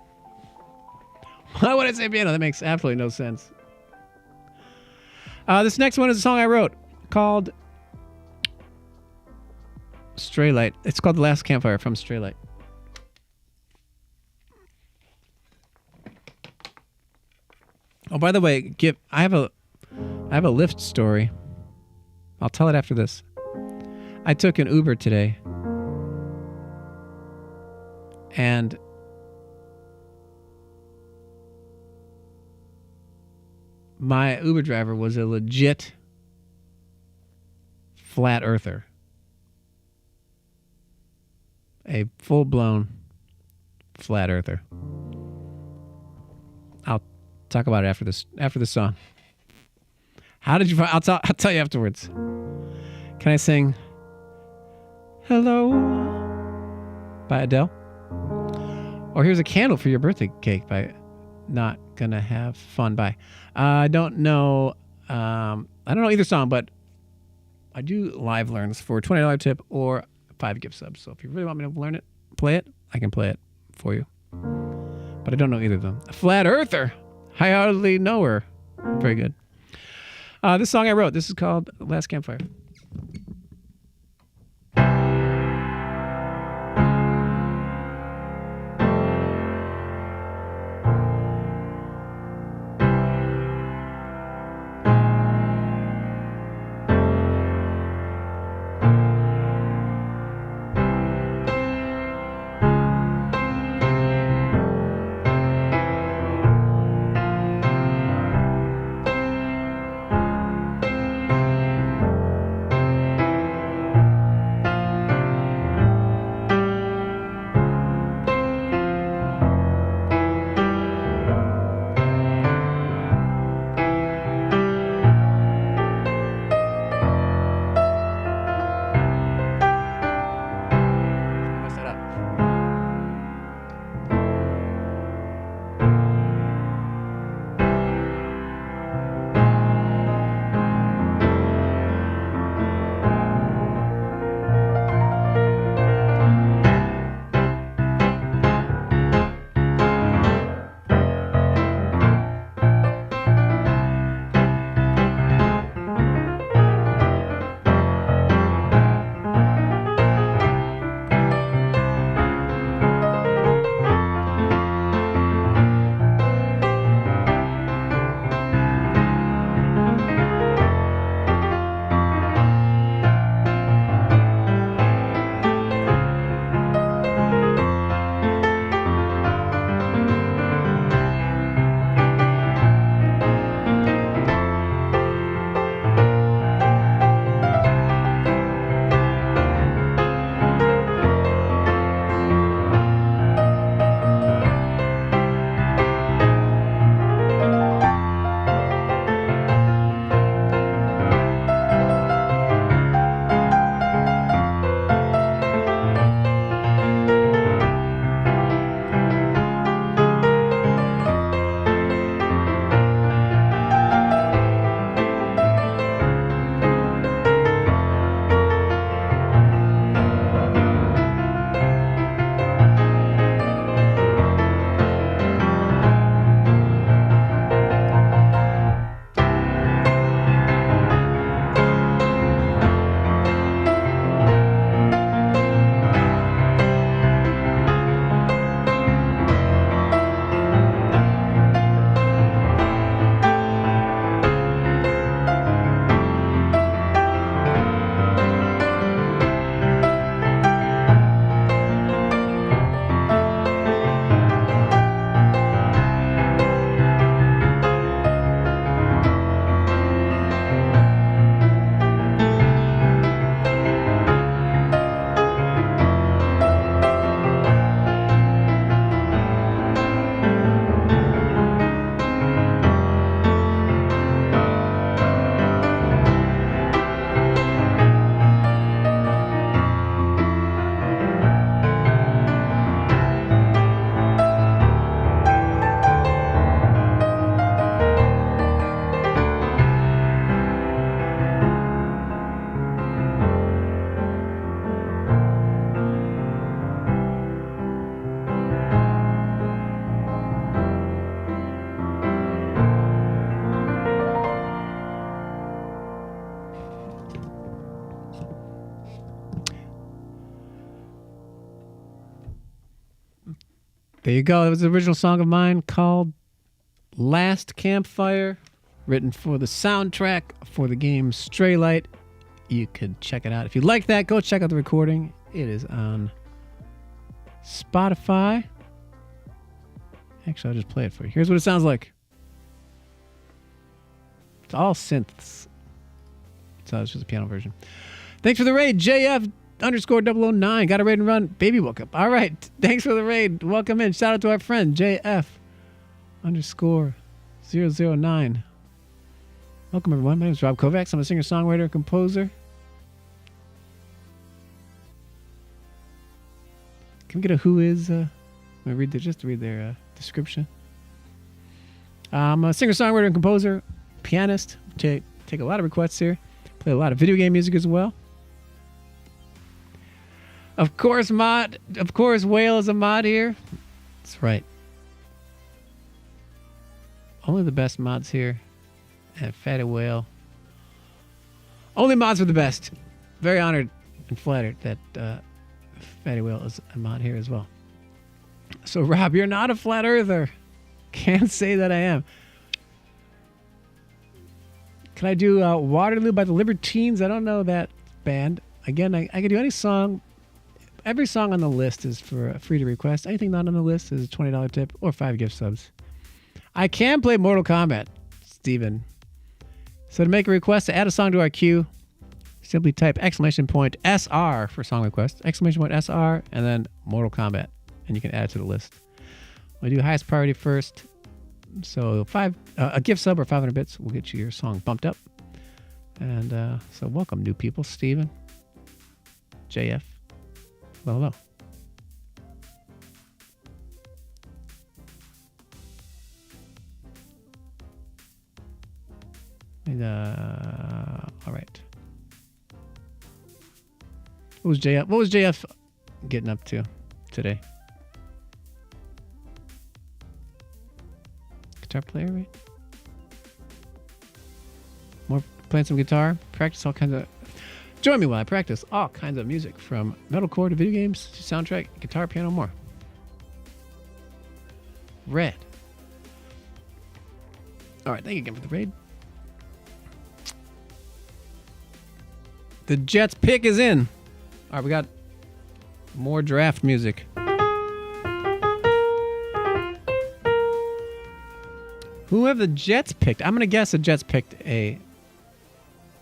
Why would I say piano? That makes absolutely no sense. This next one is a song I wrote called Stray Light. It's called The Last Campfire from Stray Light. Oh, by the way, I have a Lyft story. I'll tell it after this. I took an Uber today, and my Uber driver was a legit flat earther. A full-blown flat earther. I'll talk about it after this song. How did you find? I'll tell you afterwards. Can I sing Hello by Adele? Or Here's a Candle for Your Birthday Cake by Not Gonna Have Fun by. I don't know either song, but I do live learns for a $20 tip or 5 gift subs. So if you really want me to play it, I can play it for you. But I don't know either of them. A Flat Earther. I hardly know her. Very good. This song I wrote. This is called Last Campfire. There you go. It was an original song of mine called Last Campfire, written for the soundtrack for the game Stray Light. You could check it out. If you like that, go check out the recording. It is on Spotify. Actually, I'll just play it for you. Here's what it sounds like. It's all synths. So it's just a piano version. Thanks for the raid, JF_009. Got a raid and run. Baby woke up. All right. Thanks for the raid. Welcome in. Shout out to our friend, JF_009. Welcome, everyone. My name is Rob Kovacs. I'm a singer, songwriter, composer. Can we get a who is? Let me read their description. I'm a singer, songwriter, and composer, pianist. Take a lot of requests here. Play a lot of video game music as well. Of course, Whale is a mod here. That's right. Only the best mods here. And Fatty Whale. Only mods for the best. Very honored and flattered that Fatty Whale is a mod here as well. So, Rob, you're not a flat earther. Can't say that I am. Can I do Waterloo by the Libertines? I don't know that band. Again, I can do any song. Every song on the list is for free to request. Anything not on the list is a $20 tip or 5 gift subs. I can play Mortal Kombat, Steven. So to make a request to add a song to our queue, simply type !SR for song request, !SR, and then Mortal Kombat, and you can add it to the list. We do highest priority first. So a gift sub or 500 bits will get you your song bumped up. And so welcome, new people. Steven, JF, hello. And, all right. What was JF getting up to today? Guitar player, right? More playing some guitar. Practice all kinds of. Join me while I practice all kinds of music, from metalcore to video games, to soundtrack, guitar, piano, more. Red. All right, thank you again for the raid. The Jets pick is in. All right, we got more draft music. Who have the Jets picked? I'm going to guess the Jets picked a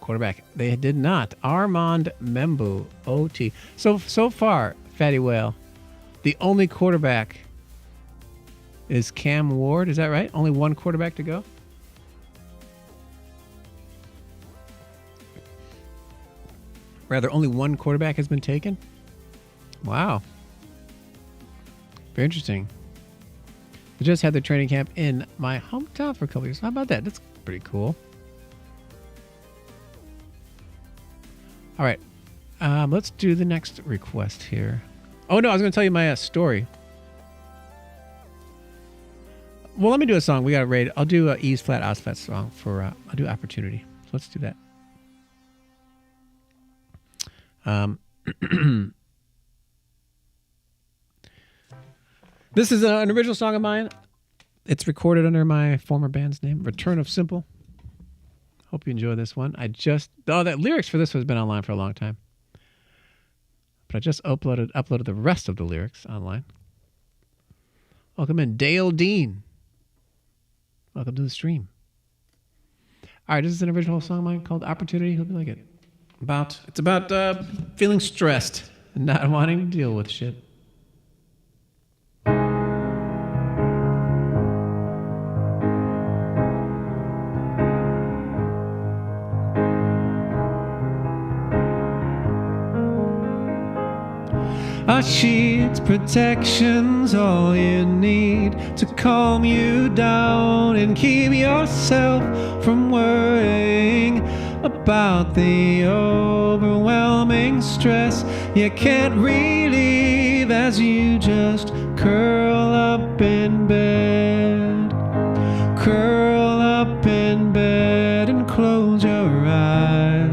quarterback. They did not. Armand Membu, OT. So far, Fatty Whale, the only quarterback is Cam Ward. Is that right? Only one quarterback to go? Rather, only one quarterback has been taken? Wow. Very interesting. I just had their training camp in my hometown for a couple years. How about that? That's pretty cool. All right. Let's do the next request here. Oh, no, I was going to tell you my story. Well, let me do a song. We got to rate. I'll do E's flat, Oz flat song for, I'll do Opportunity. So let's do that. This is an original song of mine. It's recorded under my former band's name, Return of Simple. Hope you enjoy this one. The lyrics for this has been online for a long time, but I just uploaded the rest of the lyrics online. Welcome in, Dale Dean. Welcome to the stream. All right, this is an original song of mine called Opportunity. Hope you like it. It's about feeling stressed and not wanting to deal with shit. A sheet's protection's all you need to calm you down and keep yourself from worrying about the overwhelming stress you can't relieve as you just curl up in bed. Curl up in bed and close your eyes.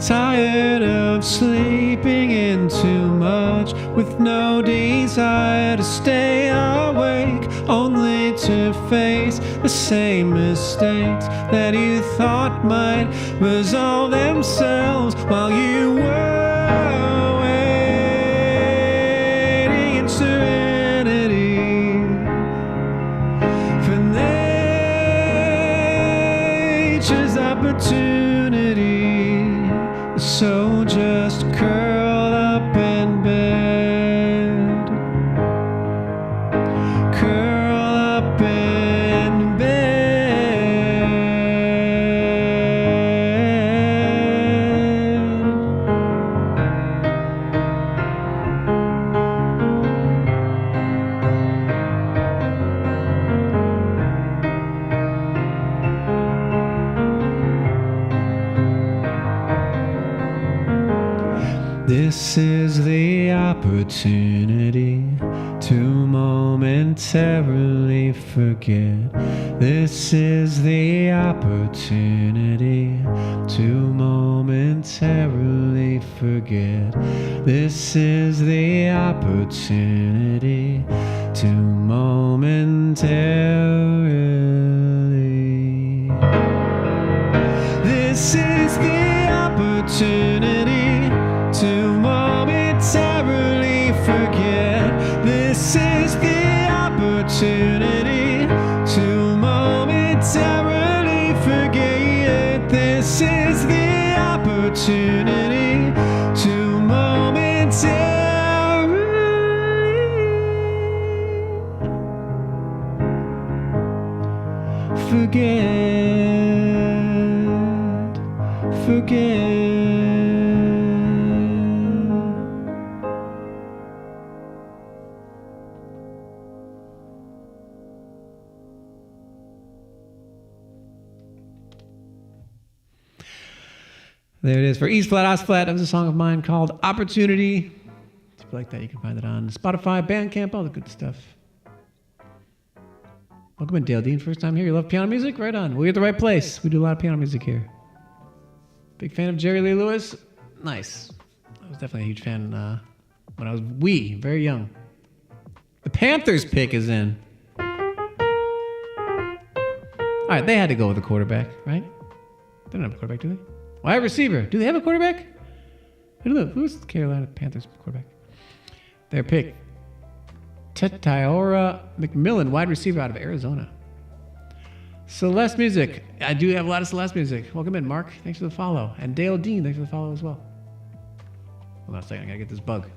Tired of sleeping in too much with decide to stay awake, only to face the same mistakes that you thought might resolve themselves while you were waiting in serenity for nature's opportunity. So just curl up in bed, curl up in bed. This is the opportunity to momentarily forget. This is the opportunity to momentarily forget. This is the opportunity to momentarily. This is the opportunity to momentarily forget. This is the opportunity to momentarily forget. This is the opportunity to momentarily forget. There it is for East Flat, Ost Flat. That was a song of mine called Opportunity. If you like that, you can find it on Spotify, Bandcamp, all the good stuff. Welcome in, Dale Dean. First time here. You love piano music? Right on. We're at the right place. We do a lot of piano music here. Big fan of Jerry Lee Lewis. Nice. I was definitely a huge fan when I was very young. The Panthers pick is in. All right, they had to go with a quarterback, right? They don't have a quarterback, do they? Wide receiver. Do they have a quarterback? Who's the Carolina Panthers quarterback? Their pick. Tetiora McMillan, wide receiver out of Arizona. Celeste Music. I do have a lot of Celeste Music. Welcome in, Mark. Thanks for the follow. And Dale Dean, thanks for the follow as well. Hold on a second. I gotta get this bug.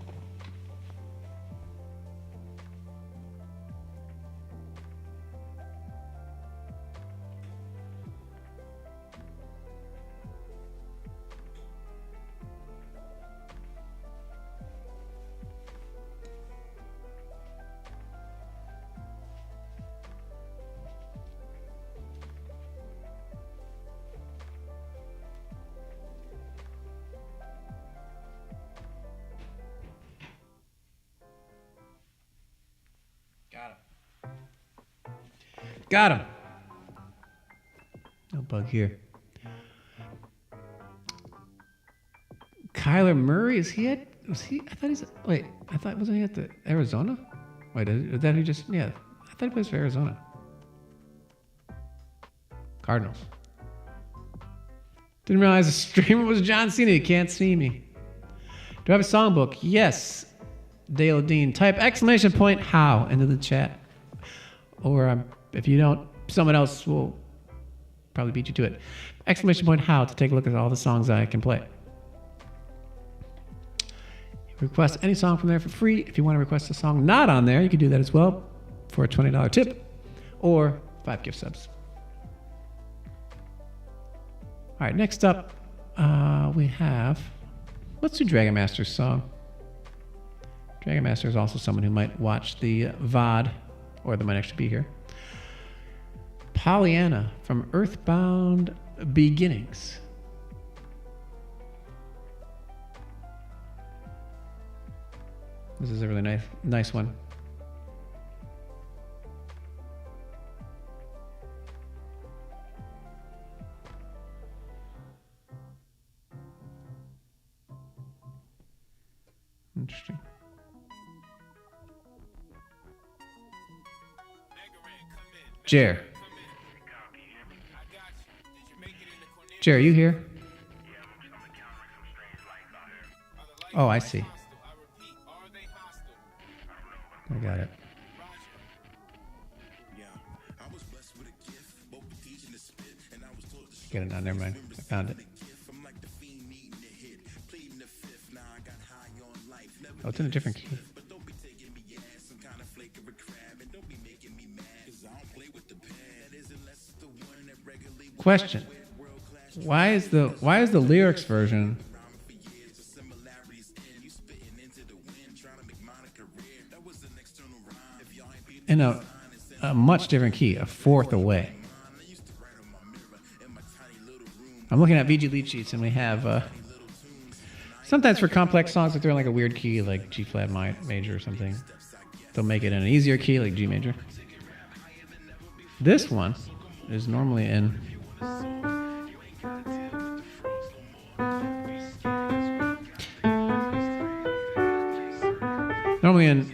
Got him. No bug here. Kyler Murray, is he at? Was he? I thought he's. Wait, wasn't he at the Arizona? Wait, is that he just? Yeah, I thought he plays for Arizona. Cardinals. Didn't realize the streamer was John Cena. You can't see me. Do I have a songbook? Yes. Dale Dean. Type exclamation point how into the chat. Or if you don't, someone else will probably beat you to it. Exclamation point how to take a look at all the songs I can play. Request any song from there for free. If you want to request a song not on there, you can do that as well for a $20 tip or 5 gift subs. All right, next up, we have, let's do Dragon Master's song. Dragon Master is also someone who might watch the VOD, or they might actually be here. Pollyanna from Earthbound Beginnings. This is a really nice one. Interesting. Jer. Jer, are you here? Oh, I see. I got it. Get it now, never mind. I found it. Oh, it's in a different key. Question. Why is the lyrics version in a much different key, a fourth away? I'm looking at VG lead sheets, and we have sometimes for complex songs, if they're in like a weird key, like G flat major or something, they'll make it in an easier key, like G major. This one is normally in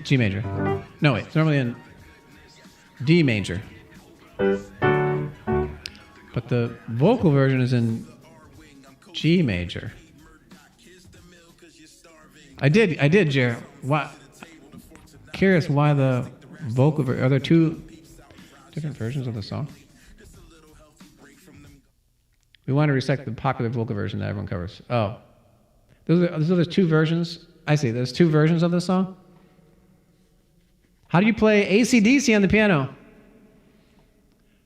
G major. No, wait, it's normally in D major. But the vocal version is in G major. I did, Jer. Why? Curious why the vocal are there two different versions of the song? We want to respect the popular vocal version that everyone covers. Oh. There's two versions. I see. There's two versions of the song. How do you play AC/DC on the piano?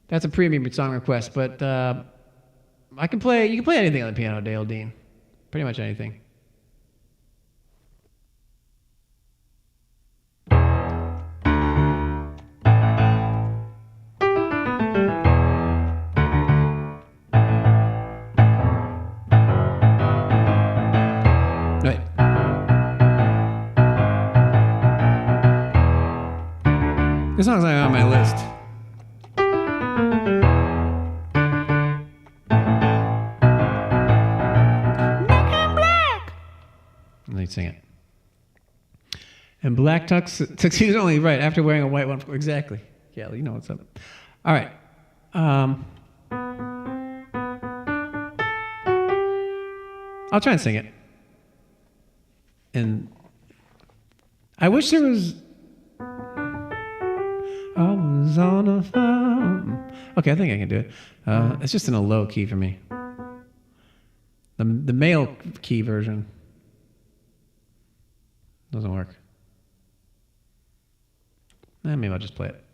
That's a premium song request, but you can play anything on the piano, Dale Dean. Pretty much anything. Right. This song's not on my list. Sing it. And black tuxedo only, right, after wearing a white one. Exactly. Yeah, you know what's up. All right. I'll try and sing it. And I wish there was... I was on a farm. Okay, I think I can do it. It's just in a low key for me. The male key version doesn't work. Maybe I'll just play it.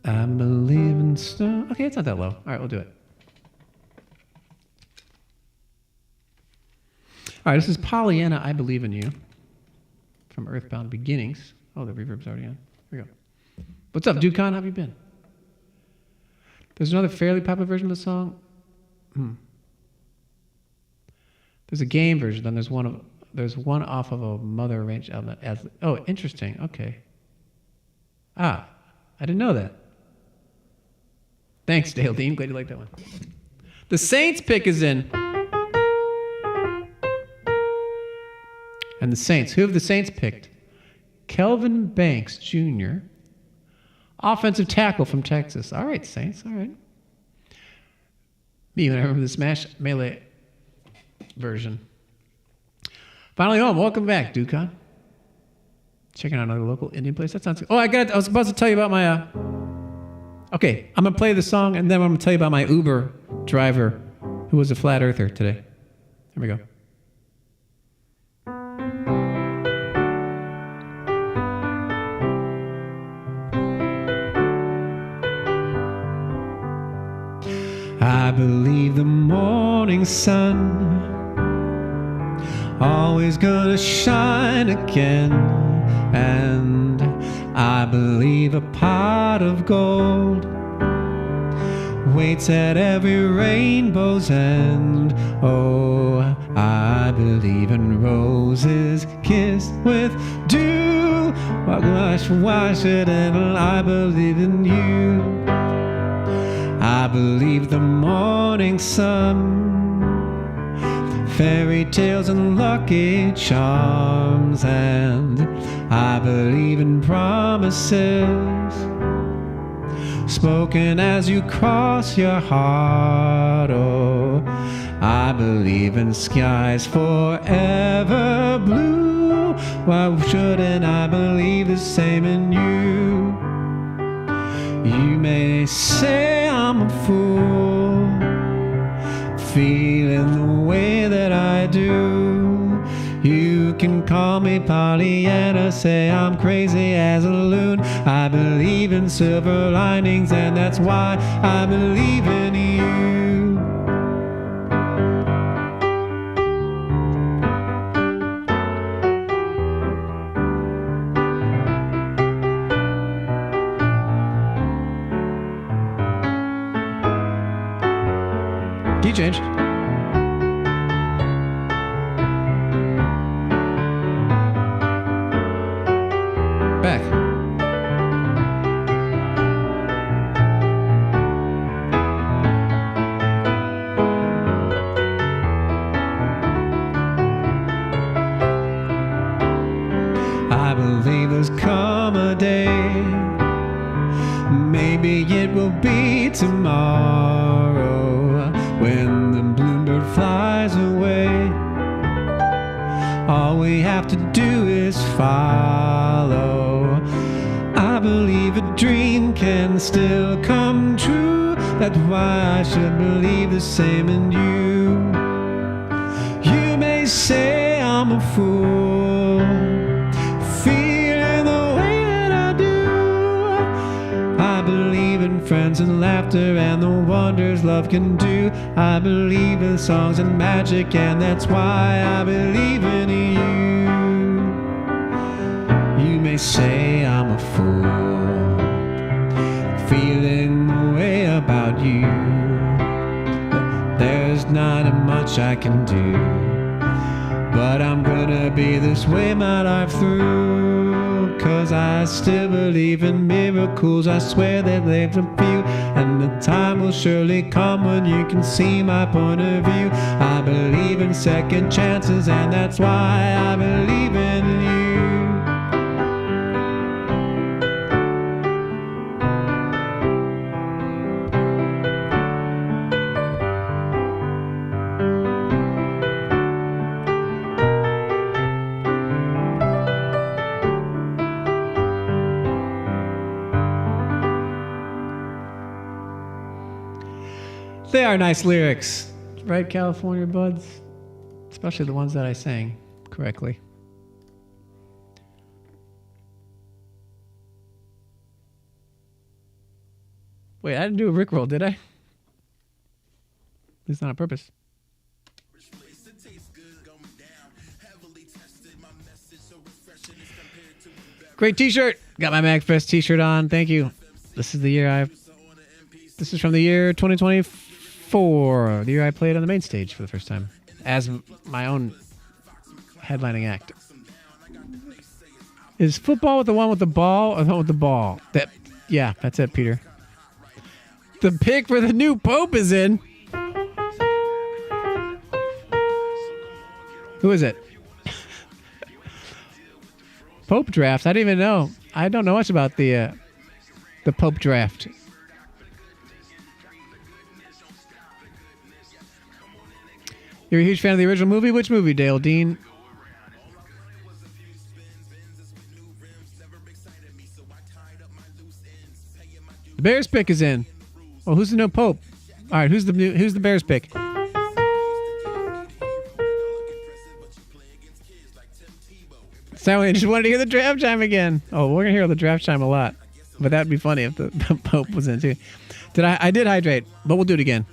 I believe in stone. Okay, it's not that low. All right, we'll do it. All right, this is Pollyanna, I Believe in You from Earthbound Beginnings. Oh, the reverb's already on. Here we go. What's up, Dukan? How have you been? There's another fairly popular version of the song. There's a game version, then there's one off of a Mother Range album. Oh, interesting. Okay. I didn't know that. Thanks, Dale Dean. Glad you like that one. The Saints pick is in. And the Saints. Who have the Saints picked? Kelvin Banks Jr., offensive tackle from Texas. All right, Saints. All right. Me, when I remember the Smash Melee version. Finally home. Welcome back, Dukan. Checking out another local Indian place. That sounds good. Oh, I was about to tell you about my... Okay, I'm going to play the song, and then I'm going to tell you about my Uber driver who was a flat earther today. Here we go. I believe the morning sun always gonna shine again, and I believe a pot of gold waits at every rainbow's end. Oh, I believe in roses kissed with dew. Why shouldn't I believe in you? I believe the morning sun fairy tales and lucky charms, and I believe in promises spoken as you cross your heart. Oh, I believe in skies forever blue. Why shouldn't I believe the same in you? You may say I'm a fool, feeling the way that I do. You can call me Pollyanna, say I'm crazy as a loon. I believe in silver linings, and that's why I believe in you. Key change. Back. I believe there's come a day, maybe it will be tomorrow, when the bluebird flies away. All we have to do is follow. I believe a dream can still come true. That's why I should believe the same in you. You may say I'm a fool, feeling the way that I do. I believe in friends and laughter and the wonders love can do. I believe in songs and magic, and that's why I believe in you. You may say I'm a fool, feeling the way about you. There's not much I can do, but I'm gonna be this way my life through. 'Cause I still believe in miracles, I swear that there's a few, and the time will surely come when you can see my point of view. I believe in second chances, and that's why I believe in you. They are nice lyrics, right, California buds? Especially the ones that I sang correctly. Wait, I didn't do a Rickroll, did I? At least not on purpose. Great t-shirt. Got my MagFest t-shirt on. Thank you. This is the year This is from the year 2024, the year I played on the main stage for the first time as my own headlining act. Is football with the one with the ball or the one with the ball? Yeah, that's it, Peter. The pick for the new Pope is in. Who is it? Pope draft. I didn't even know. I don't know much about the Pope draft. You're a huge fan of the original movie? Which movie, Dale Dean? The Bears pick is in. Well, who's the new Pope? All right, who's the Bears pick? So I just wanted to hear the draft chime again. Oh, we're gonna hear the draft chime a lot, but that'd be funny if the Pope was in too. I did hydrate, but we'll do it again.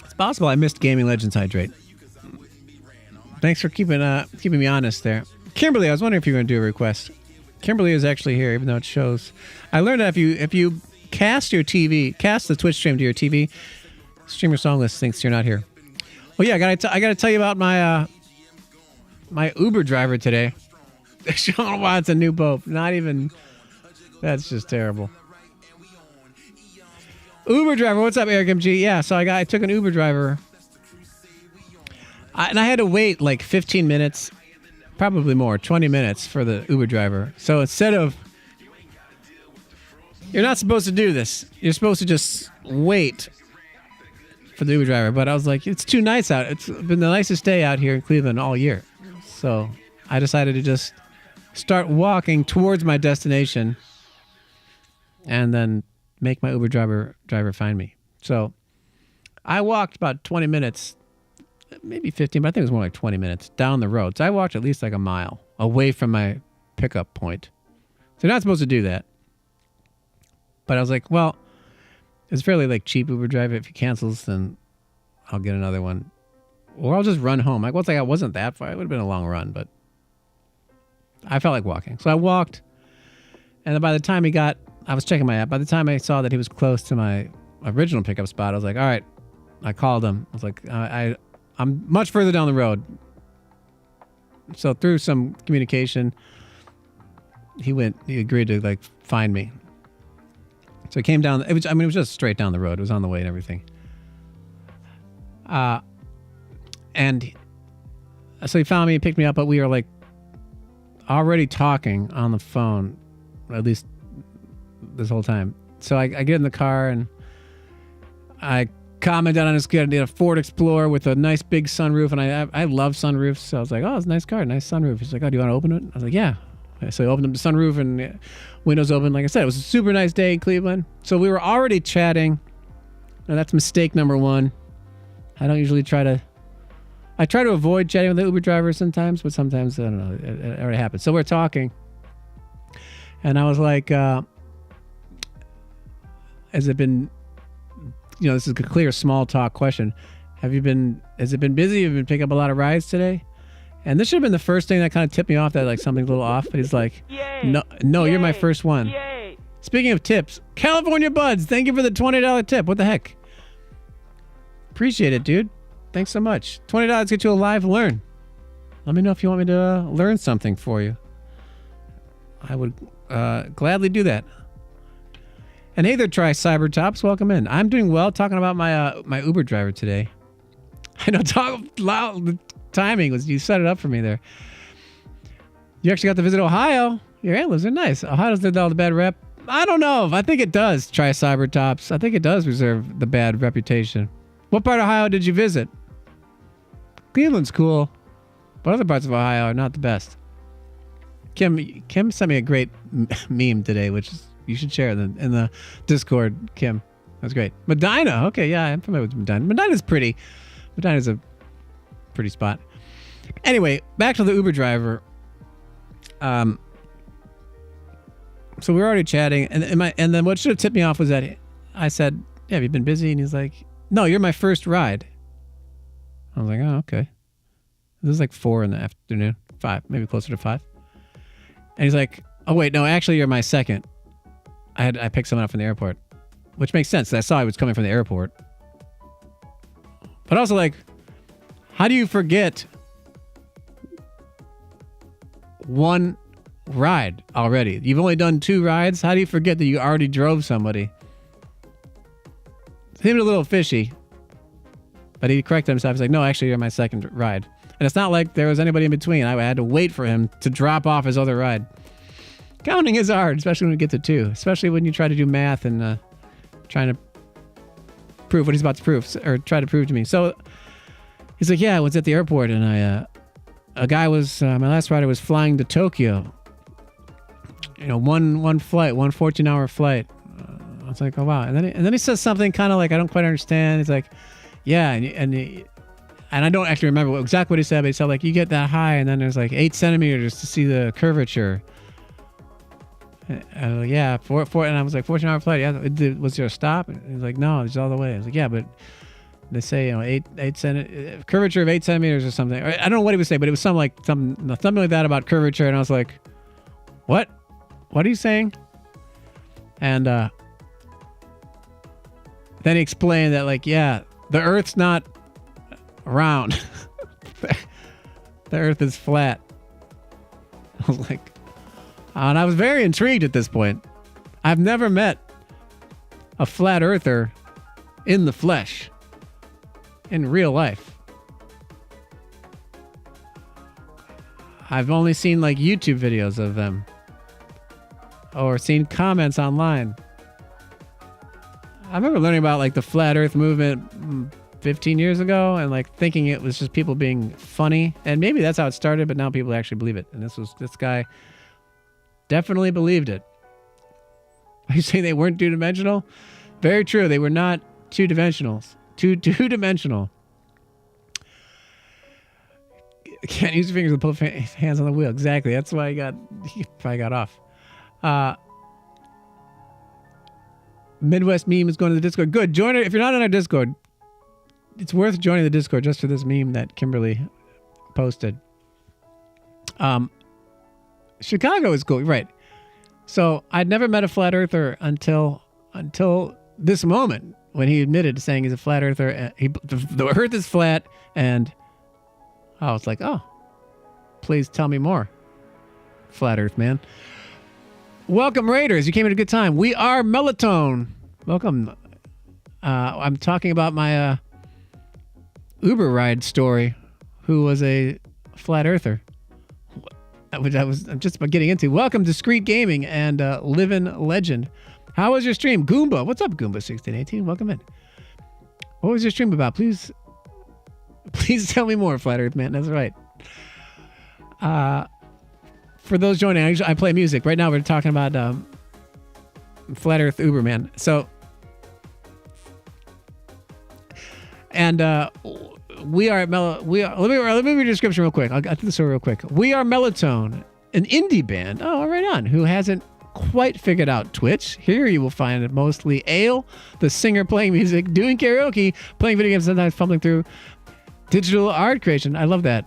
It's possible I missed Gaming Legends Hydrate. Thanks for keeping me honest there. Kimberly, I was wondering if you were going to do a request. Kimberly is actually here, even though it shows. I learned that if you cast the Twitch stream to your TV, Streamer Song List thinks you're not here. Well, yeah, I got to tell you about my my Uber driver today. Sean wants a new Pope. Not even. That's just terrible. Uber driver. What's up, Eric MG? Yeah, so I took an Uber driver. And I had to wait like 15 minutes, probably more, 20 minutes for the Uber driver. So instead of... You're not supposed to do this. You're supposed to just wait for the Uber driver. But I was like, it's too nice out. It's been the nicest day out here in Cleveland all year. So I decided to just start walking towards my destination and then make my Uber driver find me. So I walked about 20 minutes, maybe 15, but I think it was more like 20 minutes down the road. So I walked at least like a mile away from my pickup point. So you're not supposed to do that. But I was like, well, it's fairly like cheap Uber driver. If he cancels, then I'll get another one. Or I'll just run home. Like, well, it's like I wasn't that far. It would have been a long run, but I felt like walking. So I walked. And then by the time I was checking my app. By the time I saw that he was close to my original pickup spot, I was like, all right. I called him. I was like, I'm much further down the road. So through some communication, he agreed to like find me. So he came down. It was just straight down the road. It was on the way and everything. And so he found me, picked me up, but we were like already talking on the phone, at least this whole time. So I get in the car and I commented on his good. A Ford Explorer with a nice big sunroof, and I love sunroofs. So I was like, oh, it's a nice car, nice sunroof. He's like, oh, do you want to open it? I was like, yeah. So I opened up the sunroof and windows open. Like I said, it was a super nice day in Cleveland. So we were already chatting. Now that's mistake number one. I don't usually I try to avoid chatting with the Uber driver sometimes, but sometimes, I don't know, it already happens. So we're talking. And I was like, has it been, this is a clear small talk question. Has it been busy? Have you been picking up a lot of rides today? And this should have been the first thing that kind of tipped me off that like something's a little off. But he's like, no, Yay. You're my first one. Yay. Speaking of tips, California Buds, thank you for the $20 tip. What the heck? Appreciate it, dude. Thanks so much. $20 get you a live learn. Let me know if you want me to learn something for you. I would gladly do that. And hey there, Try Cybertops. Welcome in. I'm doing well. Talking about my Uber driver today. I know. Talk loud. The timing was, you set it up for me there. You actually got to visit Ohio. Your antlers are nice. Ohio doesn't all the bad rep. I don't know. I think it does. Try Cybertops. I think it does reserve the bad reputation. What part of Ohio did you visit? Cleveland's cool, but other parts of Ohio are not the best. Kim sent me a great meme today, which is, you should share in the Discord, Kim. That's great. Medina. Okay, yeah, I'm familiar with Medina. Medina's pretty. Medina's a pretty spot. Anyway, back to the Uber driver. So we were already chatting, and then what should have tipped me off was that I said, yeah, have you been busy? And he's like, no, you're my first ride. I was like, oh, okay. This is like 4 in the afternoon. 5, maybe closer to 5. And he's like, oh, wait, no, actually, you're my second. I picked someone up from the airport, which makes sense. I saw he was coming from the airport. But also, like, how do you forget one ride already? You've only done 2 rides. How do you forget that you already drove somebody? It seemed a little fishy. But he corrected himself. He's like, no, actually, you're my second ride. And it's not like there was anybody in between. I had to wait for him to drop off his other ride. Counting is hard, especially when we get to 2. Especially when you try to do math and trying to prove what he's about to prove, or try to prove to me. So he's like, yeah, I was at the airport, and a guy was, my last rider was flying to Tokyo. One flight, one 14-hour flight. I was like, oh, wow. And then he says something kind of like, I don't quite understand. He's like, yeah, and I don't actually remember exactly what he said, but he said, like, you get that high, and then there's like 8 centimeters to see the curvature. Yeah, and I was like, 14-hour flight. Yeah, was there a stop? And he was like, no, it's all the way. I was like, yeah, but they say, 8 curvature of 8 centimeters or something. I don't know what he was saying, but it was something like that about curvature, and I was like, what? What are you saying? And then he explained that, like, yeah, the Earth's not round. The Earth is flat. I was like, and I was very intrigued at this point. I've never met a flat earther in the flesh, in real life. I've only seen like YouTube videos of them or seen comments online. I remember learning about like the flat earth movement 15 years ago and like thinking it was just people being funny, and maybe that's how it started, but now people actually believe it. And this guy definitely believed it. Are you saying they weren't two-dimensional? Very true. They were not two-dimensional. Two-dimensional. Can't use your fingers to put hands on the wheel. Exactly. That's why he probably got off. Midwest meme is going to the Discord. Good. Join it. If you're not on our Discord, it's worth joining the Discord just for this meme that Kimberly posted. Chicago is cool. Right. So I'd never met a flat earther until this moment when he admitted to saying he's a flat earther. The earth is flat, and I was like, oh, please tell me more, flat earth man. Welcome, Raiders. You came at a good time. We are Melatonin. Welcome. I'm talking about my Uber ride story, who was a flat earther, which I'm just about getting into. Welcome, Discreet Gaming and Living Legend. How was your stream? Goomba. What's up, Goomba1618? Welcome in. What was your stream about? Please tell me more, Flat Earth Man. That's right. For those joining, I play music. Right now we're talking about Flat Earth Uberman. So, and we are let me read the description real quick. I'll do this real quick. We are Melatonin, an indie band. Oh, right on. Who hasn't quite figured out Twitch. Here you will find mostly Ale, the singer playing music, doing karaoke, playing video games, sometimes fumbling through digital art creation. I love that.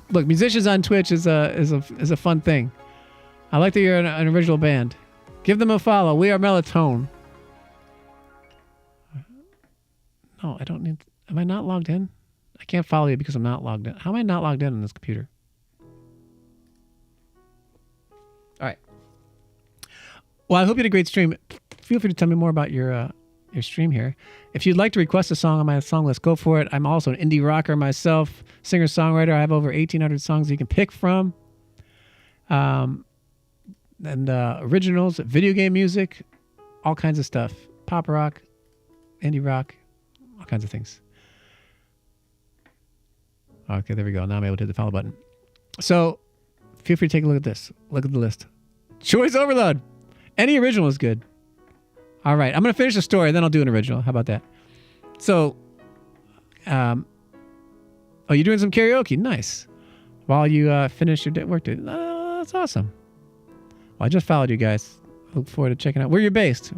Look, musicians on Twitch is a fun thing. I like that you're an original band. Give them a follow. We are Melatonin. No, I don't need. Am I not logged in? I can't follow you because I'm not logged in. How am I not logged in on this computer? All right. Well, I hope you had a great stream. Feel free to tell me more about your stream here. If you'd like to request a song on my song list, go for it. I'm also an indie rocker myself, singer-songwriter. I have over 1,800 songs you can pick from. And originals, video game music, all kinds of stuff. Pop rock, indie rock, all kinds of things. Okay, there we go. Now I'm able to hit the follow button. So feel free to take a look at this. Look at the list. Choice overload. Any original is good. All right, I'm going to finish the story, then I'll do an original. How about that? So, you're doing some karaoke. Nice. While you finish your work day. That's awesome. Well, I just followed you guys. Look forward to checking out. Where you're based.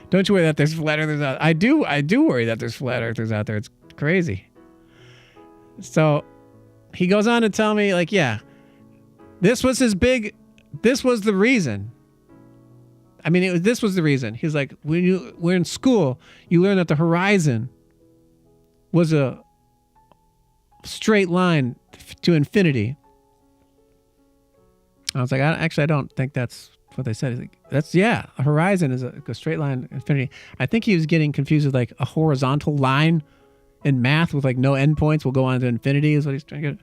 Don't you worry that there's flat earthers out. I do worry that there's flat earthers out there. It's crazy. So, he goes on to tell me, like, yeah, this was the reason. I mean, this was the reason. He's like, when you were in school, you learned that the horizon was a straight line to infinity. I was like, I don't think that's what they said. He's like, a horizon is a straight line to infinity. I think he was getting confused with like a horizontal line in math with like no endpoints will go on to infinity is what he's trying to get.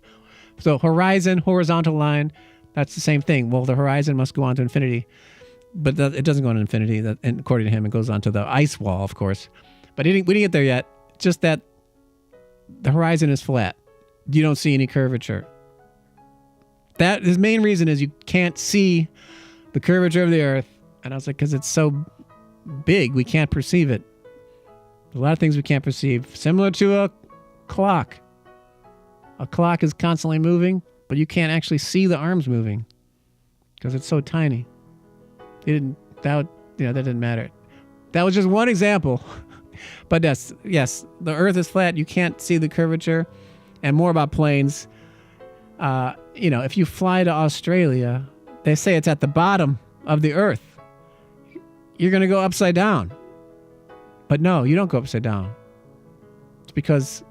So horizon, horizontal line, that's the same thing. Well, the horizon must go on to infinity. But it doesn't go on to infinity. And according to him, it goes on to the ice wall, of course. But we didn't get there yet. Just that the horizon is flat. You don't see any curvature. His main reason is you can't see the curvature of the Earth. And I was like, because it's so big, we can't perceive it. There's a lot of things we can't perceive. Similar to a clock. A clock is constantly moving, but you can't actually see the arms moving because it's so tiny. That didn't matter. That was just one example. But yes, the Earth is flat. You can't see the curvature. And more about planes. If you fly to Australia, they say it's at the bottom of the Earth. You're going to go upside down. But no, you don't go upside down. It's because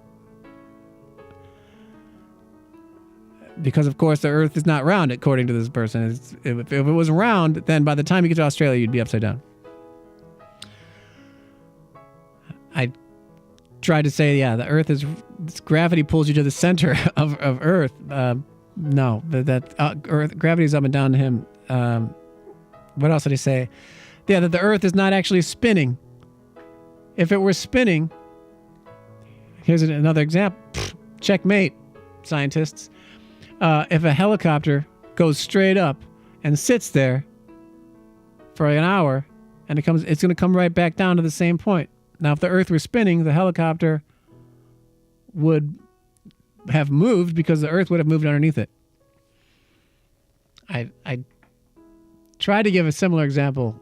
of course the Earth is not round, according to this person. If it was round, then by the time you get to Australia, you'd be upside down. I tried to say, yeah, the Earth is gravity pulls you to the center of Earth. No, Earth gravity is up and down to him. What else did he say? Yeah, that the Earth is not actually spinning. If it were spinning, here's another example. Checkmate, scientists. If a helicopter goes straight up and sits there for an hour, and it's going to come right back down to the same point. Now, if the Earth were spinning, the helicopter would have moved because the Earth would have moved underneath it. I tried to give a similar example.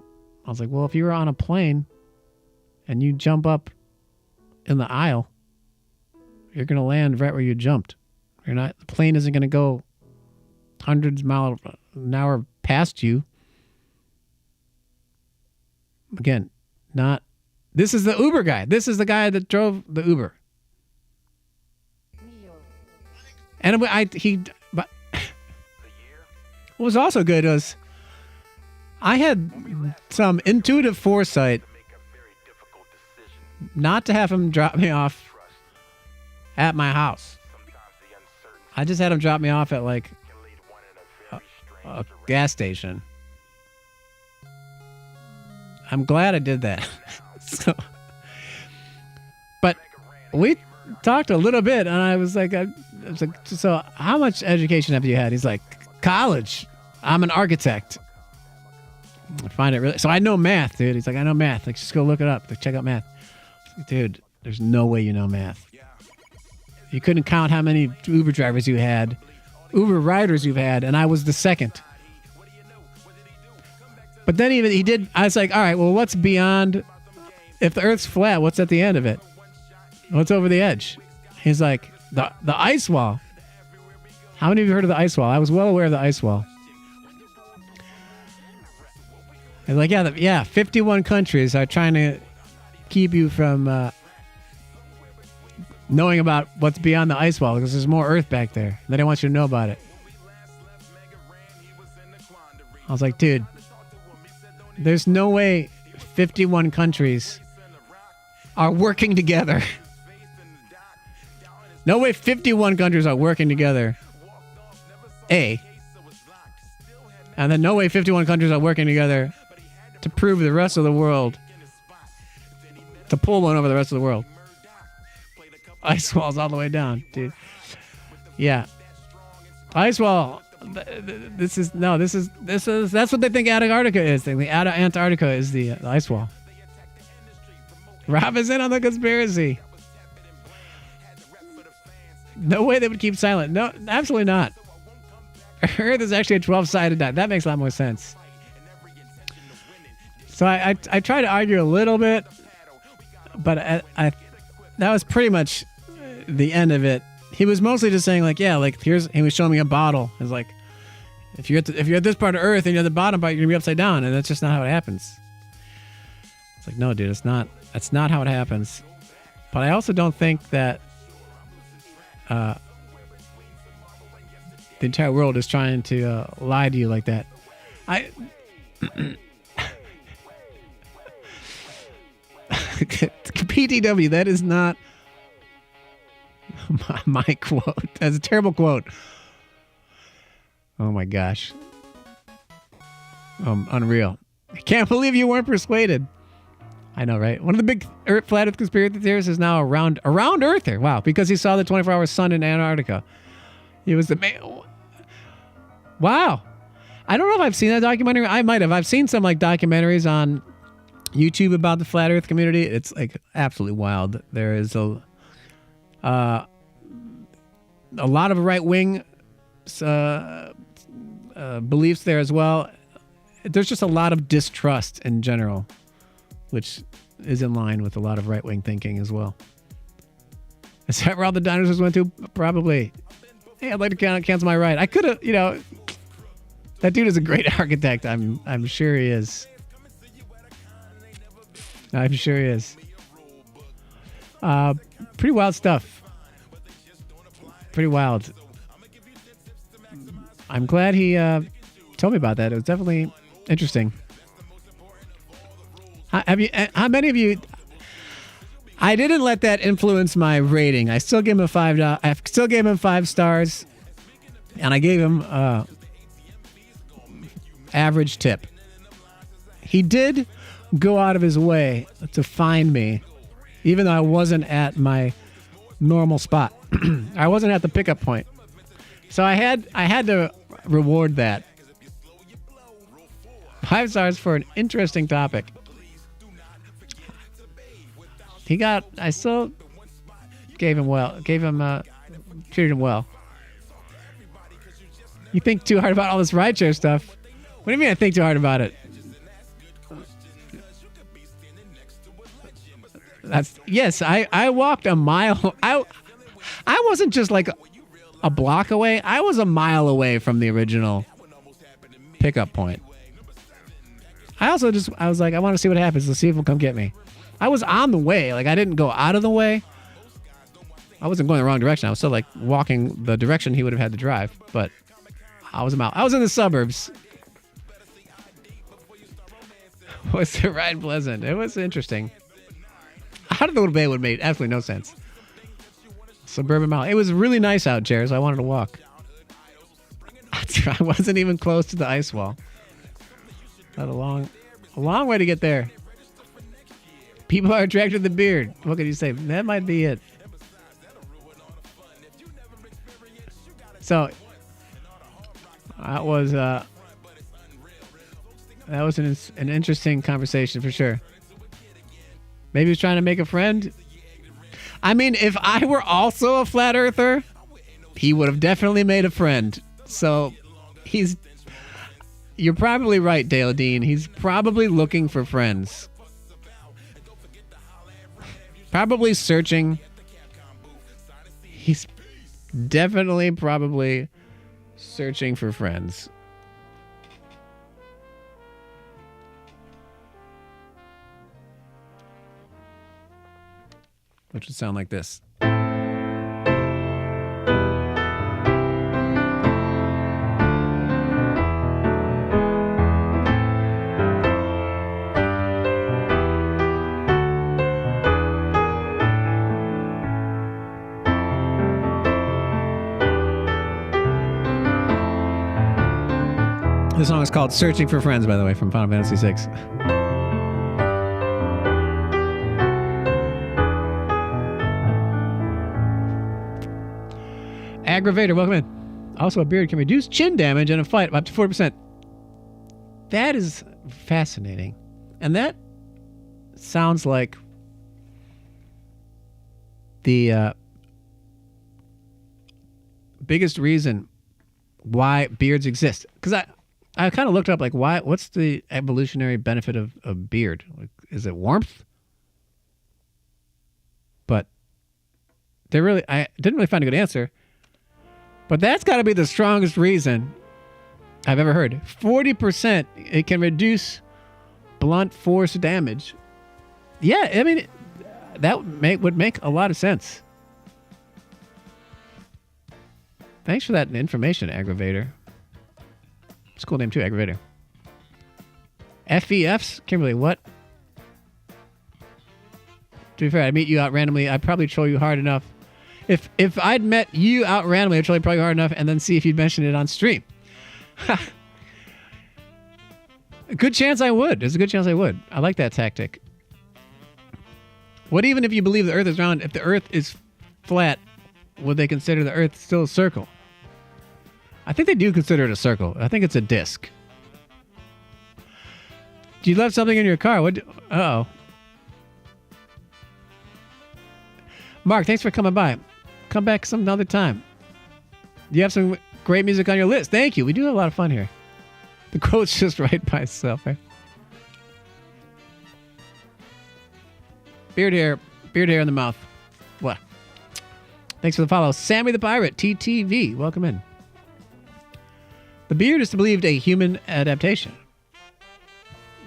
I was like, well, if you were on a plane and you jump up in the aisle, you're going to land right where you jumped. The plane isn't going to go hundreds of miles an hour past you. Again, this is the Uber guy. This is the guy that drove the Uber. And what was also good was I had some intuitive foresight not to have him drop me off at my house. I just had him drop me off at like a gas station. I'm glad I did that. But we talked a little bit, and I was like, so how much education have you had? He's like, college. I'm an architect. I find it really. So I know math, dude. He's like, I know math. Like, just go look it up. Like, check out math. Dude, there's no way you know math. You couldn't count how many Uber drivers you had, Uber riders you've had, and I was the second. But then I was like, all right, well, what's beyond, if the Earth's flat, what's at the end of it? What's over the edge? He's like, the ice wall. How many of you heard of the ice wall? I was well aware of the ice wall. And like, 51 countries are trying to keep you from knowing about what's beyond the ice wall because there's more Earth back there. They don't want you to know about it. I was like, dude, there's no way 51 countries are working together. No way 51 countries are working together. And then no way 51 countries are working together to prove the rest of the world, to pull one over the rest of the world. Ice wall's all the way down, dude. Yeah. Ice wall. That's what they think Antarctica is. Antarctica is the ice wall. Rob is in on the conspiracy. No way they would keep silent. No, absolutely not. Earth is actually a 12-sided dot. That makes a lot more sense. So I tried to argue a little bit, but I that was pretty much the end of it. He was mostly just saying like, he was showing me a bottle. It's like, if you're at this part of Earth and you're at the bottom part, you're gonna be upside down, and that's just not how it happens. It's like, no, dude, that's not how it happens. But I also don't think that the entire world is trying to lie to you like that. PTW, that is not my quote. That's a terrible quote. Oh my gosh. Unreal. I can't believe you weren't persuaded. I know, right? One of the big flat Earth conspiracy theorists is now a round Earther. Wow, because he saw the 24-hour sun in Antarctica. He was the man. Wow. I don't know if I've seen that documentary. I might have. I've seen some like documentaries on YouTube about the flat Earth community. It's like absolutely wild. There is a lot of right-wing beliefs there as well. There's just a lot of distrust in general, which is in line with a lot of right-wing thinking as well. Is that where all the dinosaurs went to? Probably. Hey, I'd like to cancel my ride. I could have, that dude is a great architect. I'm sure he is. I'm sure he is. Pretty wild stuff. Pretty wild. I'm glad he told me about that. It was definitely interesting. How many of you? I didn't let that influence my rating. I still gave him I still gave him 5 stars, and I gave him average tip. He did go out of his way to find me, even though I wasn't at my normal spot. I wasn't at the pickup point, so I had to reward that. 5 stars for an interesting topic. I still treated him well. You think too hard about all this rideshare stuff? What do you mean I think too hard about it? Yes, I walked a mile. I wasn't just like a block away. I was a mile away from the original pickup point. I was like, I want to see what happens. Let's see if he'll come get me. I was on the way. Like, I didn't go out of the way. I wasn't going the wrong direction. I was still like walking the direction he would have had to drive, but I was a mile. I was in the suburbs. Was the ride pleasant? It was interesting. Out of the little bay would have made absolutely no sense. Suburban mile. It was really nice out, Jared, so I wanted to walk. I wasn't even close to the ice wall. Had a long way to get there. People are attracted to the beard. What could you say? That might be it. So that was an interesting conversation for sure. Maybe he was trying to make a friend. I mean, if I were also a flat earther, he would have definitely made a friend. So you're probably right, Dale Dean. He's probably looking for friends. Probably searching. He's definitely probably searching for friends. Which would sound like this. This song is called Searching for Friends, by the way, from Final Fantasy VI. Aggravator, welcome in. Also, a beard can reduce chin damage in a fight up to 40%. That is fascinating. And that sounds like the biggest reason why beards exist. Because I kind of looked up, like, what's the evolutionary benefit of a beard? Like, is it warmth? But I didn't really find a good answer. But that's got to be the strongest reason I've ever heard. 40%, it can reduce blunt force damage. Yeah, I mean, that would make a lot of sense. Thanks for that information, Aggravator. It's a cool name too, Aggravator. FEFs? Kimberly, what? To be fair, I'd meet you out randomly. I'd probably troll you hard enough. If I'd met you out randomly, I'd troll you probably hard enough and then see if you'd mention it on stream. A good chance I would. There's a good chance I would. I like that tactic. What even if you believe the Earth is round? If the Earth is flat, would they consider the Earth still a circle? I think they do consider it a circle. I think it's a disc. Do you left something in your car? Uh-oh. Mark, thanks for coming by. Come back some other time. You have some great music on your list. Thank you. We do have a lot of fun here. The quote's just right by itself, right? Beard hair in the mouth. What? Thanks for the follow. Sammy the Pirate, TTV. Welcome in. The beard is believed a human adaptation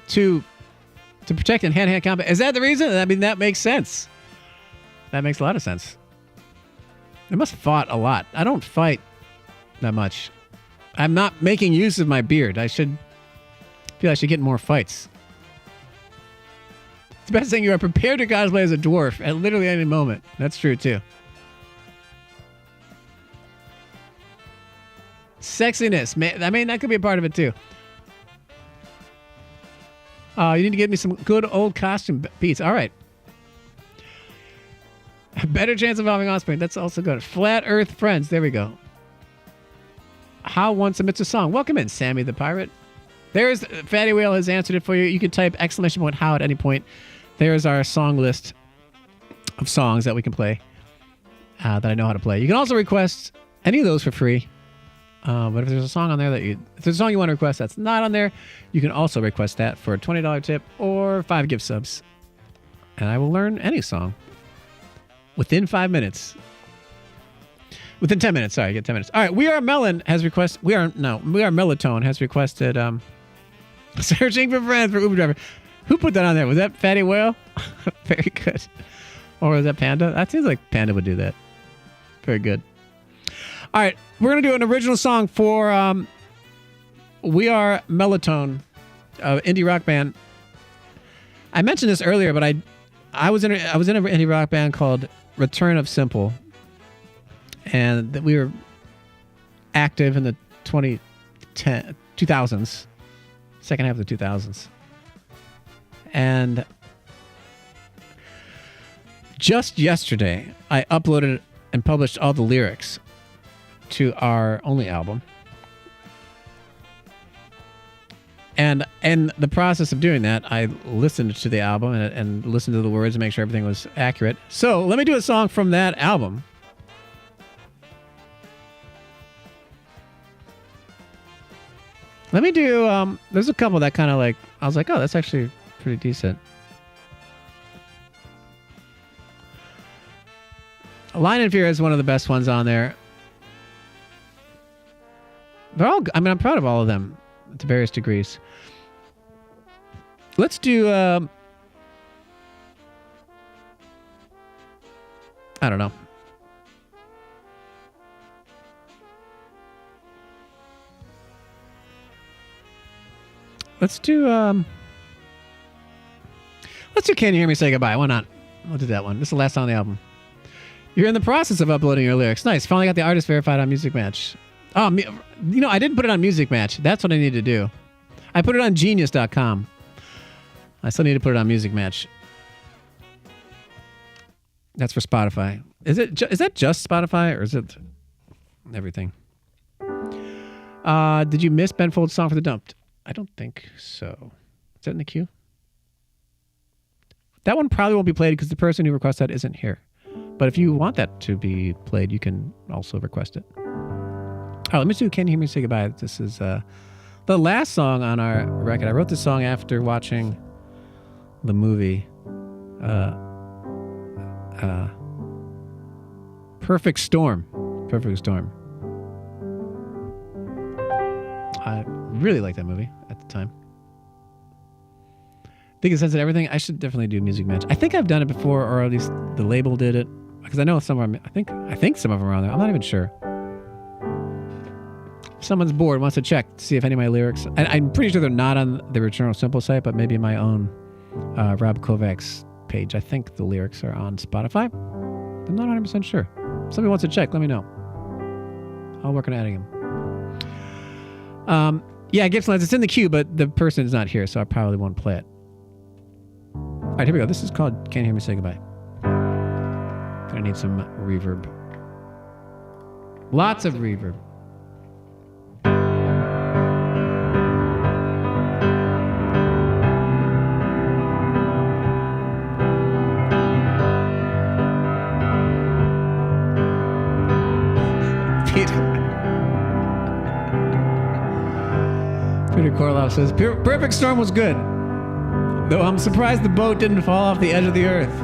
to protect in hand-to-hand combat. Is that the reason? I mean, that makes sense. That makes a lot of sense. I must have fought a lot. I don't fight that much. I'm not making use of my beard. I feel I should get more fights. best thing, you are prepared to cosplay as a dwarf at literally any moment. That's true, too. Sexiness. Man, I mean, that could be a part of it, too. You need to get me some good old costume beats. All right. A better chance of evolving offspring. That's also good. Flat Earth Friends. There we go. How one submits a song. Welcome in, Sammy the Pirate. There's Fatty Whale has answered it for you. You can type !how at any point. There's our song list of songs that we can play that I know how to play. You can also request any of those for free. But if there's a song on there if there's a song you want to request that's not on there, you can also request that for a $20 tip or 5 gift subs. And I will learn any song within 5 minutes. Within 10 minutes. Sorry, get 10 minutes. All right. We Are Melon has requested. We Are Melatonin has requested Searching for Friends for Uber Driver. Who put that on there? Was that Fatty Whale? Very good. Or was that Panda? That seems like Panda would do that. Very good. All right. We're going to do an original song for We Are Melatonin, indie rock band. I mentioned this earlier, but I was in an indie rock band called Return of Simple. And we were active in the 2000s, second half of the 2000s. And just yesterday, I uploaded and published all the lyrics to our only album. And in the process of doing that, I listened to the album and listened to the words and make sure everything was accurate. So let me do a song from that album. Let me do, there's a couple that kind of like, I was like, oh, that's actually pretty decent. Line and Fear is one of the best ones on there. They're all, I mean, I'm proud of all of them to various degrees. Let's do, I don't know. Let's do Can You Hear Me Say Goodbye? Why not? We'll do that one. This is the last song on the album. You're in the process of uploading your lyrics. Nice. Finally got the artist verified on Music Match. Oh, I didn't put it on Music Match. That's what I need to do. I put it on Genius.com. I still need to put it on Music Match. That's for Spotify. Is that just Spotify or is it everything? Did you miss Ben Folds' song for the Dumped? I don't think so. Is that in the queue? That one probably won't be played because the person who requests that isn't here. But if you want that to be played, you can also request it. All right, let me do Can You Hear Me Say Goodbye? This is the last song on our record. I wrote this song after watching the movie Perfect Storm. Perfect Storm. I really liked that movie at the time. I think it says that everything. I should definitely do Music Match. I think I've done it before, or at least the label did it, because I know some of them. I think some of them are on there. I'm not even sure. If someone's bored, wants to check to see if any of my lyrics. And I'm pretty sure they're not on the Return of Simple site, but maybe my own Rob Kovacs page. I think the lyrics are on Spotify. I'm not 100% sure. If somebody wants to check, let me know. I'll work on adding them. Yeah, Gibson Lights. It's in the queue, but the person is not here, so I probably won't play it. All right, here we go. This is called Can't Hear Me Say Goodbye. I need some reverb. Lots of reverb. Peter Korloff says, Perfect Storm was good, though I'm surprised the boat didn't fall off the edge of the earth.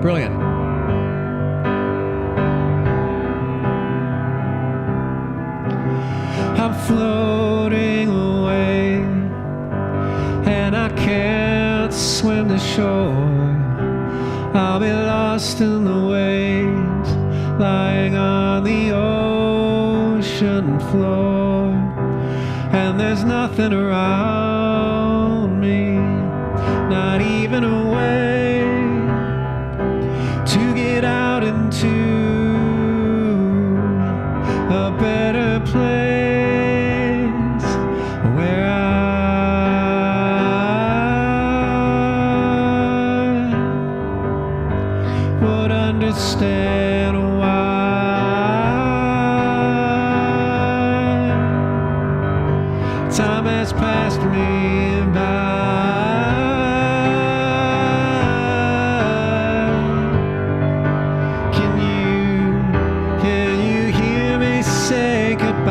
Brilliant. I'm floating away, and I can't swim to shore. I'll be lost in the waves, lying on the ocean floor, and there's nothing around me paving a way to get out into a better place where I would understand why time has passed me by. Can you hear me say goodbye?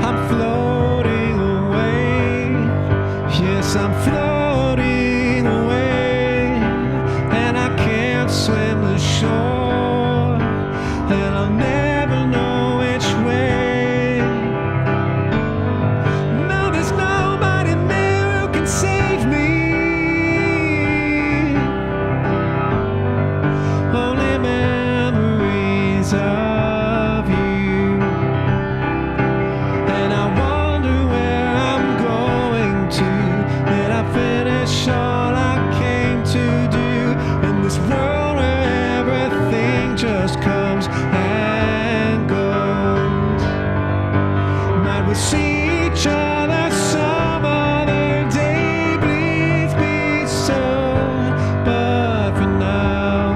I'm floating away. Yes, I'm floating away, and I can't swim the shore, and I'll never know which way. No, there's nobody there who can save me. Only memories of you, and I wonder where I'm going to. Did I finish all I came to do in this world where everything just comes and goes? Might we see each other some other day? Please be so. But for now,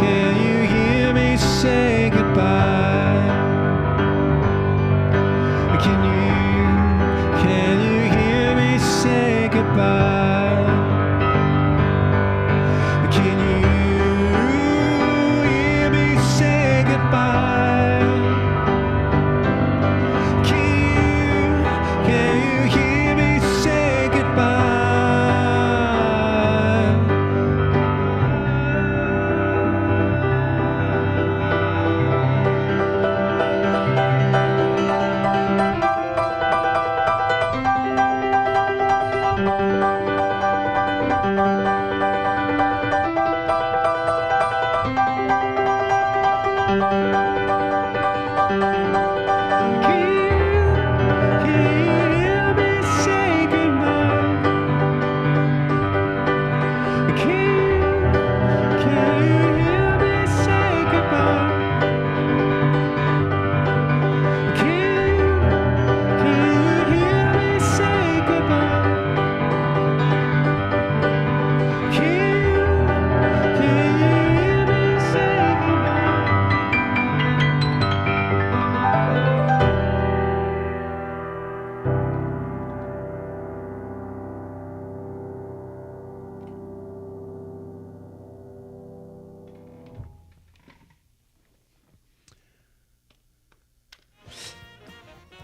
can you hear me say goodbye? Can you hear me say goodbye? Can you hear me say goodbye? Can you hear me say goodbye?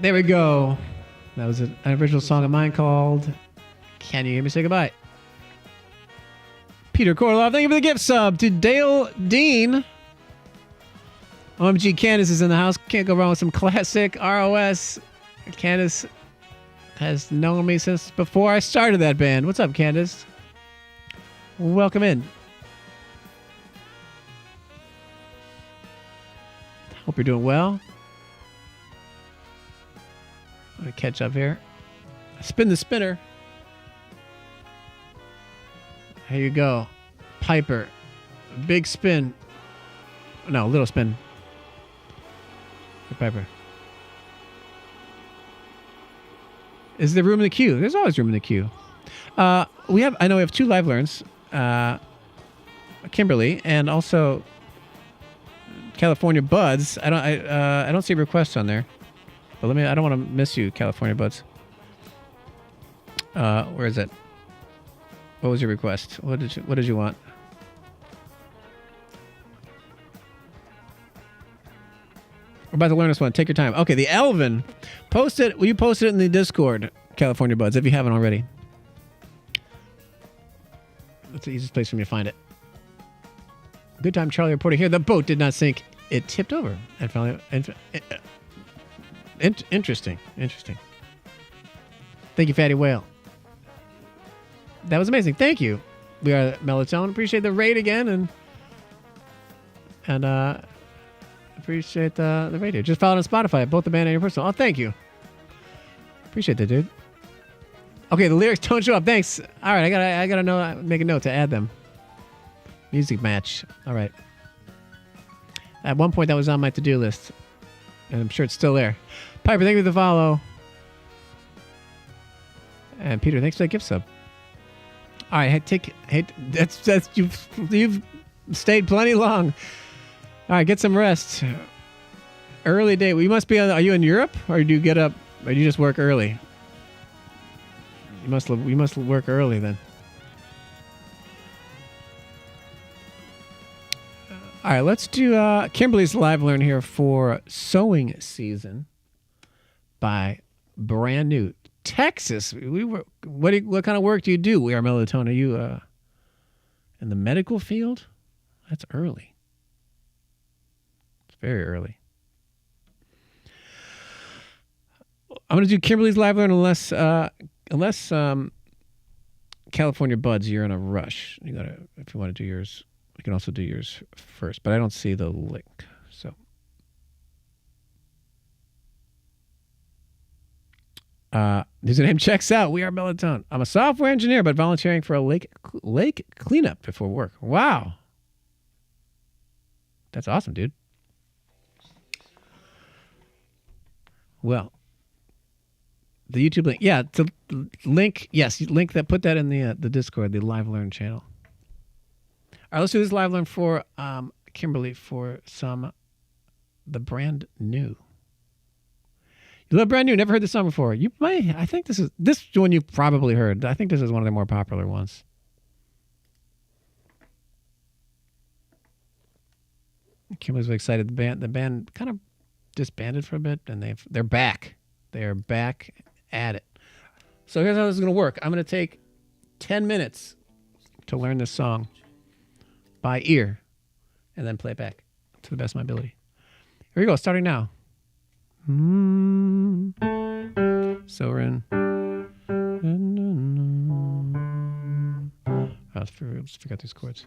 There we go. That was an original song of mine called Can You Hear Me Say Goodbye? Peter Korloff, thank you for the gift sub. To Dale Dean. OMG, Candace is in the house. Can't go wrong with some classic ROS. Candace has known me since before I started that band. What's up, Candace? Welcome in. Hope you're doing well. I'm going to catch up here. Spin the spinner. Here you go. Piper. Big spin. No, little spin. Piper. Is there room in the queue? There's always room in the queue. I know we have two live learns. Kimberly and also California Buds. I don't see requests on there. But I don't want to miss you, California Buds. Where is it? What was your request? What did you want? We're about to learn this one. Take your time. Okay, the Elvin. Post it. Will you post it in the Discord, California Buds, if you haven't already? That's the easiest place for me to find it. Good time, Charlie reporter here. The boat did not sink. It tipped over. And finally... Interesting. Thank you, Fatty Whale. That was amazing. Thank you. We are Melatonin. Appreciate the raid again, and appreciate the radio. Just followed on Spotify, both the band and your personal. Oh, thank you. Appreciate that, dude. Okay, the lyrics don't show up. Thanks. All right, I gotta know. Make a note to add them. Music match. All right. At one point, that was on my to-do list, and I'm sure it's still there. Piper, thank you for the follow. And Peter, thanks for that gift sub. All right, that's you've stayed plenty long. All right, get some rest. Early day. We must be on. Are you in Europe, or do you get up? Or do you just work early? We must work early then. All right, let's do Kimberly's Live Learn here for Sewing Season by Brand New. Texas. What kind of work do you do? We are Melatonin. Are you in the medical field? That's early. It's very early. I'm going to do Kimberly's Live Learn unless California Buds, you're in a rush. You gotta, if you want to do yours, you can also do yours first. But I don't see the link, so. Username checks out. We are Melatonin. I'm a software engineer, but volunteering for a lake cleanup before work. Wow, that's awesome, dude. Well, the YouTube link, yeah, the link, yes, link that. Put that in the Discord, the Live Learn channel. All right, let's do this Live Learn for Kimberly for the Brand New. You love Brand New. Never heard this song before. You might. I think this one you probably heard. I think this is one of the more popular ones. Kimberly's excited. The band kind of disbanded for a bit, and they're back. They are back at it. So here's how this is going to work. I'm going to take 10 minutes to learn this song by ear, and then play it back to the best of my ability. Here we go. Starting now. So we're in. Let's figure out these chords.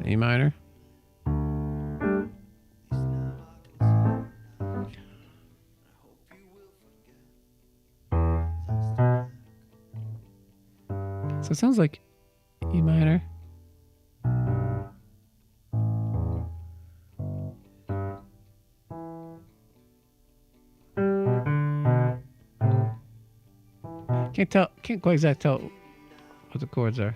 E minor. So it sounds like E minor. Can't quite exactly tell what the chords are.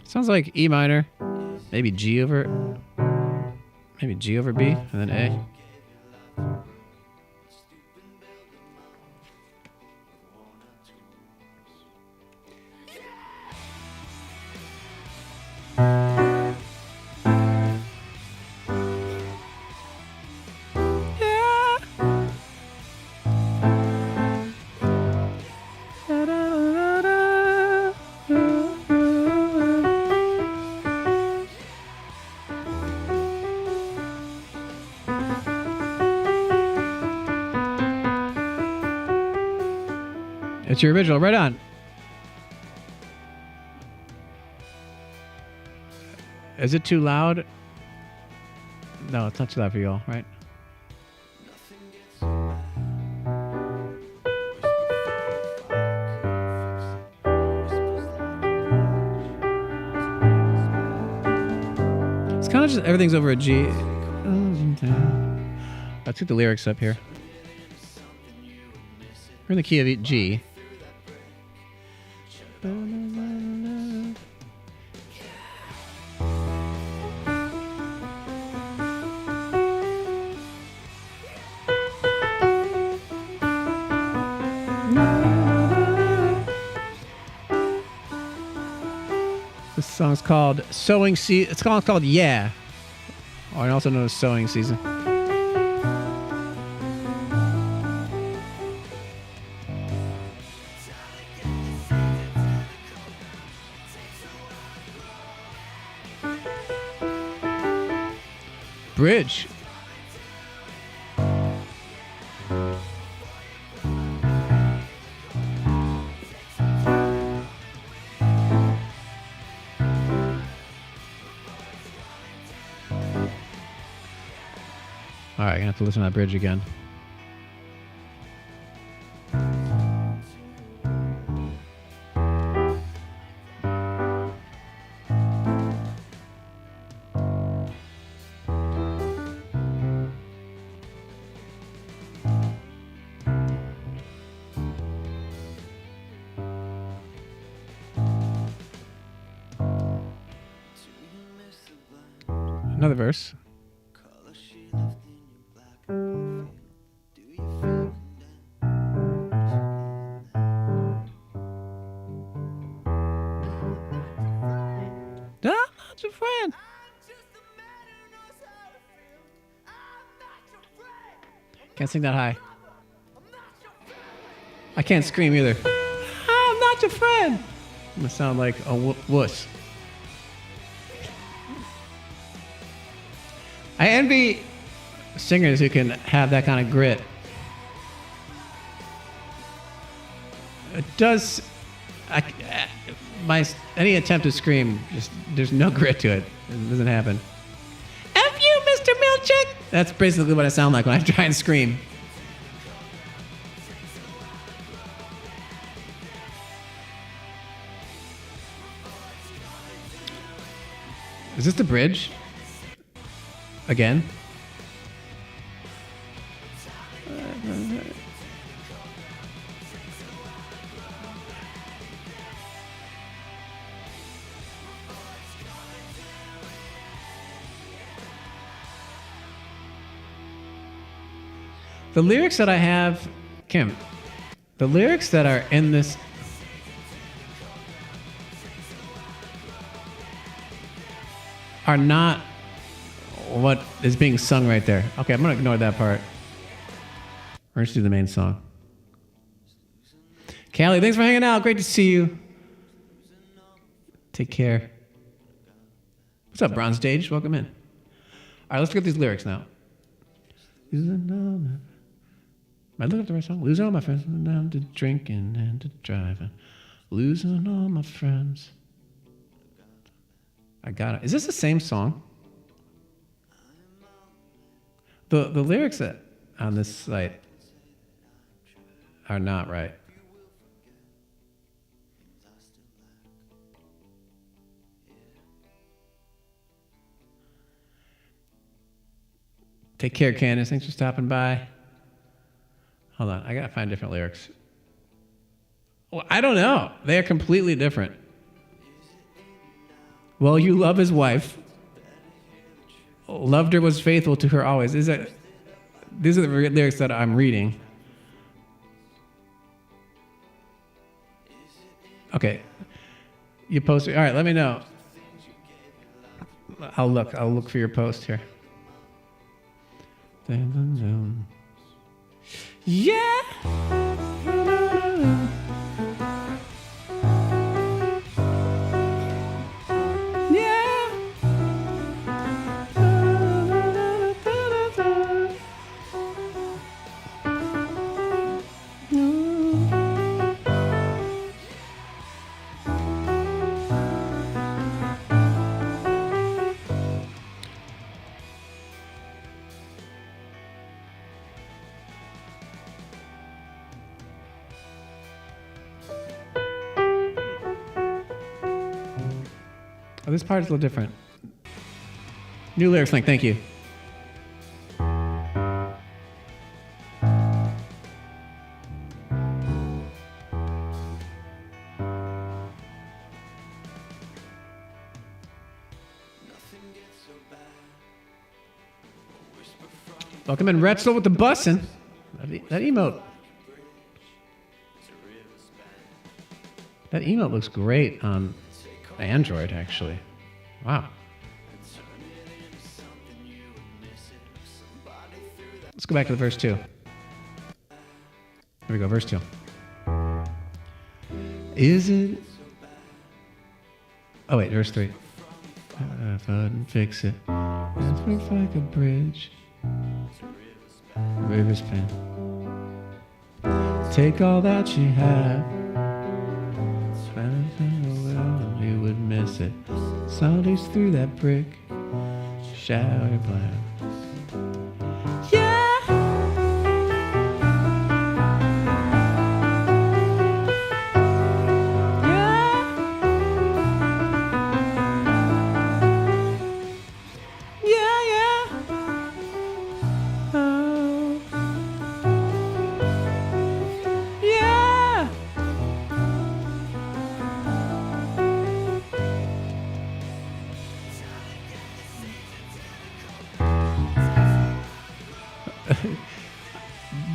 Sounds like E minor, maybe G over B, and then A. It's your original. Right on. Is it too loud? No, it's not too loud for you all, right? It's kind of just everything's over a G. I took the lyrics up here. We're in the key of G. This song's called Sowing Season. It's called Yeah, or also known as Sowing Season. bridge. All right, I'm gonna have to listen to that bridge again. Another verse. I'm not your friend. Can't sing that high. I can't scream either. I'm not your friend. I'm gonna sound like a wuss. I envy singers who can have that kind of grit. It does. Any attempt to scream, just there's no grit to it. It doesn't happen. F you, Mr. Milchick. That's basically what I sound like when I try and scream. Is this the bridge? Again? The lyrics that I have, Kim, the lyrics that are in this are not what is being sung right there. Okay, I'm going to ignore that part. We're going to do the main song. Callie, thanks for hanging out. Great to see you. Take care. What's up, Bronze Stage? Welcome in. All right, let's look at these lyrics now. Am I looking at the right song? Losing all my friends, down to drinking and to driving. Losing all my friends. I got it. Is this the same song? The lyrics on this site are not right. Take care, Candace. Thanks for stopping by. Hold on. I got to find different lyrics. Well, I don't know. They are completely different. Well, you love his wife. Loved her, was faithful to her always. These are the lyrics that I'm reading. Okay. You posted. All right, let me know. I'll look for your post here. Yeah. Oh, this part is a little different. New lyrics link, thank you. Welcome in, Retzel with the bussin'. That emote. That emote looks great on Android, actually. Wow. Let's go back to the verse 2. Here we go, verse 2. Is it... Oh, wait, verse 3. If I didn't fix it. looks like a bridge. River span. Take all that you have. And you would miss it. Somebody's through that brick. Shower black. Yeah. Yeah. Yeah. Oh. Yeah.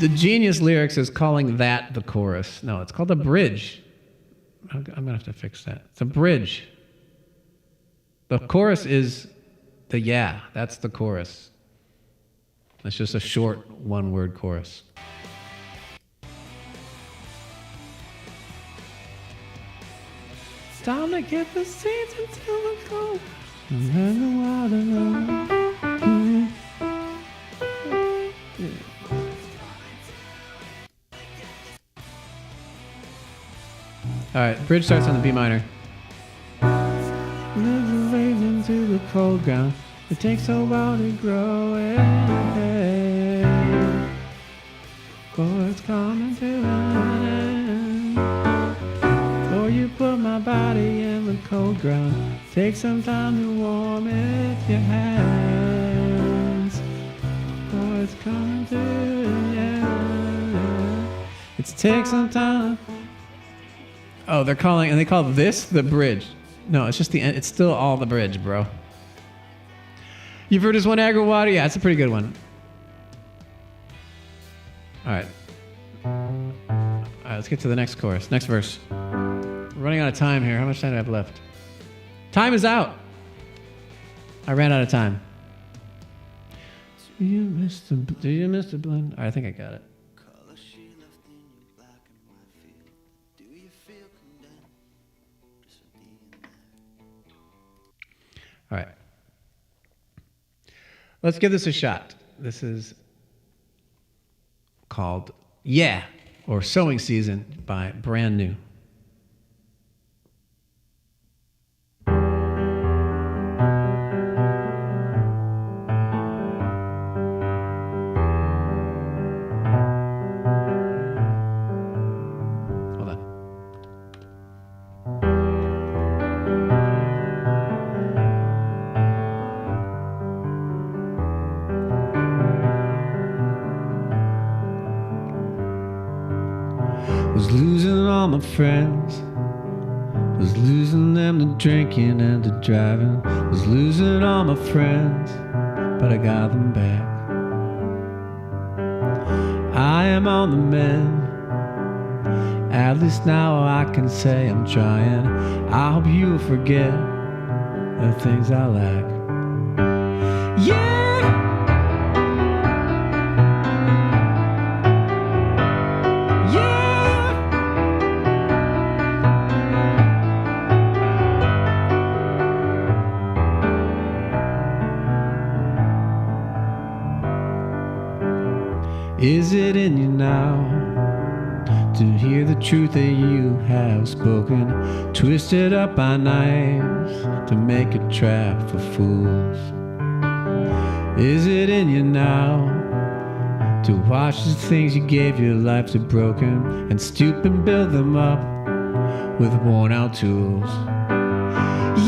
The genius lyrics is calling that the chorus. No, it's called a bridge. I'm gonna have to fix that. It's a bridge. The chorus is the yeah. That's the chorus. It's just a short one-word chorus. It's time to get the seeds until the cold. And then the water runs. All right, bridge starts on the B minor. Into the cold ground. It takes a while to grow it. For it's coming to an end. Before you put my body in the cold ground, take some time to warm it your hands. For it's coming to an end. It's take some time. Oh, they call this the bridge. No, it's just the end. It's still all the bridge, bro. You've heard this one, Agro Water? Yeah, it's a pretty good one. All right. All right, let's get to the next chorus, next verse. We're running out of time here. How much time do I have left? Time is out. I ran out of time. Do you miss the blend? All right, I think I got it. All right. Let's give this a shot. This is called Yeah, or Sowing Season by Brand New. Hold on. Was losing all my friends, was losing them to drinking and to driving, was losing all my friends, but I got them back. I am on the mend, at least now I can say I'm trying. I hope you'll forget the things I lack. Yeah! Is it in you now to hear the truth that you have spoken, twisted up by knives to make a trap for fools? Is it in you now to watch the things you gave your life to broken and stoop and build them up with worn out tools?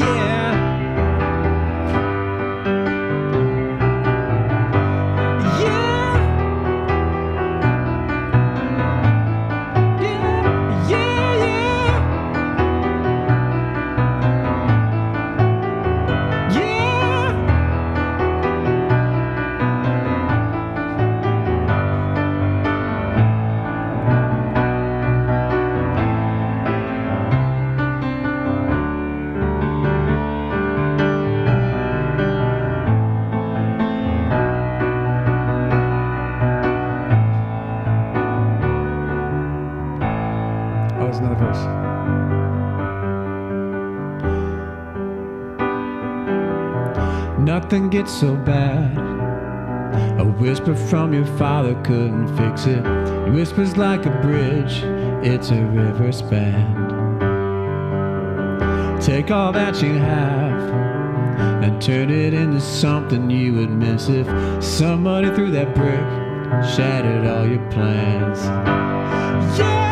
Yeah. something gets so bad, a whisper from your father couldn't fix it. He whispers like a bridge, it's a river spanned. Take all that you have and turn it into something you would miss if somebody threw that brick, shattered all your plans. Yeah!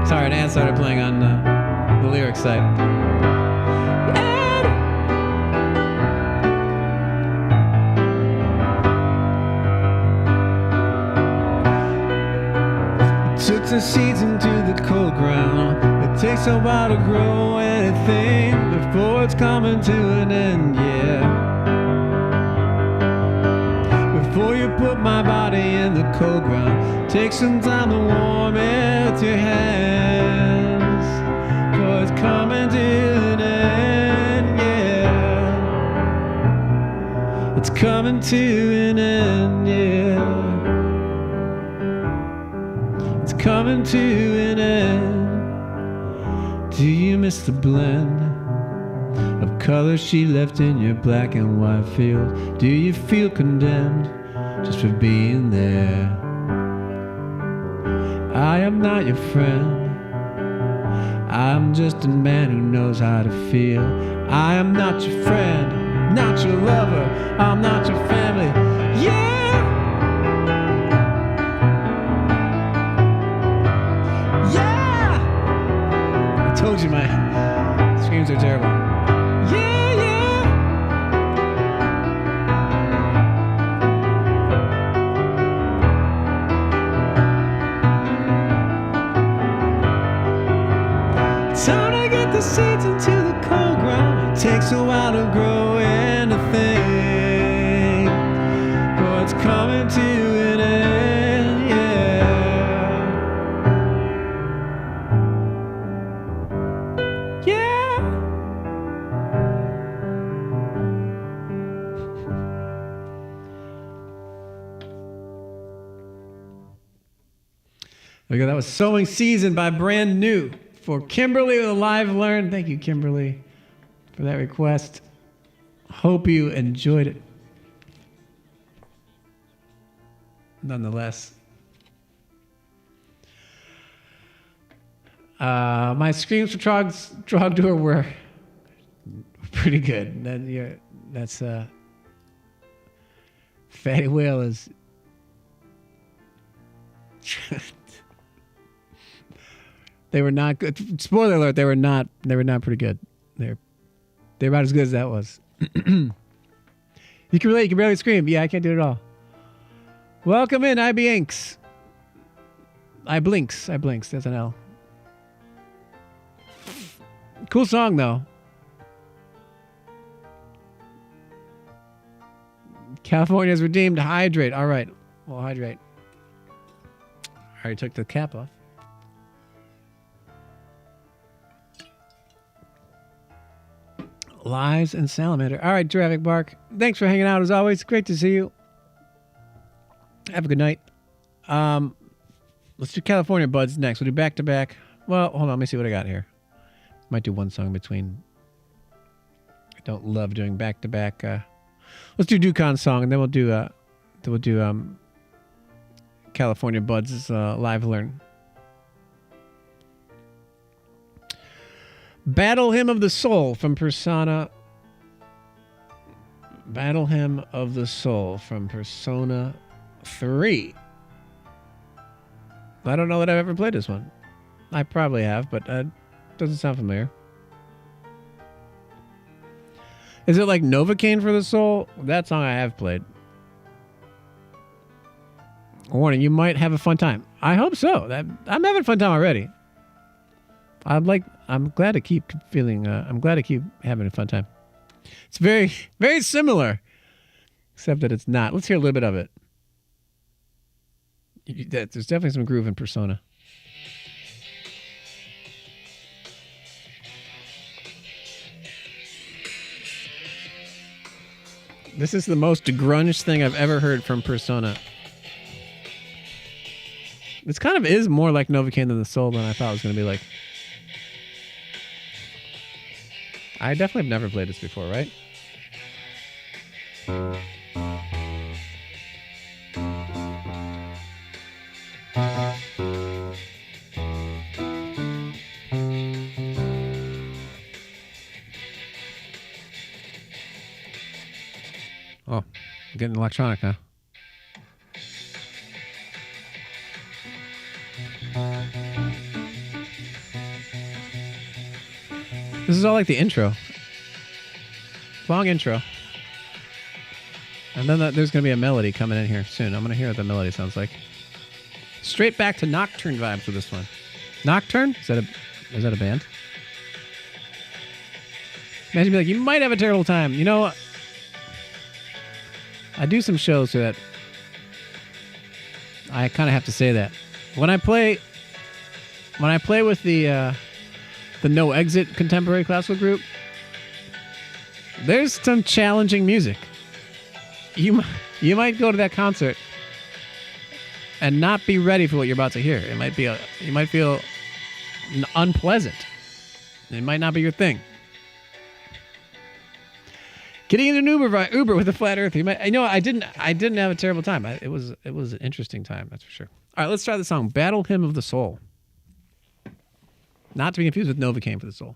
Sorry, Dan started playing on the lyric side. Took the seeds into the cold ground. It takes a while to grow anything before it's coming to an end, yeah. Before you put my body in the cold ground, take some time to warm it with your hands, for it's coming to an end, yeah. It's coming to an end, yeah. It's coming to an end. Do you miss the blend of colors she left in your black and white field? Do you feel condemned just for being there? I am not your friend, I'm just a man who knows how to feel. I am not your friend, not your lover, I'm not your family, yeah! Yeah! I told you my screams are terrible. Yeah, yeah! Time to get the seeds into the cold ground. It takes a while to grow anything, but it's coming to an end, yeah. Yeah. There we go. That was Sowing Season by Brand New. For Kimberly with a live learn. Thank you, Kimberly, for that request. Hope you enjoyed it. Nonetheless. My screams for Trogdor were pretty good. That's Fatty Whale is they were not good. Spoiler alert, they were not pretty good. They're about as good as that was. You can relate, you can barely scream. Yeah, I can't do it at all. Welcome in, IB Inks. I blinks, that's an L. Cool song though. California's redeemed. Hydrate. All right, we'll hydrate. I already took the cap off. Lives and Salamander. All right, Traffic Bark. Thanks for hanging out as always. Great to see you. Have a good night. Let's do California Buds next. We'll do back to back. Well, hold on. Let me see what I got here. Might do one song in between. I don't love doing back to back. Let's do Ducon's song, and then we'll do California Buds' live learn. Battle Hymn of the Soul from Persona. Battle Hymn of the Soul from Persona 3. I don't know that I've ever played this one. I probably have, but it doesn't sound familiar. Is it like Novocaine for the Soul? That song I have played. Warning, you might have a fun time. I hope so. I'm having a fun time already. I'm glad to keep feeling. I'm glad to keep having a fun time. It's very, very similar, except that it's not. Let's hear a little bit of it. There's definitely some groove in Persona. This is the most grunge thing I've ever heard from Persona. This kind of is more like Novocaine than the Soul than I thought it was going to be like. I definitely have never played this before, right? Oh, getting electronic now. This is all like the intro. Long intro. And then there's going to be a melody coming in here soon. I'm going to hear what the melody sounds like. Straight back to Nocturne vibes with this one. Nocturne? Is that a band? Imagine be like, you might have a terrible time. You know, I do some shows so that I kind of have to say that. When I play with the No Exit contemporary classical group, there's some challenging music. You might go to that concert and not be ready for what you're about to hear. It might be you might feel unpleasant. It might not be your thing. Getting into an Uber with a flat Earth. I didn't have a terrible time. It was an interesting time, that's for sure. All right, let's try the song "Battle Hymn of the Soul." Not to be confused with Novocaine for the Soul.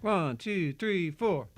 One, two, three, four.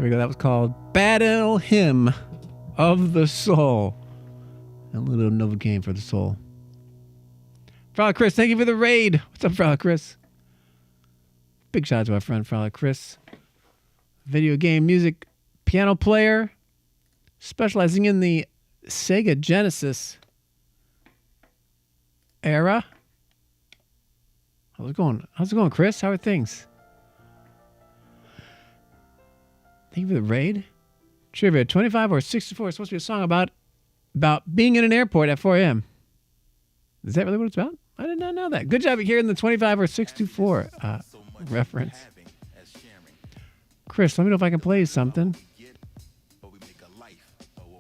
we go. That was called Battle Hymn of the Soul. A little Novocaine for the soul. Frolic Chris, thank you for the raid. What's up, Frolic Chris? Big shout out to our friend Frolic Chris. Video game music piano player, specializing in the Sega Genesis era. How's it going? How's it going, Chris? How are things? Thank you for the raid. Trivia, 25 or 64 is supposed to be a song about being in an airport at 4 a.m. Is that really what it's about? I did not know that. Good job hearing the 25 or 64 reference. Chris, let me know if I can play something.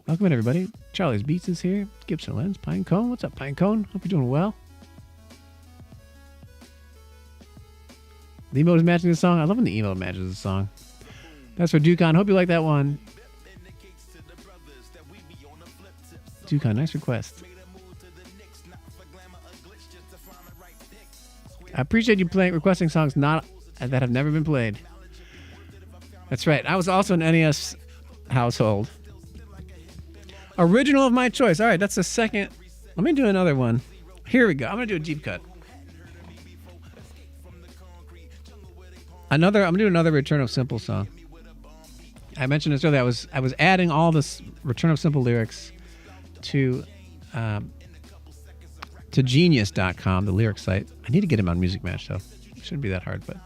Welcome in, everybody. Charlie's Beats is here. Gibson Lens, Pinecone. What's up, Pinecone? Hope you're doing well. The emote is matching the song. I love when the emote matches the song. That's for Dukon. Hope you like that one. Dukon, nice request. I appreciate you requesting songs that have never been played. That's right. I was also an NES household. Original of my choice. All right, that's the second. Let me do another one. Here we go. I'm going to do a deep cut. I'm going to do another Return of Simple song. I mentioned this earlier. I was adding all this Return of Simple lyrics to Genius.com, the lyric site. I need to get him on Music Match, though. It shouldn't be that hard, but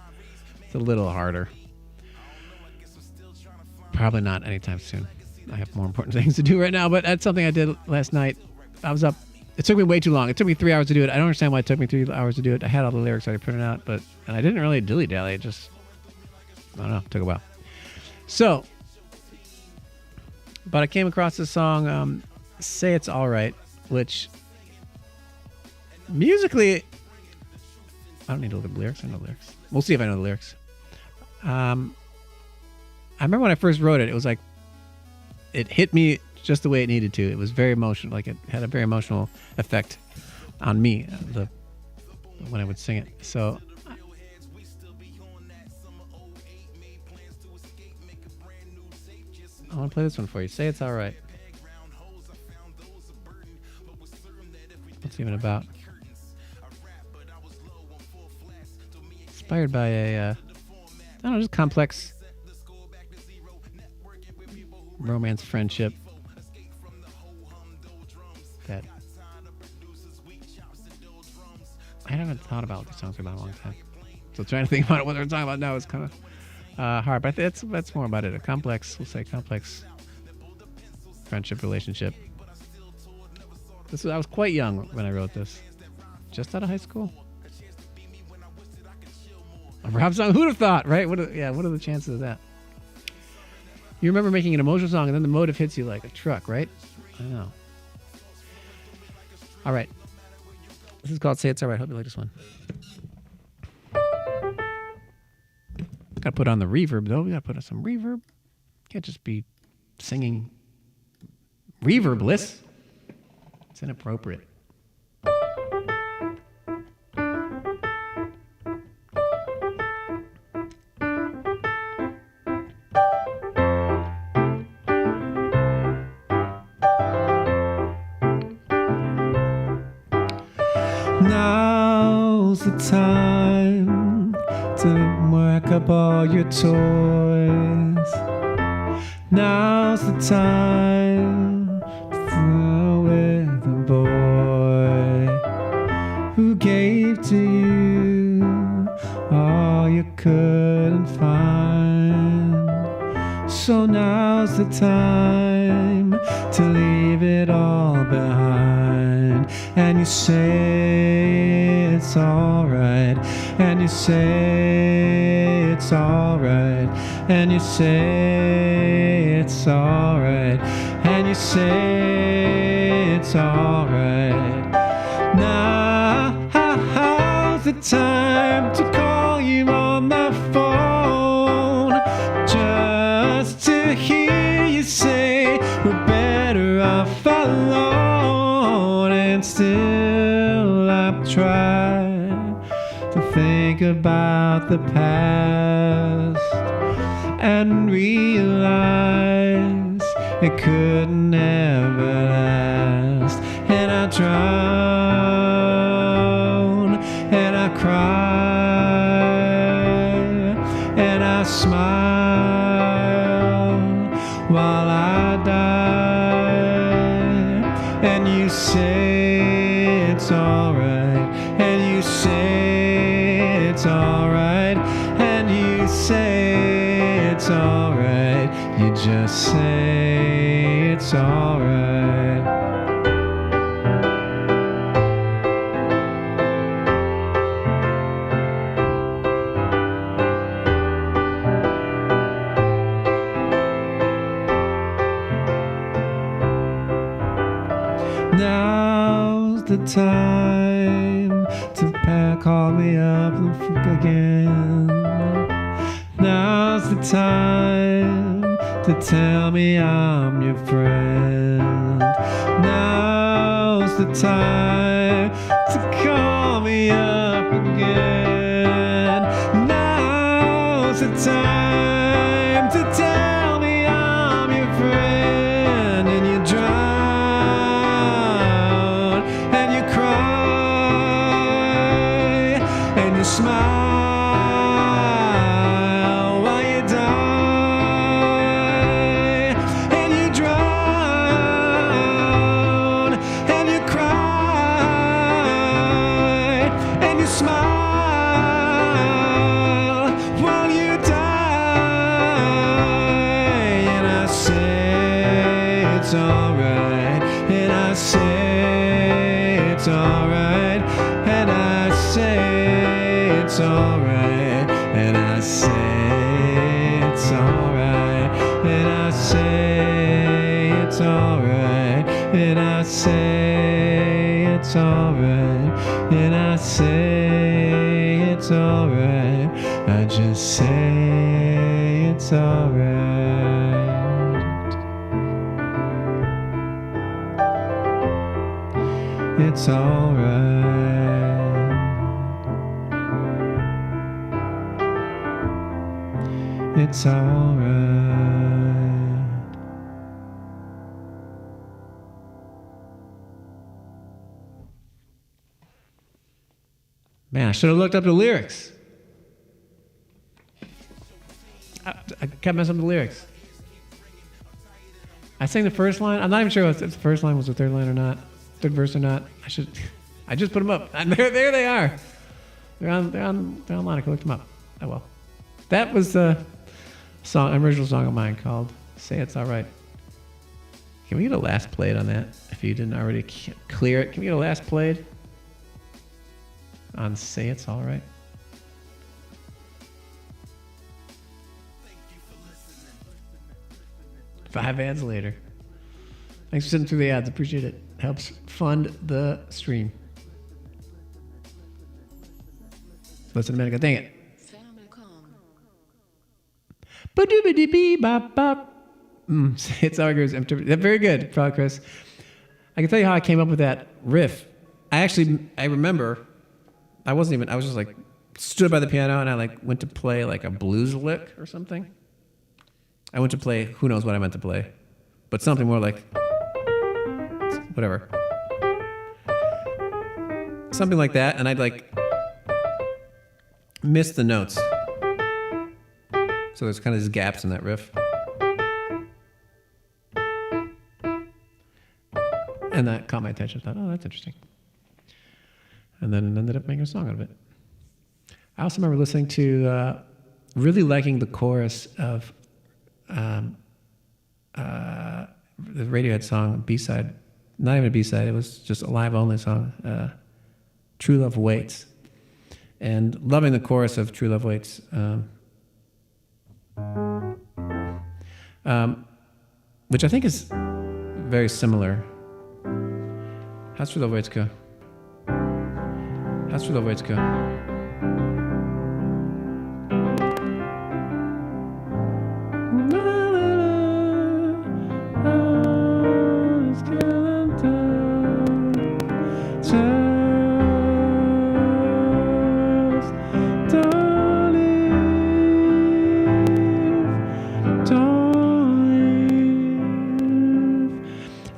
it's a little harder. Probably not anytime soon. I have more important things to do right now, but that's something I did last night. I was up. It took me way too long. It took me 3 hours to do it. I don't understand why it took me 3 hours to do it. I had all the lyrics already printed out, and I didn't really dilly-dally. It just, I don't know, it took a while. So, but I came across this song, Say It's Alright, which musically, I don't need to look at the lyrics. I know the lyrics. We'll see if I know the lyrics. I remember when I first wrote it, it was like, it hit me just the way it needed to. It was very emotional. Like, it had a very emotional effect on me when I would sing it. So I want to play this one for you. Say It's Alright. What's it even about? Inspired by I don't know, just complex romance, friendship. That I haven't thought about what these songs are about in a long time. So trying to think about what they're talking about now is kind of hard. But that's more about it. A complex, we'll say complex friendship relationship. I was quite young when I wrote this. Just out of high school. A rap song? Who'd have thought, right? What are the chances of that? You remember making an emotional song and then the motive hits you like a truck, right? I know. All right. This is called Say It's Alright. Hope you like this one. Gotta put on the reverb, though. We gotta put on some reverb. Can't just be singing reverbless. It's inappropriate. Now's the time to work up all your toys. Now's the time to throw with a boy who gave to you all you couldn't find. So now's the time to leave it all behind. And you say it's alright, and you say it's alright, and you say it's alright, and you say it's alright. Now's the time to call you on the phone, just to hear you say we're better off alone. And still I've tried to think about the past, and realize it could never last. And I drown, and I cry, and I smile while I die. And you say it's alright, and you say it's alright, and you say it's alright, you just say it's alright. Now's the time to call me up again. Now's the time to tell me I'm your friend. Now's the time to call me up again. Now's the time to tell me I'm your friend. And you drown, and you cry, and you smile while you die. And you drown, and you cry, and you smile while you die. And I say it's alright, and I say it's alright, and I say it's alright, and I say it's alright, and I say it's alright, and I say it's alright, and I say it's alright, I just say it's alright. It's alright. It's alright. Man, I should have looked up the lyrics. I kept messing up the lyrics. I sang the first line. I'm not even sure if the first line was the third line or not. Third verse or not. I just put them up. And there they are. They're online. I can look them up. Oh well. That was an original song of mine called "Say It's Alright." Can we get a last played on that? If you didn't already clear it, can we get a last played on "Say It's Alright"? 5 ads later. Thanks for sitting through the ads. Appreciate it. Helps fund the stream. Listen a minute ago. Dang it. It's all good. Very good, progress. I can tell you how I came up with that riff. I remember. I was just like stood by the piano and I like went to play like a blues lick or something. I went to play, who knows what I meant to play, but something more like, whatever. Something like that, and I'd like miss the notes. So there's kind of these gaps in that riff. And that caught my attention. I thought, oh, that's interesting. And then ended up making a song out of it. I also remember listening to, really liking the chorus of the Radiohead song, B-side, not even a B-side, it was just a live-only song, True Love Waits. And loving the chorus of True Love Waits, which I think is very similar. How's True Love Waits go? How's True Love Waits go?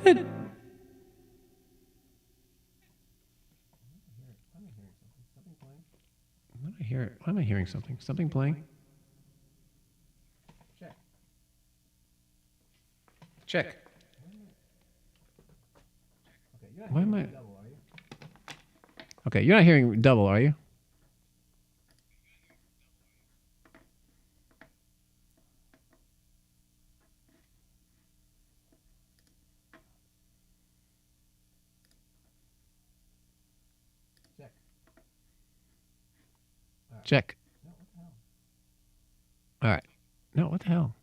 What? Why am I hearing something? Something playing? Check. Why am I? Okay, you're not hearing double, are you? Check. All right. No, what the hell?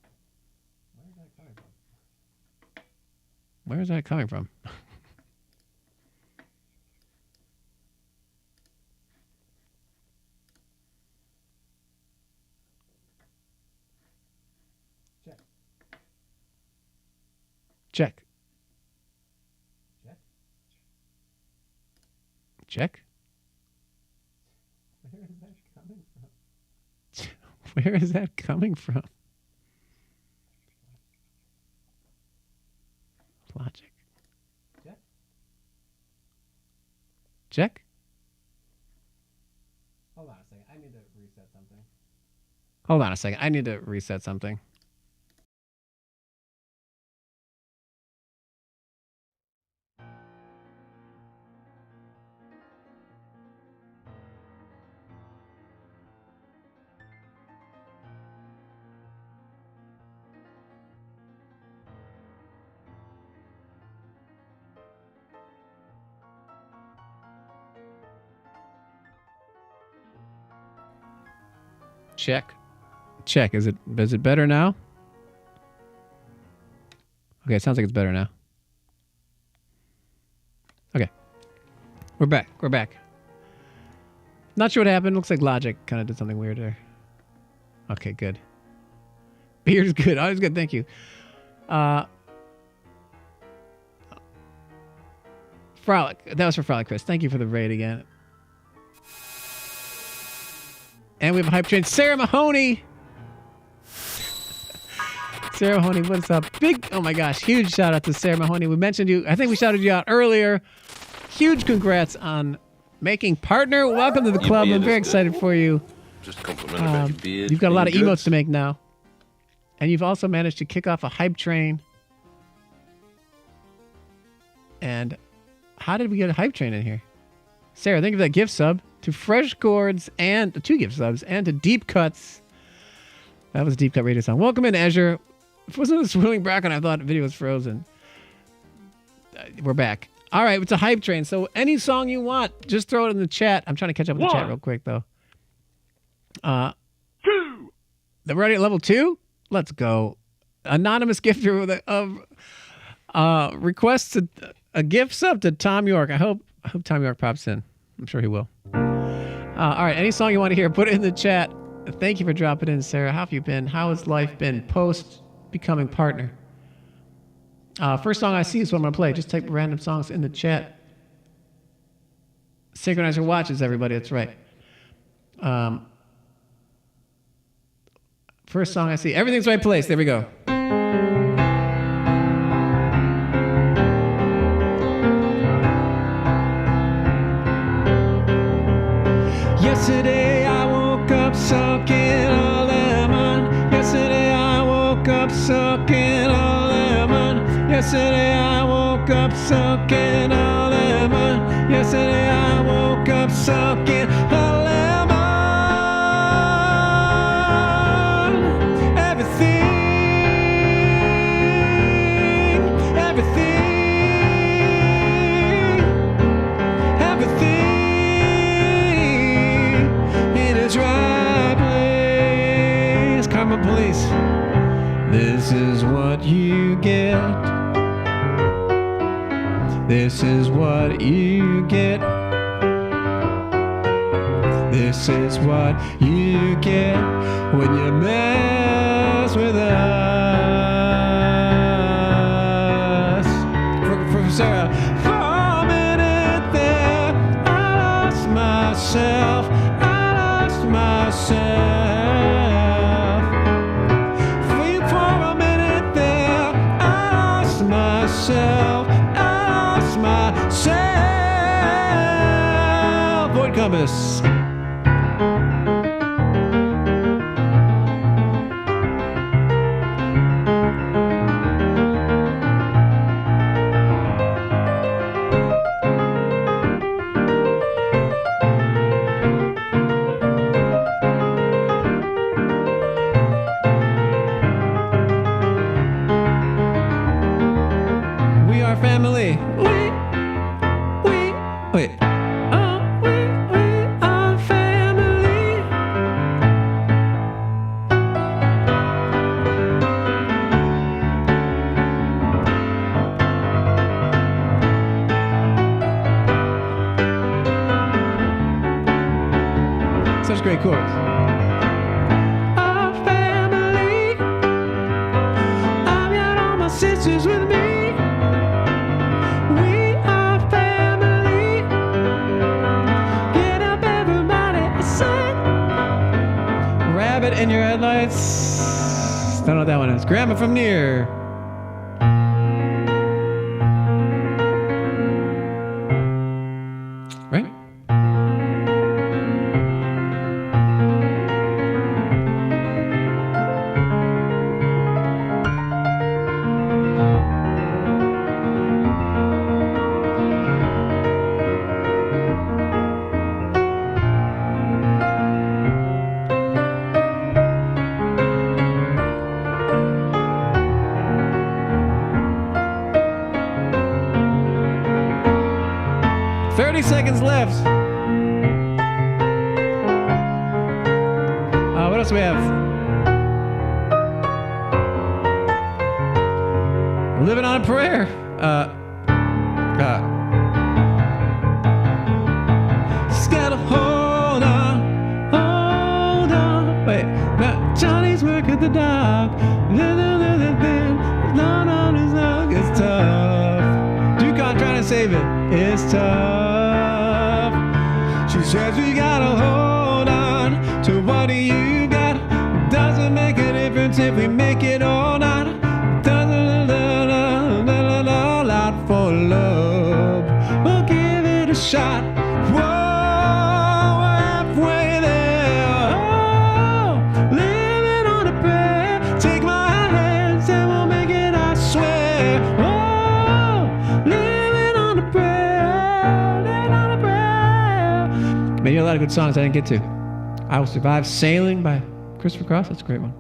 Where is that coming from? Check. Check. Where is that coming from? Logic. Check. Hold on a second. I need to reset something. Hold on a second. I need to reset something. Check. Check. Is it better now? Okay, it sounds like it's better now. Okay. We're back. We're back. Not sure what happened. Looks like Logic kind of did something weird there. Okay, good. Beer's good. Always good. Thank you. Frolic. That was for Frolic Chris. Thank you for the raid again. And we have a hype train. Sarah Mahoney. Sarah Mahoney, what's up? Big, oh my gosh, huge shout out to Sarah Mahoney. We mentioned you. I think we shouted you out earlier. Huge congrats on making partner. Welcome to the club. I'm very excited for you. Just compliment about your beard. You've got a lot of emotes to make now. And you've also managed to kick off a hype train. And how did we get a hype train in here? Sarah, thank you for that gift sub. To Fresh Chords and 2 gift subs and to Deep Cuts. That was a Deep Cut radio song. Welcome in, Azure. If it wasn't a swirling bracket, I thought the video was frozen. We're back. All right, it's a hype train. So any song you want, just throw it in the chat. I'm trying to catch up with the chat real quick, though. 2. We're already at level 2? Let's go. Anonymous gifter of requests a gift sub to Tom York. I hope Tom York pops in. I'm sure he will. All right, any song you want to hear, put it in the chat. Thank you for dropping in, Sarah. How have you been? How has life been post becoming partner? First song I see is what I'm going to play. Just type random songs in the chat. Synchronizer watches, everybody. That's right. First song I see. Everything's right place. There we go. Yesterday I woke up sucking a lemon. Yesterday I woke up sucking a lemon. Yesterday I woke up sucking a lemon. Yesterday I woke up sucking a lemon. Everything, Police. This is what you get. This is what you get. This is what you get when you mess with us. From Sarah. For a minute there, I lost myself. I lost myself. myself, ask myself. Void Compass. Family. Wait. Oh, we are family. Such great chords. Our family. I've got all my sisters with me. Rabbit in your headlights. Don't know what that one is. Grandma from near. Right? Seconds left. What else do we have? Living on a Prayer. Just gotta hold on. Wait, now Johnny's work at the dock. Not on his luck. It's tough. Dukon trying to save it. It's tough. She says we gotta hold on to what you got. Doesn't make a difference if we make it or not. Doesn't all out for love. We'll give it a shot. Whoa, we're halfway there. Oh, living on a prayer. Take my hands and we'll make it, I swear. Oh, living on a prayer. Living on a prayer. Made a lot of good songs I didn't get to. I Will Survive. Sailing by Christopher Cross. That's a great one.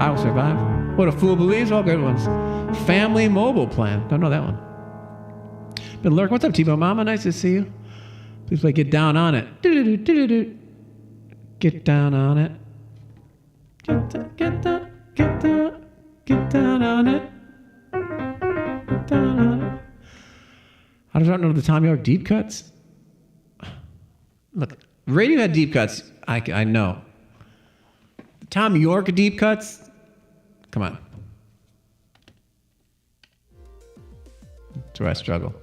I Will Survive. What a Fool Believes. All good ones. Family Mobile Plan. Don't know that one. Been lurking. What's up, T-Bone Mama? Nice to see you. Please play Get Down on It. Get down on it. Get down on it. Get down on it. I don't know the Tom York deep cuts. Look, Radiohead deep cuts, I know. The Tom York deep cuts, come on. That's where I struggle.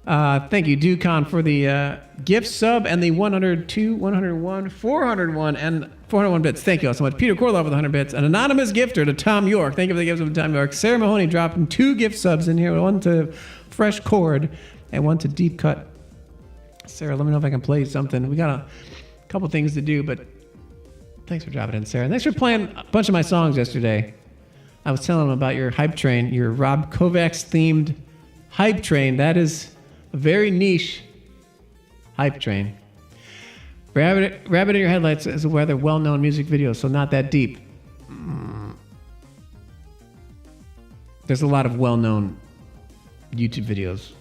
Thank you, Dukon, for the gift sub and the 102, 101, 401, and 401 bits. Thank you all so much. Peter Korloff with 100 bits. An anonymous gifter to Tom York. Thank you for the gifts of Tom York. Sarah Mahoney dropping 2 gift subs in here. One to Fresh Chord and one to Deep Cut. Sarah, let me know if I can play something. We got a couple things to do, but thanks for dropping in, Sarah. Thanks for playing a bunch of my songs yesterday. I was telling them about your hype train, your Rob Kovacs themed hype train. That is a very niche hype train. Rabbit in Your Headlights is a rather well-known music video, so not that deep. There's a lot of well-known YouTube videos.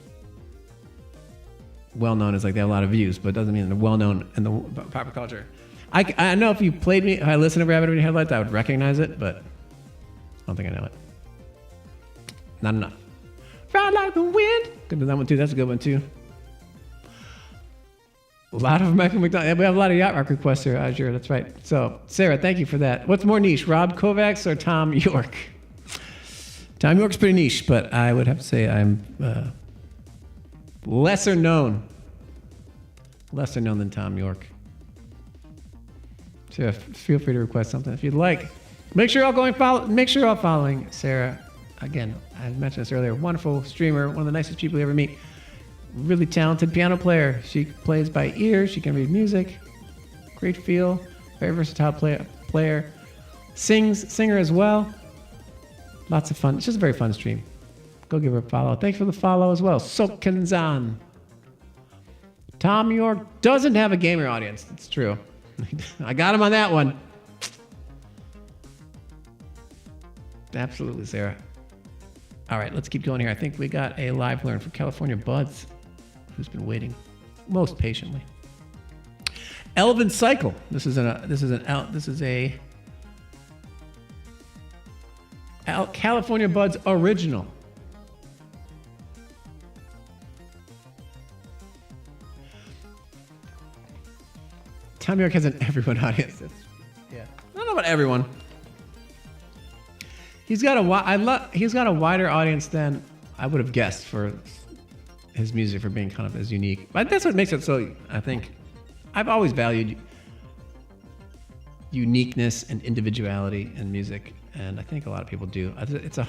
Well-known is like they have a lot of views, but it doesn't mean they're well-known in the popular culture. I know if you played me, if I listened to Rabbit in Your Headlights, I would recognize it, but I don't think I know it. Not enough. Ride like the wind. Good to that one too. That's a good one too. A lot of Michael McDonald. We have a lot of yacht rock requests here, Azure. That's right. So, Sarah, thank you for that. What's more niche, Rob Kovacs or Tom York? Tom York's pretty niche, but I would have to say I'm lesser known than Tom York. So feel free to request something if you'd like. Make sure you're all following Sarah. Again, I mentioned this earlier. Wonderful streamer, one of the nicest people you ever meet. Really talented piano player. She plays by ear. She can read music. Great feel. Very versatile player. Singer as well. Lots of fun. It's just a very fun stream. Go give her a follow. Thanks for the follow as well. Sokenzan. Tom York doesn't have a gamer audience. It's true. I got him on that one. Absolutely, Sarah. All right, let's keep going here. I think we got a live learn from California Buds, who's been waiting most patiently. Elven Cycle. This is a California Buds original. Tom York has an everyone audience. Yeah, I don't know about everyone. He's got a wider audience than I would have guessed for his music, for being kind of as unique. But that's what makes it so. I think I've always valued uniqueness and individuality in music, and I think a lot of people do. It's a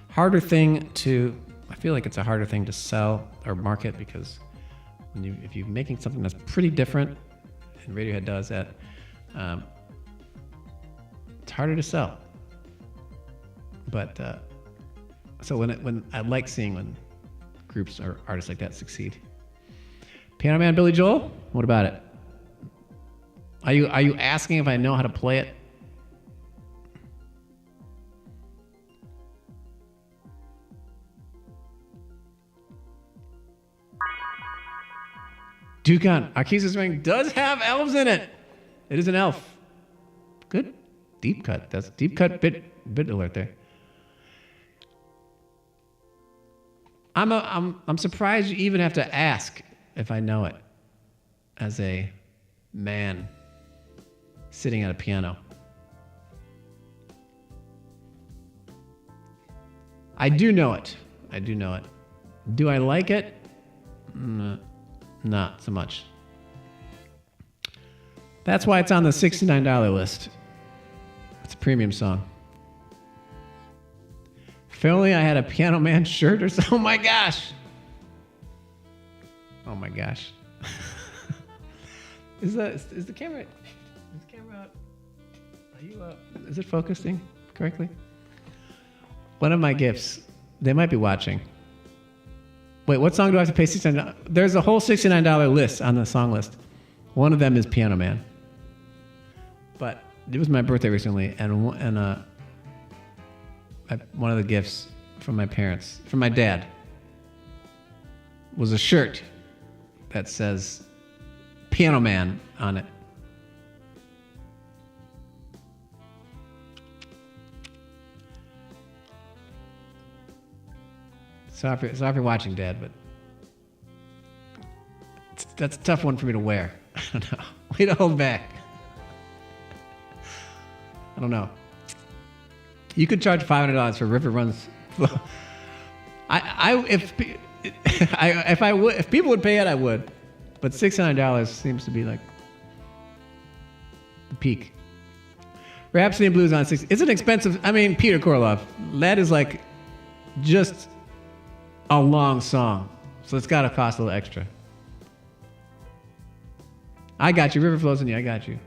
harder thing to. I feel like it's a harder thing to sell or market, because if you're making something that's pretty different, and Radiohead does that, it's harder to sell. But so when I like seeing when groups or artists like that succeed. Piano Man Billy Joel, what about it? Are you asking if I know how to play it? Dukan, Arkesis Ring does have elves in it. It is an elf. Good deep cut. That's deep cut bit alert there. I'm surprised you even have to ask if I know it, as a man sitting at a piano. I do know it. Do I like it? Not so much. That's why it's on the $69 list. It's a premium song. If only I had a Piano Man shirt or something. Oh my gosh. Is the camera out? Is it focusing correctly? One of my gifts. They might be watching. Wait, what song do I have to pay $69? There's a whole $69 list on the song list. One of them is Piano Man. But it was my birthday recently, and one of the gifts from my parents, from my dad, was a shirt that says Piano Man on it. Sorry if you're watching, Dad, but that's a tough one for me to wear. I don't know. Way to hold back. I don't know. You could charge $500 for River Runs Flow. If people would pay it, I would. But $600 seems to be like the peak. Rhapsody in Blues on 6. It's an expensive. I mean, Peter Korloff. That is like just a long song, so it's got to cost a little extra. I got you. River Flows in You. I got you.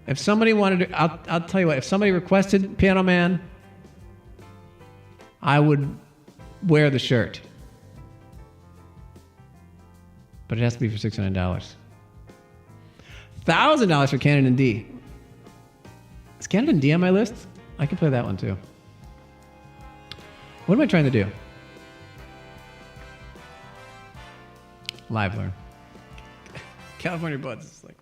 If somebody wanted to, I'll tell you what. If somebody requested Piano Man, I would wear the shirt, but it has to be for $600. $1,000 for Canon D. Is Canon D on my list? I can play that one too. What am I trying to do? Live learn. California Buds is like.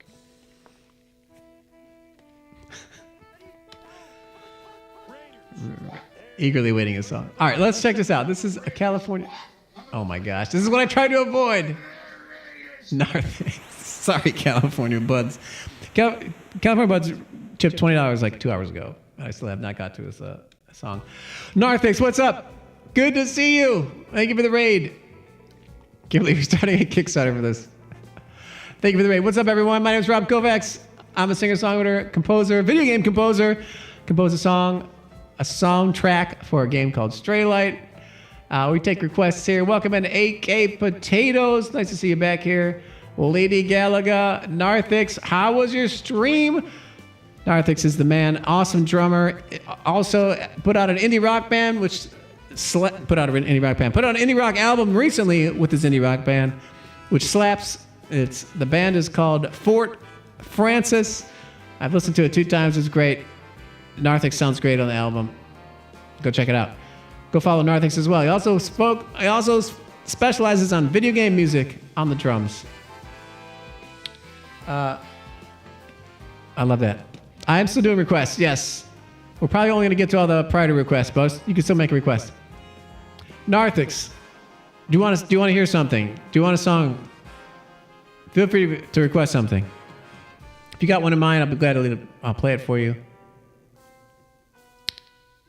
Eagerly waiting a song. All right, let's check this out. This is a California. Oh my gosh, this is what I tried to avoid. Sorry, California Buds. California Buds tipped $20 like 2 hours ago. I still have not got to this song. Narthix, what's up? Good to see you. Thank you for the raid. Can't believe you're starting a Kickstarter for this. Thank you for the raid. What's up, everyone? My name is Rob Kovacs. I'm a singer-songwriter, composer, video game composer. Compose a soundtrack for a game called Stray Light. We take requests here. Welcome in AK Potatoes. Nice to see you back here. Lady Galaga, Narthix, how was your stream? Narthix is the man, awesome drummer. Also put out an indie rock band, put out an indie rock album recently with his indie rock band, which slaps. The band is called Fort Francis. I've listened to it 2 times. It's great. Narthix sounds great on the album. Go check it out. Go follow Narthix as well. He also specializes on video game music on the drums. I love that. I am still doing requests, yes. We're probably only going to get to all the priority requests, but you can still make a request. Narthix, do you want to hear something? Do you want a song? Feel free to request something. If you got one in mind, I'll be glad to I'll play it for you.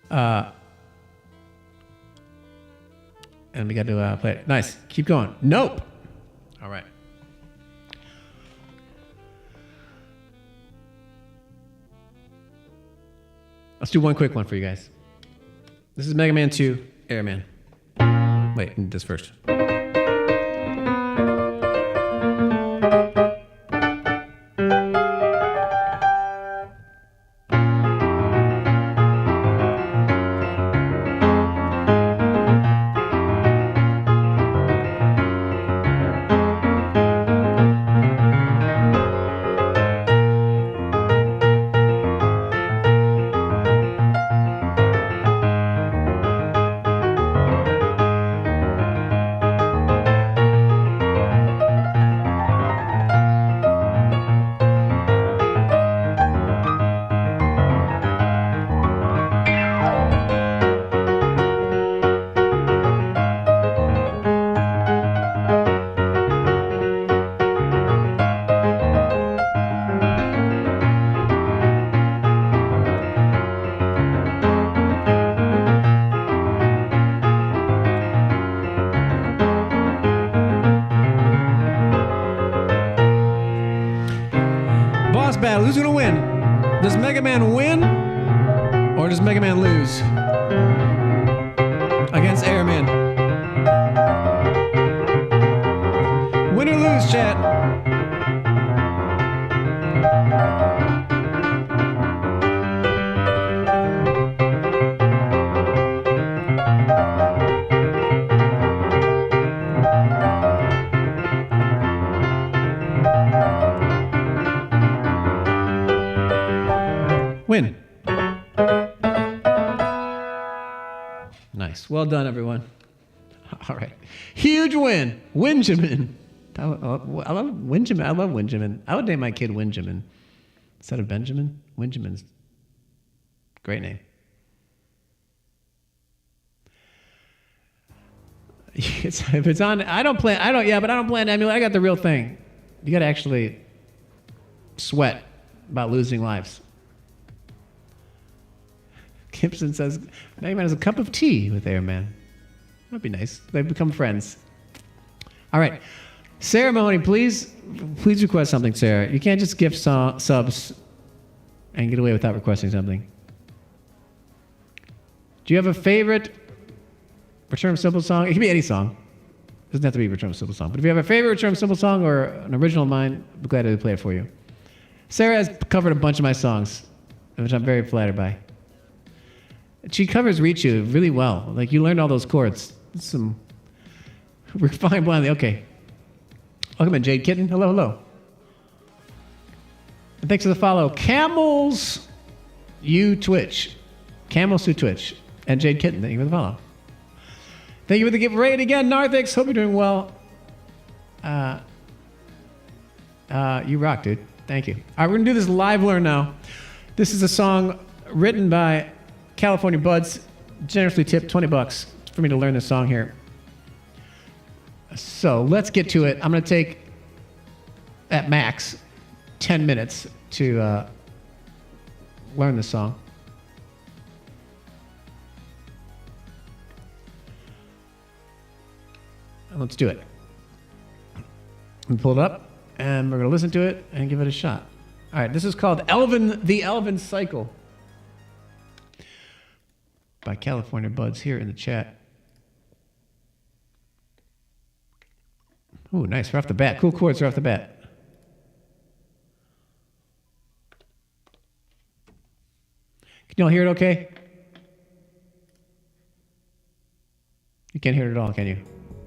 And we got to play it. Nice. Keep going. Nope. All right. Let's do one quick one for you guys. This is Mega Man 2, Airman. Wait, this first. Battle. Who's gonna win? Does Mega Man win, or does Mega Man lose against Airman? Win or lose, chat? Win. Nice. Well done, everyone. All right. Huge win. Winjamin. I love Winjamin. I love Winjamin. I would name my kid Winjamin instead of Benjamin. Winjamin's great name. If it's on, I don't plan to emulate. I got the real thing. You got to actually sweat about losing lives. Gibson says, Mega Man has a cup of tea with Airman. That'd be nice. They've become friends. All right. Sarah Mahoney, please request something, Sarah. You can't just gift subs and get away without requesting something. Do you have a favorite Return of Simple song? It can be any song. It doesn't have to be Return of Simple song. But if you have a favorite Return of Simple song or an original of mine, I'd be glad to play it for you. Sarah has covered a bunch of my songs, which I'm very flattered by. She covers Richu really well. Like, you learned all those chords. Some refined blindly. Okay. Welcome in, Jade Kitten. Hello, hello. And thanks for the follow. Camels You Twitch. Camels You Twitch. And Jade Kitten, thank you for the follow. Thank you for the gift raid again, Narthix. Hope you're doing well. You rock, dude. Thank you. All right, we're going to do this live learn now. This is a song written by California Buds, generously tipped $20 for me to learn this song here. So let's get to it. I'm going to take, at max, 10 minutes to learn this song. Let's do it. Let me pull it up, and we're going to listen to it and give it a shot. All right, this is called The Elvin Cycle by California Buds here in the chat. Ooh, nice. Right off the bat. Cool chords right off the bat. Can y'all hear it okay? You can't hear it at all, can you?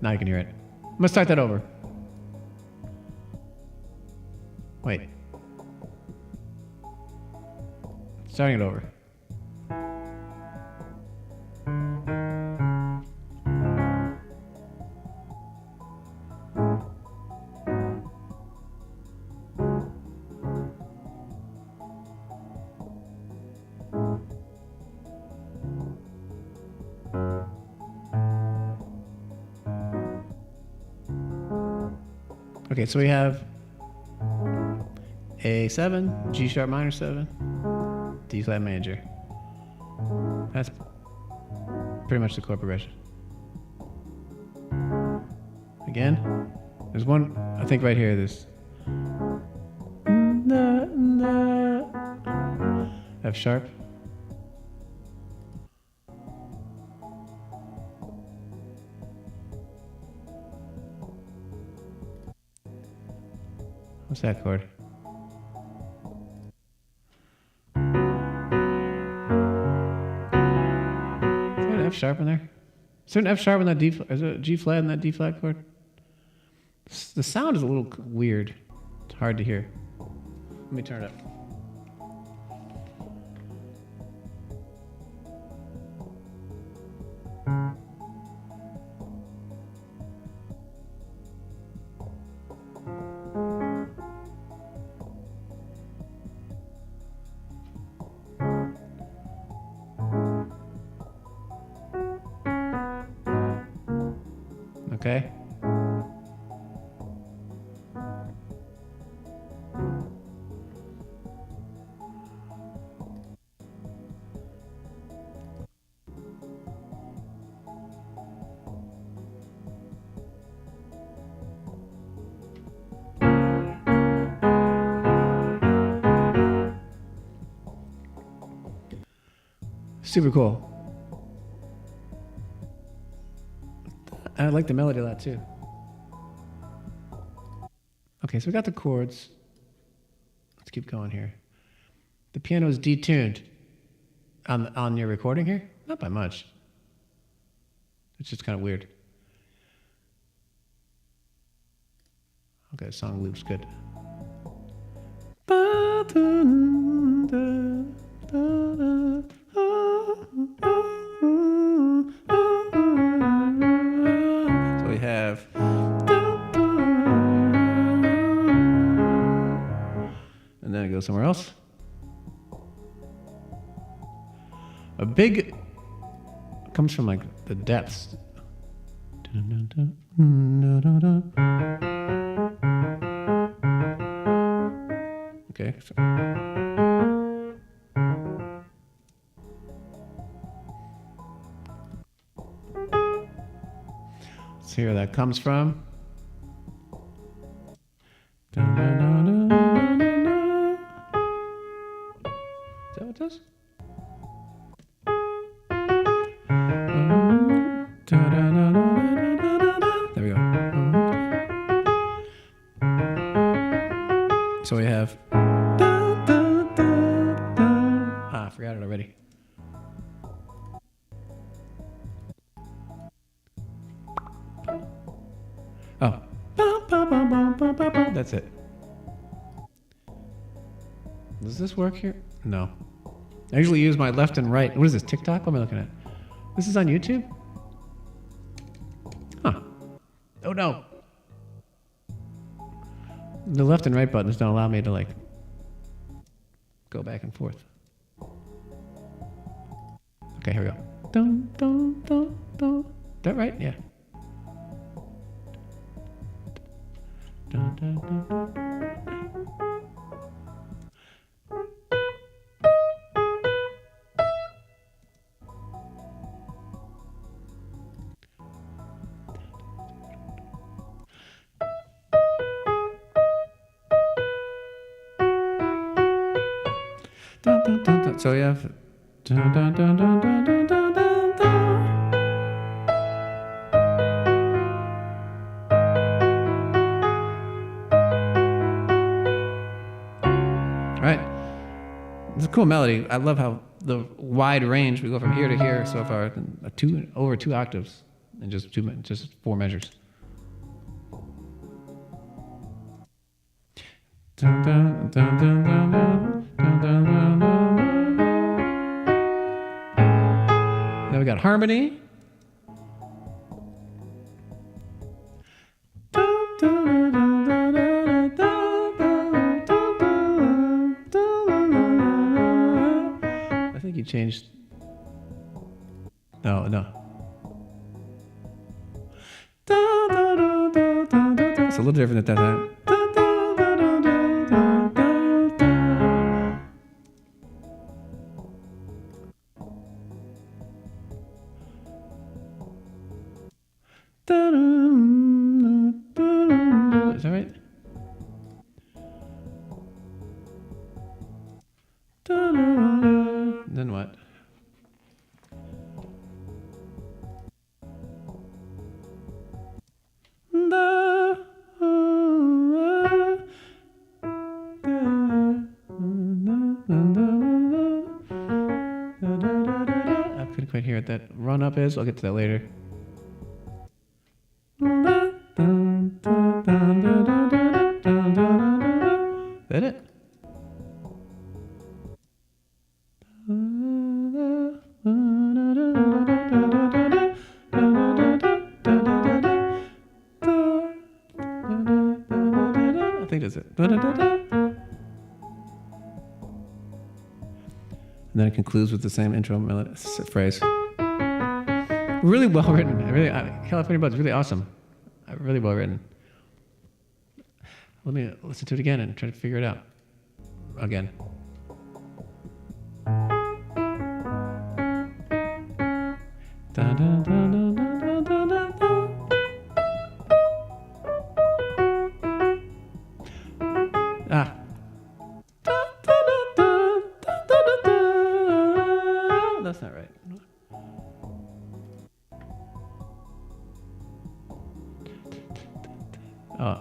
Now you can hear it. I'm going to start that over. Wait. Starting it over. Okay, so we have A7, G sharp minor 7, D flat major. That's pretty much the chord progression. Again, there's one, I think right here, this F sharp. What's that chord? Is there an F sharp in there? Is there an F sharp in that D? Is there a G flat in that D flat chord? The sound is a little weird. It's hard to hear. Let me turn it up. Okay. Super cool. I like the melody a lot too. Okay, so we got the chords. Let's keep going here. The piano is detuned on your recording here? Not by much. It's just kind of weird. Okay, the song loops good. So we have and then it goes somewhere else. A big comes from like the depths. Okay. Let's see where that comes from. Is that what it does? There we go. So we have. I forgot it already. Oh. That's it. Does this work here? No. I usually use my left and right. What is this, TikTok? What am I looking at? This is on YouTube? Huh. Oh no. The left and right buttons don't allow me to like go back and forth. Okay, here we go. Dun, dun, dun, dun. Is that right? Yeah. Dun, dun, dun, dun. So you have. Dun, dun, dun, dun, dun, dun, dun, dun, dun. All right. It's a cool melody. I love how the wide range we go from here to here so far, over 2 octaves, in just 4 measures. Dun, dun, dun, dun, dun, dun, dun, dun, dun, dun. Then we got harmony. I think you changed. No. It's a little different at that time. Is that right? Then what? I couldn't quite hear what that run up is. I'll get to that later. Is that it? I think that's it. And then it concludes with the same intro phrase. Really well written. California Bud's really awesome. Really well written. Let me listen to it again and try to figure it out. Again. Dun, dun, dun, dun, dun, dun, dun, dun. Ah. That's not right. Oh.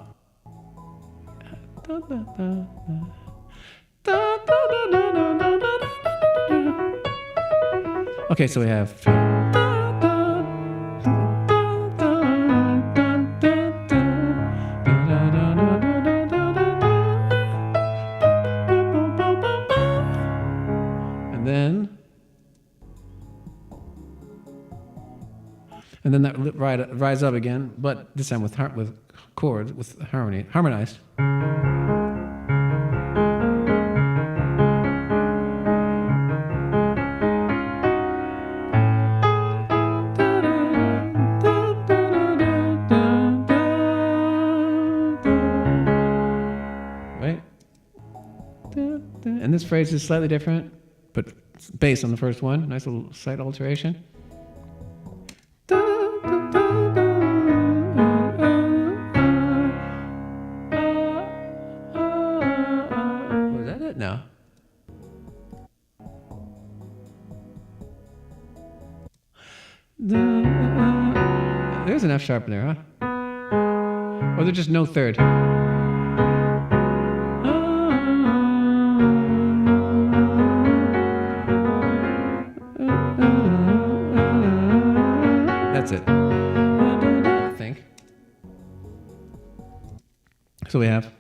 Okay, so we have. And then that rise up again, but this time with chords, with harmony, harmonized. Right? And this phrase is slightly different, but it's based on the first one. Nice little slight alteration. Was that it? No. There's an F sharp in there, huh? Or there's just no third. That's it. I think. So we have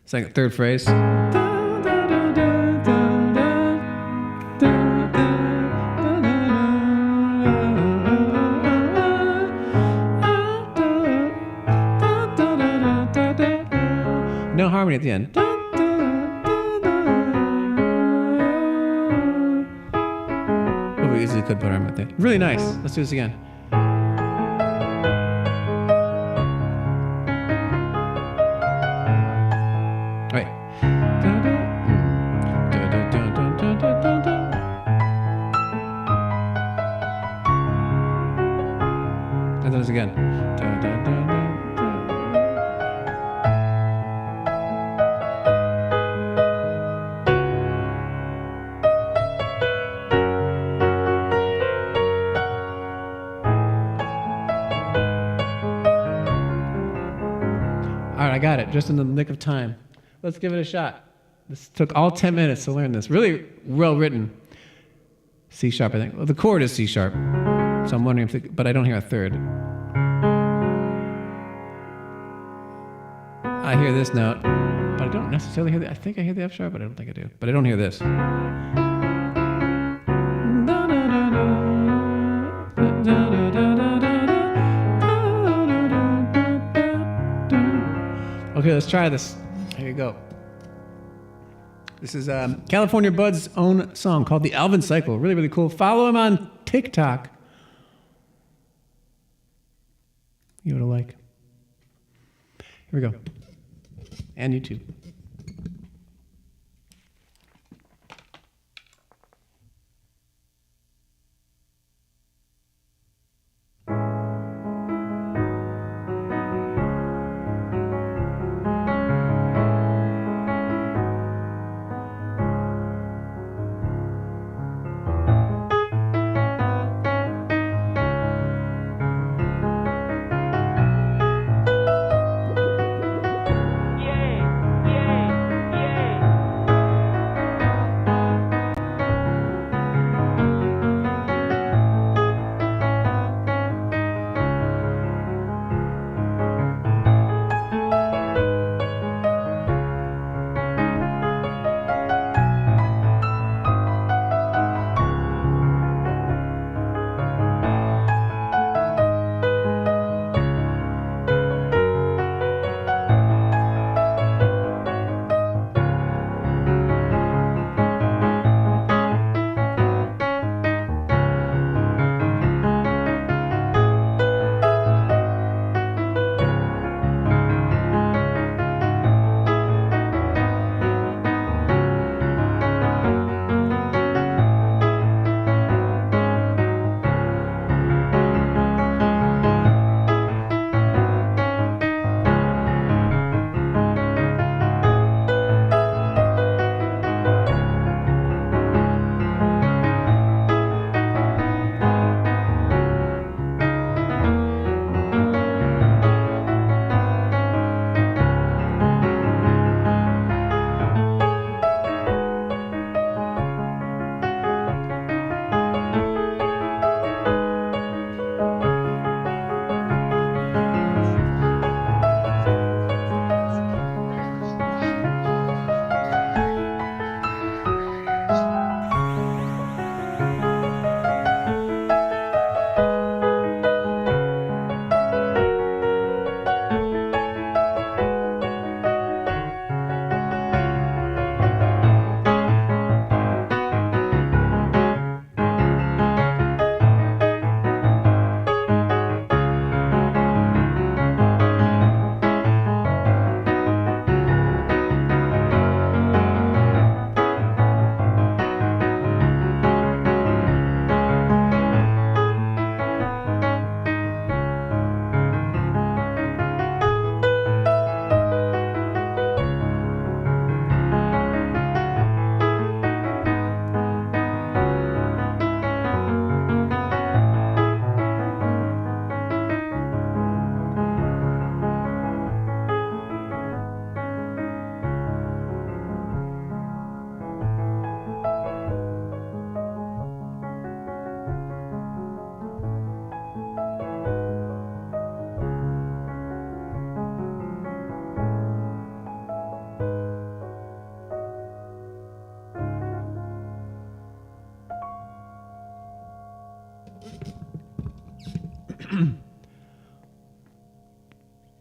third phrase. No harmony at the end. Oh, we easily could put harmony at the end. Really nice. Let's do this again. All right. And then this again. I got it just in the nick of time. Let's give it a shot. This took all 10 minutes to learn this. Really well written. C sharp, I think. Well, the chord is C sharp. So I'm wondering if, but I don't hear a third. I hear this note, but I don't necessarily hear I think I hear the F sharp, but I don't think I do. But I don't hear this. Okay, let's try this. Here you go. This is California Bud's own song called The Alvin Cycle. Really, really cool. Follow him on TikTok. Give it a like. Here we go. And YouTube.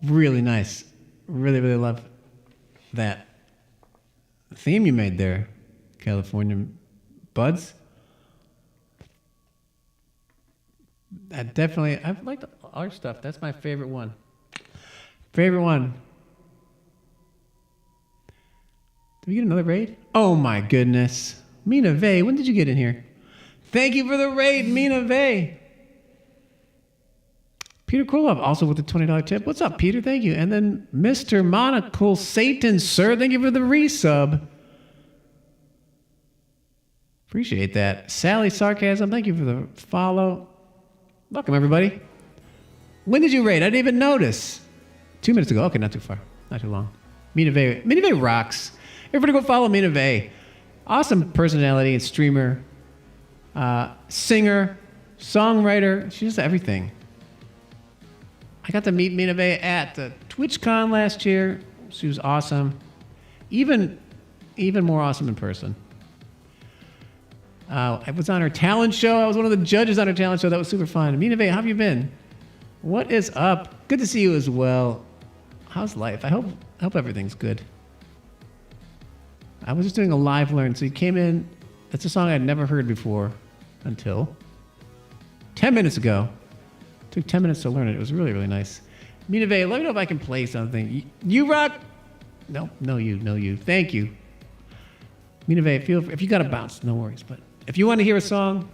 Really nice. Really, really love that theme you made there, California Buds. I've liked all your stuff. That's my favorite one. Favorite one. Did we get another raid? Oh my goodness. Mina Vey, when did you get in here? Thank you for the raid, Mina Vey. Peter Krolov, also with the $20 tip. What's up, Peter? Thank you. And then Mr. Monocle Satan, sir. Thank you for the resub. Appreciate that. Sally Sarcasm, thank you for the follow. Welcome, everybody. When did you raid? I didn't even notice. 2 minutes ago. Okay, not too far. Not too long. Mina Vey rocks. Everybody go follow Mina Vey. Awesome personality and streamer, singer, songwriter. She does everything. I got to meet Mina Vey at the TwitchCon last year. She was awesome. Even more awesome in person. I was on her talent show. I was one of the judges on her talent show. That was super fun. Mina Vey, how have you been? What is up? Good to see you as well. How's life? I hope everything's good. I was just doing a live learn. So you came in. That's a song I'd never heard before until 10 minutes ago. It took 10 minutes to learn it. It was really, really nice. Mina Vey, let me know if I can play something. You rock. No, you. Thank you. Mina Vey, if you got to bounce, no worries. But if you want to hear a song,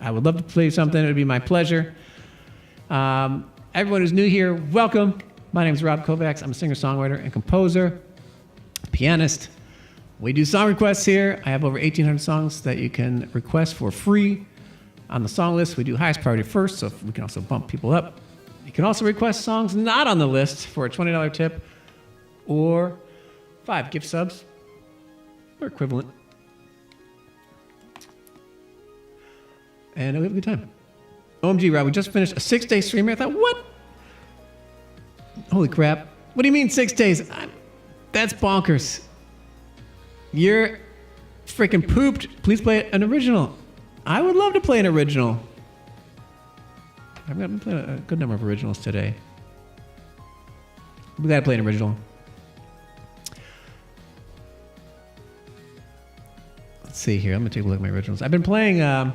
I would love to play something. It would be my pleasure. Everyone who's new here, welcome. My name is Rob Kovacs. I'm a singer-songwriter and composer, pianist. We do song requests here. I have over 1,800 songs that you can request for free on the song list. We do highest priority first, so we can also bump people up. You can also request songs not on the list for a $20 tip or 5 gift subs or equivalent. And we have a good time. OMG, Rob, we just finished a 6-day stream marathon. What? Holy crap. What do you mean 6 days? That's bonkers. You're freaking pooped. Please play an original. I would love to play an original. I've got to play a good number of originals today. We got to play an original. Let's see here. I'm going to take a look at my originals. I've been playing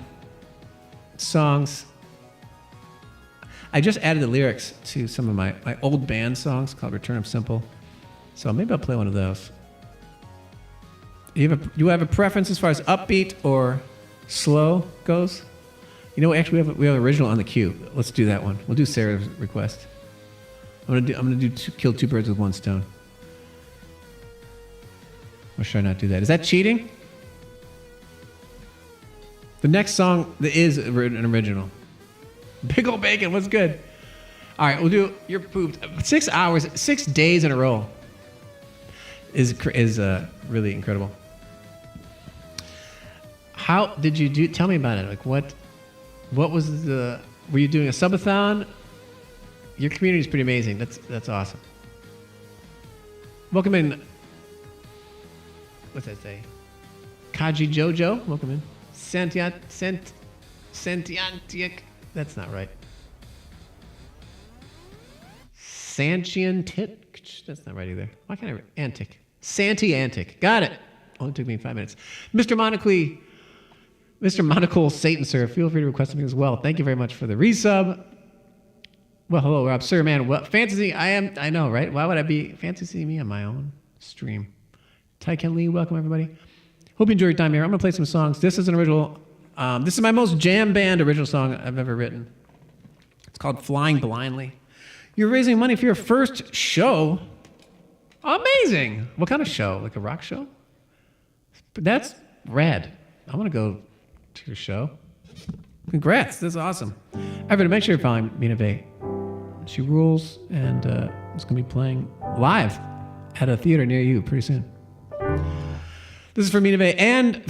songs. I just added the lyrics to some of my old band songs called Return of Simple. So maybe I'll play one of those. You have a preference as far as upbeat or slow goes? You know, actually we have an original on the queue. Let's do that one. We'll do Sarah's request. I'm gonna do kill 2 birds with 1 stone. Or should I not do that? Is that cheating? The next song is an original. Big ol' bacon, what's good? All right, we'll do You're Pooped. 6 hours, 6 days in a row is really incredible. How did you do? Tell me about it. Like what was were you doing a subathon? Your community is pretty amazing. That's awesome. Welcome in. What's that say? Kaji Jojo, welcome in. Sentiantic. That's not right. Santiantic. That's not right either. Why can't I? Antic. Santi-antic. Got it. Only took me 5 minutes. Mr. Monocle Satan, sir. Feel free to request something as well. Thank you very much for the resub. Well, hello, Rob. Sir, man. What fantasy? I know, right? Why would I be fantasy me on my own stream? Tyken Lee, welcome everybody. Hope you enjoy your time here. I'm going to play some songs. This is an original. This is my most jam band original song I've ever written. It's called Flying Blindly. You're raising money for your first show. Amazing. What kind of show? Like a rock show? That's rad. I want to go to your show. Congrats. That's awesome. Everybody, make sure you're following Mina Vey. She rules, and it's going to be playing live at a theater near you pretty soon. This is for Mina Vey and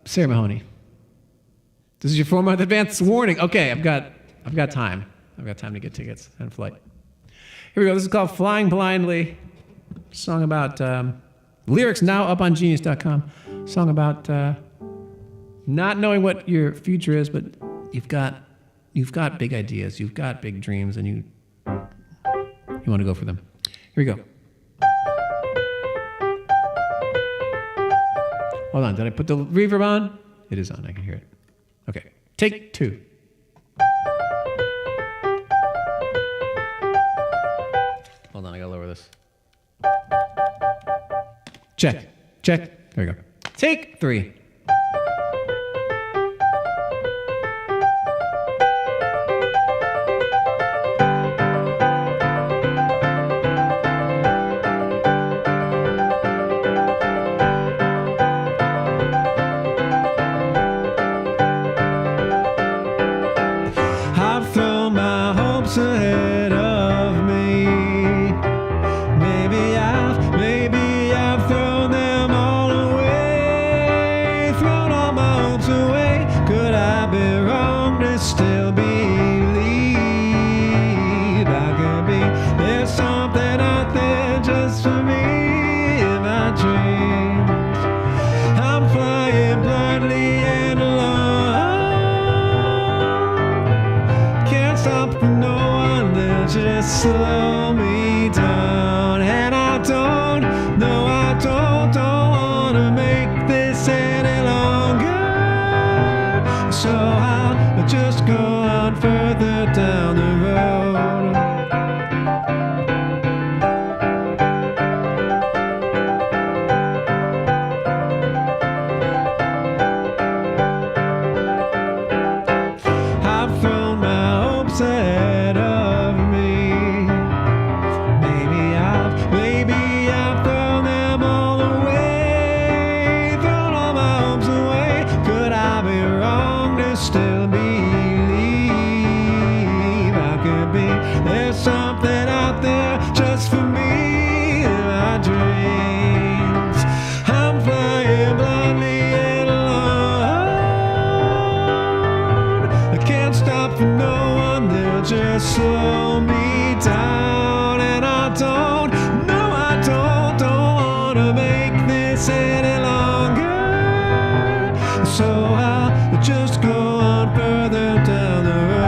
Sarah Mahoney. This is your 4-month advance warning. Okay, I've got time. I've got time to get tickets and flight. Here we go. This is called Flying Blindly. Song about lyrics now up on genius.com. Song about not knowing what your future is, but you've got big ideas, you've got big dreams, and you want to go for them. Here we go. Hold on, did I put the reverb on? It is on, I can hear it. Okay, take 2. Hold on, I gotta lower this. Check. There we go. Take 3. I've thrown my hopes ahead of me. I still believe I could be. There's something out there just for me in my dreams. I'm flying blindly and alone. I can't stop for no one, they'll just slow me down. And I don't, no I don't wanna make this any longer. So I'll just go on further down the road.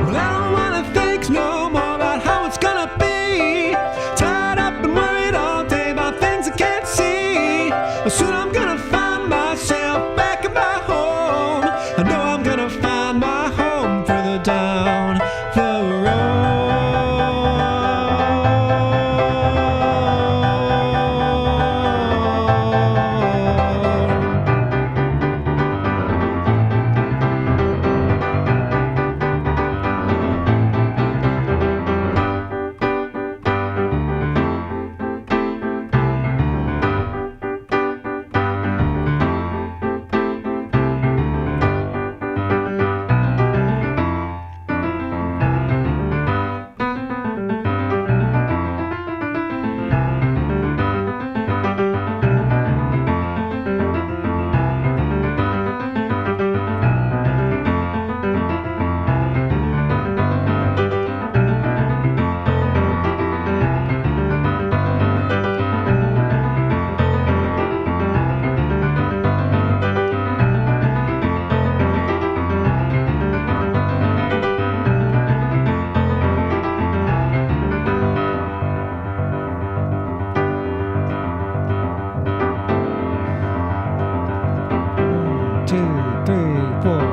Well, I don't wanna think no more about how it's gonna be. Tied up and worried all day about things I can't see. Well, soon I'm gonna find myself back in my home. I know I'm gonna find my home further down the road. One, two, three, four.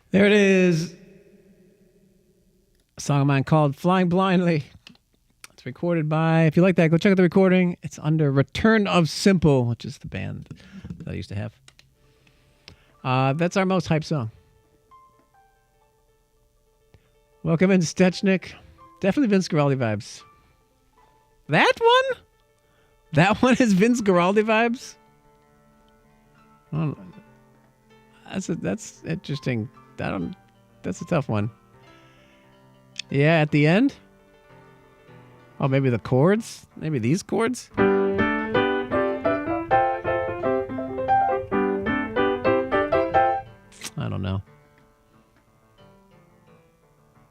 There it is. A song of mine called Flying Blindly. It's recorded by, if you like that, go check out the recording. It's under Return of Simple, which is the band that I used to have. That's our most hyped song. Welcome in, Stechnik. Definitely Vince Guaraldi vibes. That one? That one is Vince Guaraldi vibes? Oh, that's interesting. That's a tough one. Yeah, at the end? Oh, maybe the chords? Maybe these chords? I don't know.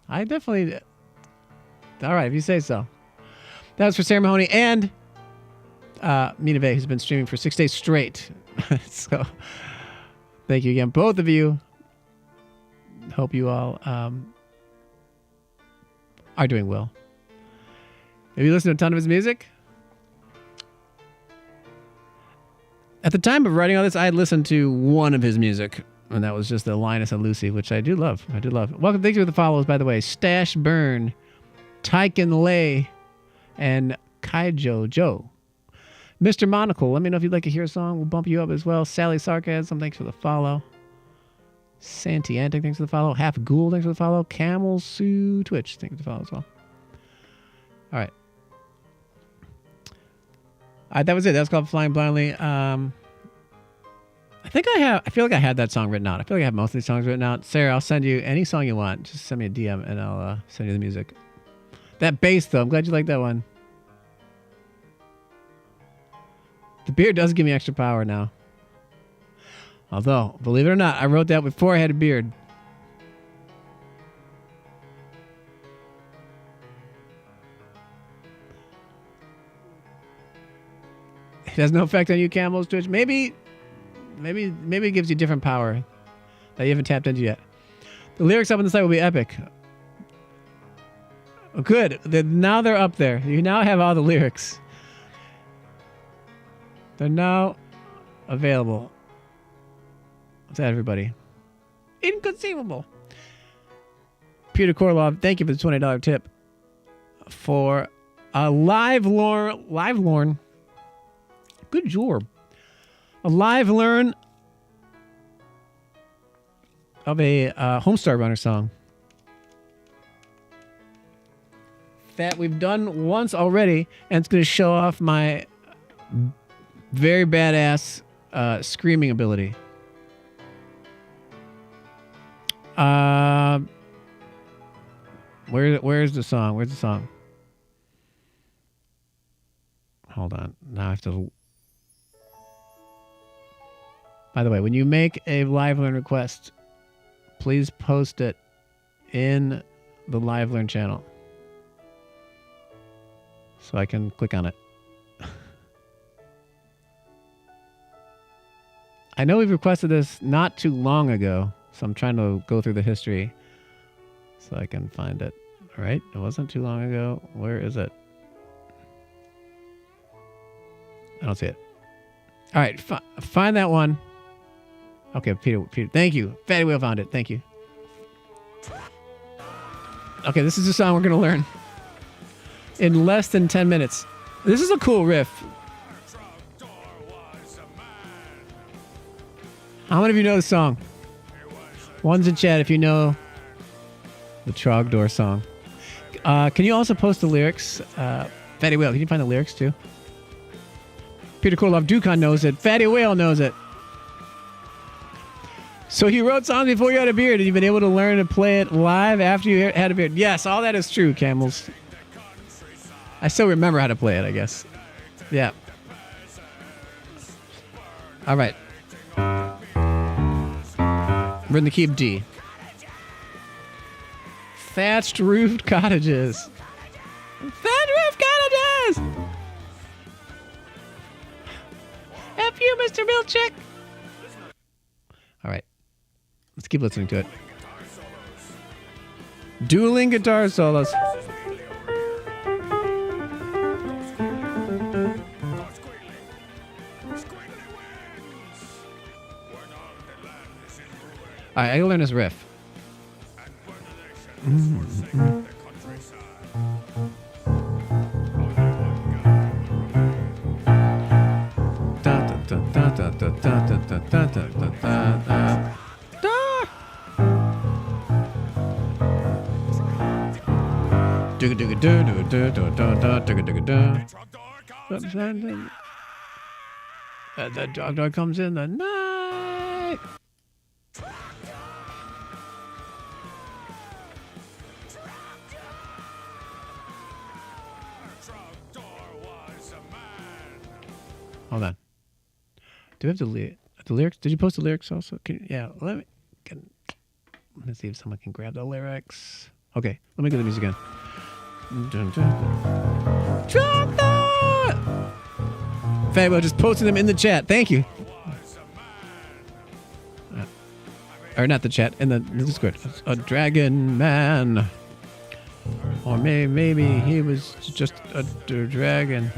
I definitely... All right, if you say so. That was for Sarah Mahoney and Mina Vey, who's been streaming for 6 days straight. So, thank you again, both of you. Hope you all are doing well. Have you listened to a ton of his music? At the time of writing all this, I had listened to one of his music, and that was just the Linus and Lucy, which I do love. I do love. Welcome, thank you for the follows, by the way. Stash Burn, Tyken Lay, and Kaijo Joe. Mr. Monocle, let me know if you'd like to hear a song. We'll bump you up as well. Sally Sarcasm, thanks for the follow. Santi Antic, thanks for the follow. Half Ghoul, thanks for the follow. Camel Sue Twitch, thanks for the follow as well. All right. That was it. That was called Flying Blindly. I feel like I had that song written out. I feel like I have most of these songs written out. Sarah, I'll send you any song you want. Just send me a DM and I'll send you the music. That bass, though, I'm glad you like that one. The beard does give me extra power now. Although, believe it or not, I wrote that before I had a beard. It has no effect on you, Camel's Twitch. Maybe it gives you different power that you haven't tapped into yet. The lyrics up on the site will be epic. Oh, good. Now they're up there. You now have all the lyrics. They're now available to everybody. Inconceivable. Peter Korlov, thank you for the $20 tip for a live Lorne. Good job. A live learn of a Homestar Runner song that we've done once already, and it's going to show off my very badass screaming ability. Where's the song? Where's the song? Hold on. Now I have to. By the way, when you make a LiveLearn request, please post it in the LiveLearn channel so I can click on it. I know we've requested this not too long ago, so I'm trying to go through the history so I can find it. All right, it wasn't too long ago. Where is it? I don't see it. All right, find that one. Okay, Peter, thank you. Fatty Whale found it. Thank you. Okay, this is the song we're going to learn in less than 10 minutes. This is a cool riff. How many of you know the song? One's in chat if you know the Trogdor song. Can you also post the lyrics? Fatty Whale, can you find the lyrics too? Peter Korlov, Dukon knows it. Fatty Whale knows it. So you wrote songs before you had a beard, and you've been able to learn to play it live after you had a beard. Yes, all that is true, Camels. I still remember how to play it, I guess. Yeah. All right. We're in the key of D. Thatched roofed cottages. Thatched roofed cottages! F you, Mr. Milchick! All right. Let's keep listening to it. Dueling guitar solos. All right, I gotta learn this riff. The dog comes in the night. Hold on. Do we have the lyrics? Did you post the lyrics also? Let me see if someone can grab the lyrics. Okay, let me get the music again. Fabo just posting them in the chat. Thank you. Or not the chat, in the Discord. A dragon man. Or maybe he was just a dragon.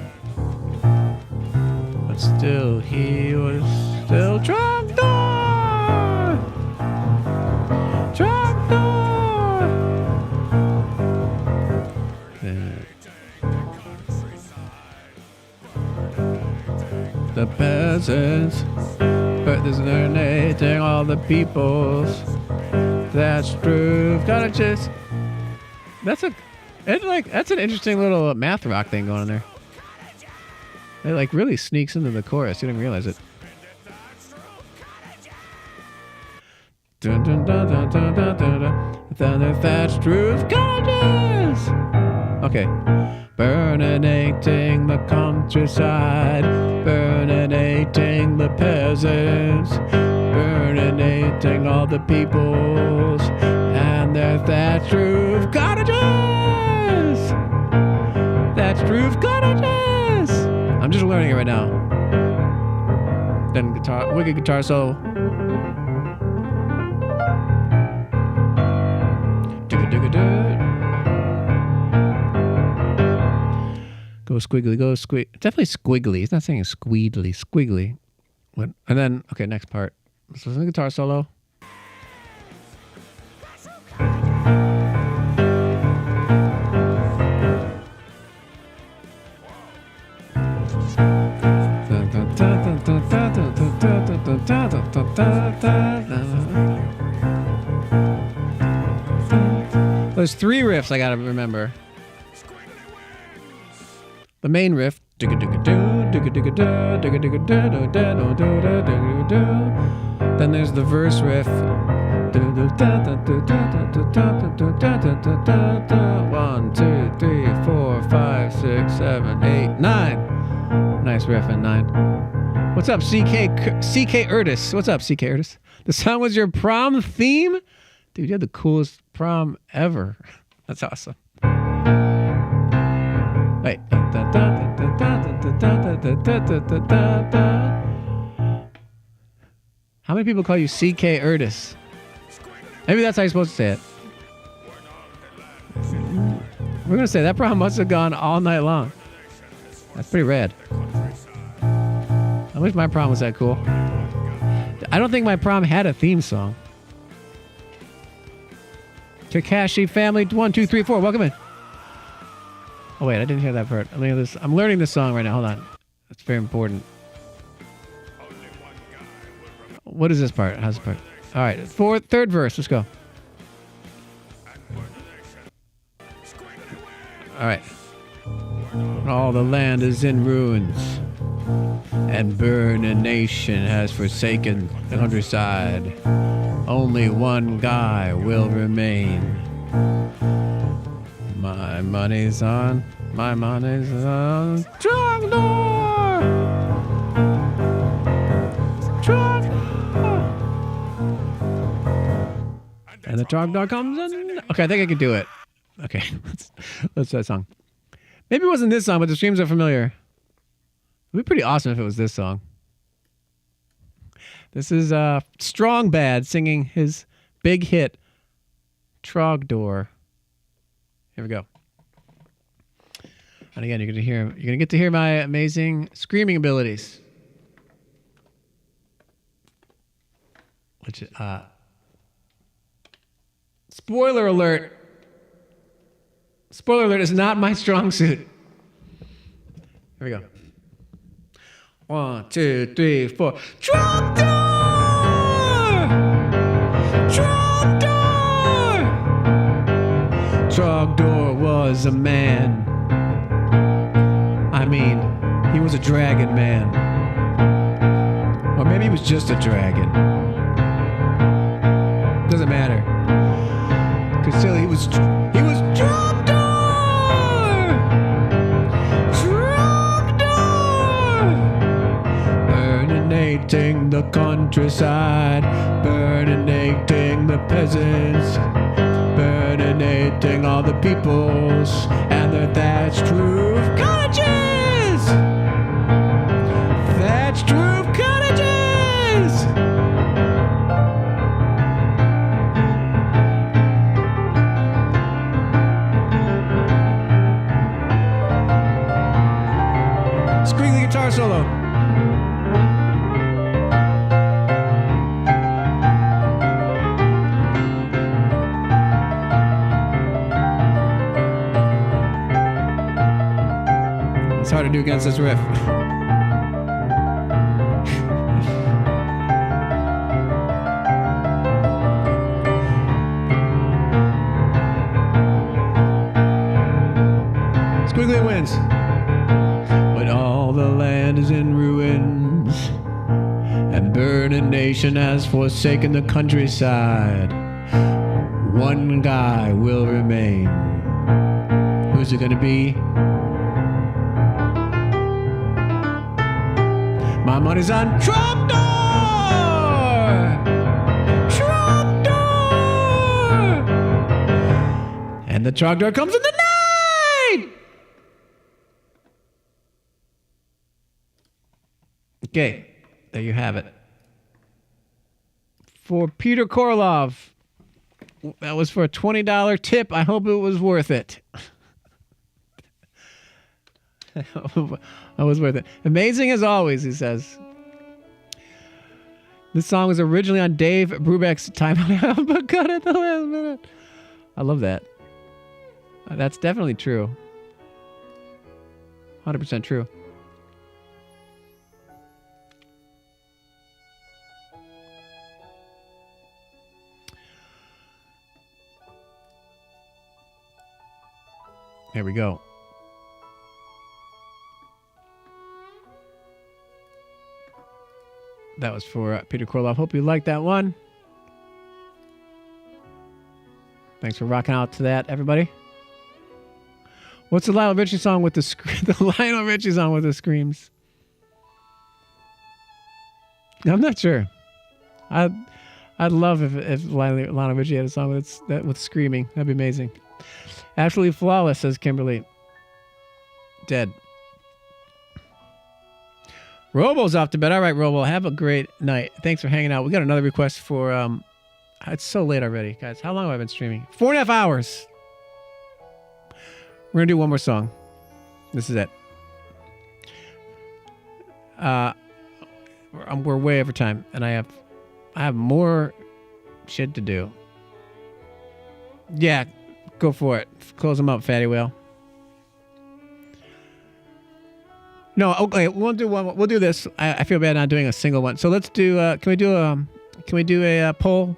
But still, he was still Trogdor! Trogdor! The peasants exterminating all the peoples. That's true. Gotta just. That's an interesting little math rock thing going on there. It like really sneaks into the chorus. You didn't realize it. Dun, dun, dun, dun, dun, dun, dun, dun. That's truth colleges. Okay. Burninating the countryside, burninating the peasants, burninating all the peoples and their thatched roof cottages. Thatched roof cottages. I'm just learning it right now. Then wicked guitar solo. Go squiggly, go squig. Definitely squiggly. It's not saying squeedly, squiggly. What? And then, okay, next part. Let's listen to the guitar solo. There's 3 riffs I gotta remember. The main riff. Then there's the verse riff. 1, 2, 3, 4, 5, 6, 7, 8, 9. Nice riff in 9. What's up, CK Urtis? What's up, CK Urtis? The song was your prom theme? Dude, you had the coolest prom ever. That's awesome. Wait. How many people call you CK Urtis? Maybe that's how you're supposed to say it. We're going to say that prom must have gone all night long. That's pretty rad. I wish my prom was that cool. I don't think my prom had a theme song. Kakashi family 1, 2, 3, 4. Welcome in. Oh wait, I didn't hear that part. I'm learning this song right now. Hold on. That's very important. What is this part? How's this part? All right, third verse. Let's go. All right. All the land is in ruins, and burning nation has forsaken the countryside. Only one guy will remain. My money's on Trogdor! Trogdor! And the Trogdor comes in. Okay, I think I can do it. Okay, let's that song. Maybe it wasn't this song, but the streams are familiar. It'd be pretty awesome if it was this song. This is Strong Bad singing his big hit, Trogdor. Here we go. And again, you're gonna get to hear my amazing screaming abilities. Which spoiler alert. Spoiler alert is not my strong suit. Here we go. 1, 2, 3, 4. Trogdor! Trogdor! Trogdor was a man. I mean, he was a dragon man. Or maybe he was just a dragon. Doesn't matter. Because still he was Trogdor! Burninating the countryside, burninating the peasants, burninating all the peoples and their thatched roof cottages! Thatched roof cottages! It's hard to do against this riff. Squiggly wins. When all the land is in ruins and burning nation has forsaken the countryside, one guy will remain. Who's it gonna be? My money's on Trump door! Trump door! And the truck door comes in the night! Okay, there you have it. For Peter Korolov, that was for a $20 tip. I hope it was worth it. That was worth it. Amazing as always, he says. This song was originally on Dave Brubeck's Time Out, but cut at the last minute. I love that. That's definitely true. 100% true. Here we go. That was for Peter Korolov. Hope you liked that one. Thanks for rocking out to that, everybody. What's the Lionel Richie song with the the Lionel Richie song with the screams? I'm not sure. I'd love if Lionel Richie had a song with screaming. That'd be amazing. Absolutely flawless, says Kimberly. Dead. Robo's off to bed. All right, Robo, have a great night. Thanks for hanging out. We got another request for, it's so late already, guys. How long have I been streaming? 4.5 hours. We're going to do one more song. This is it. We're way over time, and I have more shit to do. Yeah, go for it. Close them up, Fatty Whale. No, okay, we'll do one. We'll do this. I feel bad not doing a single one. So let's do. Can we do a poll?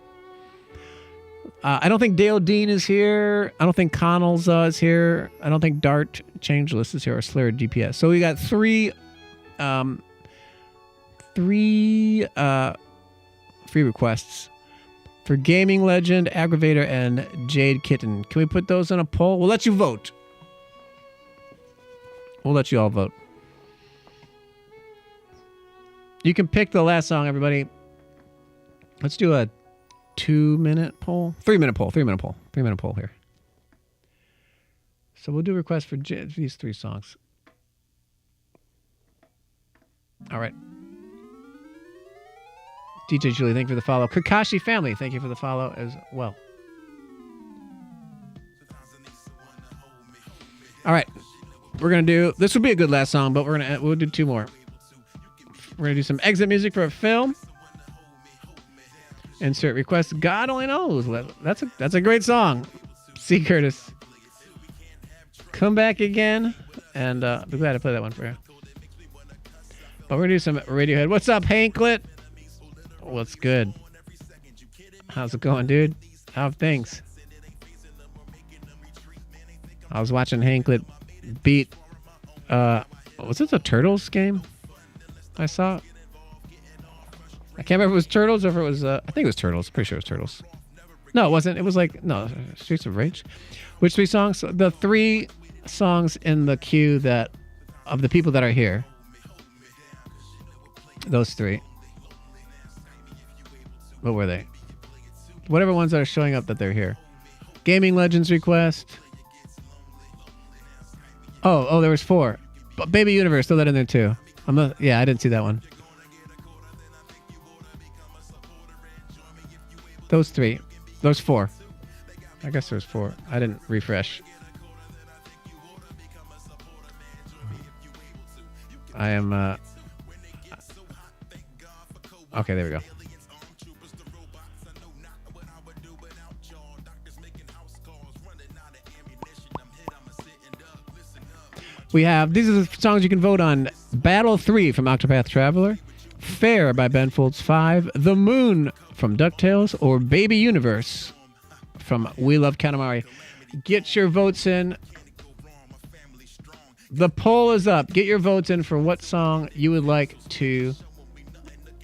I don't think Dale Dean is here. I don't think Connell's is here. I don't think Dart Changeless is here or Slayer DPS. So we got three free requests for Gaming Legend, Aggravator, and Jade Kitten. Can we put those on a poll? We'll let you vote. We'll let you all vote. You can pick the last song, everybody. Let's do a 2-minute poll. 3-minute poll. 3-minute poll. 3-minute poll here. So we'll do requests for these 3 songs. All right. DJ Julie, thank you for the follow. Kakashi Family, thank you for the follow as well. All right. We're going to do... This will be a good last song, but we'll do 2 more. We're going to do some exit music for a film. Insert request. God only knows. That's a great song. C. Curtis. Come back again. And be glad to play that one for you. But we're going to do some Radiohead. What's up, Hanklet? What's good? How's it going, dude? How are things? I was watching Hanklet beat... was this a Turtles game? I saw. I can't remember if it was Turtles or if it was. I think it was Turtles. Pretty sure it was Turtles. No, it wasn't. It was like Streets of Rage. Which 3 songs? The 3 songs in the queue that of the people that are here. Those 3. What were they? Whatever ones that are showing up that they're here. Gaming Legends request. Oh, there was 4. But Baby Universe, throw that in there too. Yeah, I didn't see that one. Those 3. Those 4. I guess there's 4. I didn't refresh. I am... Okay, there we go. We have, these are the songs you can vote on. Battle 3 from Octopath Traveler, Fair by Ben Folds 5, The Moon from DuckTales, or Baby Universe from We Love Katamari. Get your votes in. The poll is up. Get your votes in for what song you would like to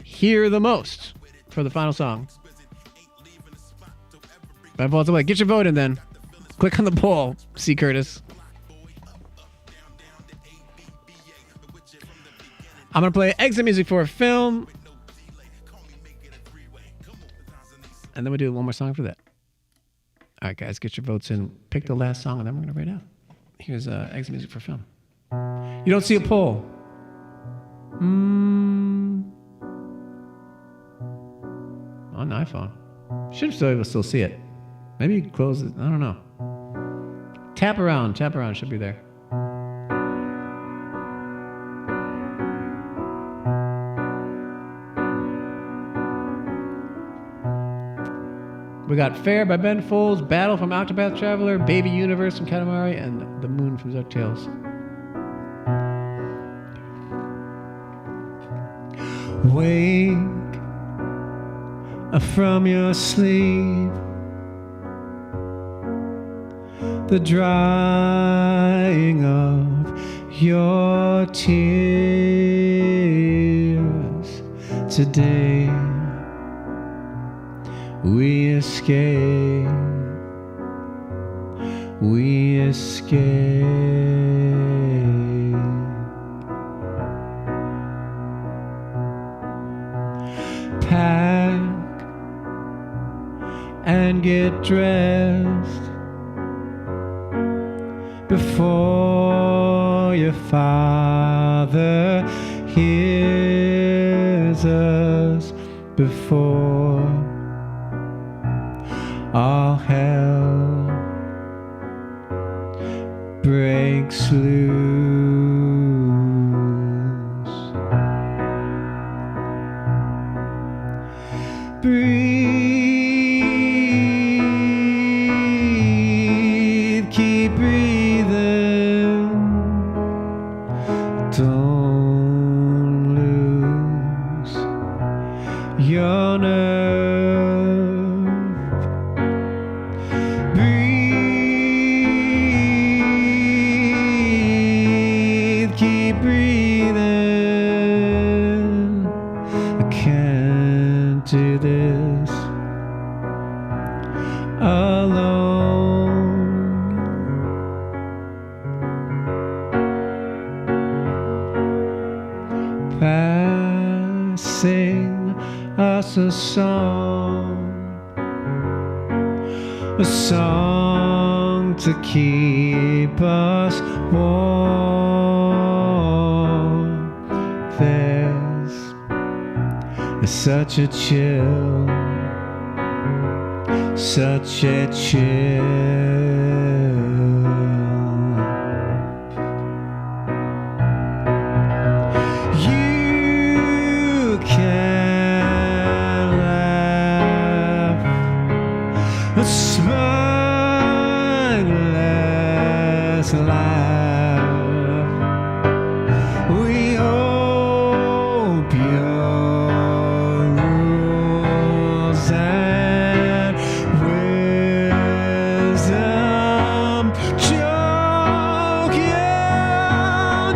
hear the most for the final song. Ben Folds away. Get your vote in then. Click on the poll. C. Curtis. I'm going to play exit music for a film. And then we'll do one more song for that. All right, guys, get your votes in. Pick the last song, and then we're going to rate out. Here's exit music for film. You don't see a poll. On the iPhone. Should still be able to still see it. Maybe close it. I don't know. Tap around. Should be there. We got Fair by Ben Folds, Battle from Octopath Traveler, Baby Universe from Katamari, and The Moon from DuckTales. Wake from your sleep, the drying of your tears today. We escape, pack and get dressed before your father hears us, before all hell breaks loose. Breathe, keep breathing. Don't lose your nerve. Breathe, keep breathing. I can't do this alone. Sing us a song to keep us warm. There's such a chill, such a chill. You can laugh, a spineless laugh. We hope your rules and wisdom choke you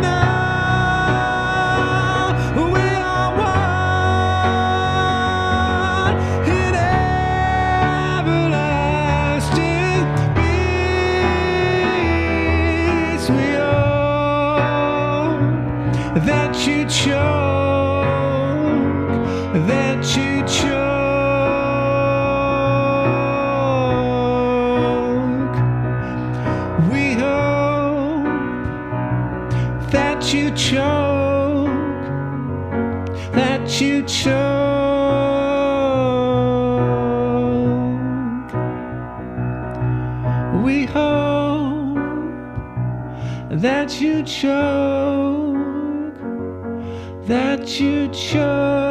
now. We are one in everlasting peace. We hope that you choke, that you choke. We hope that you choke, that you choke. We hope that you choke, that you choke.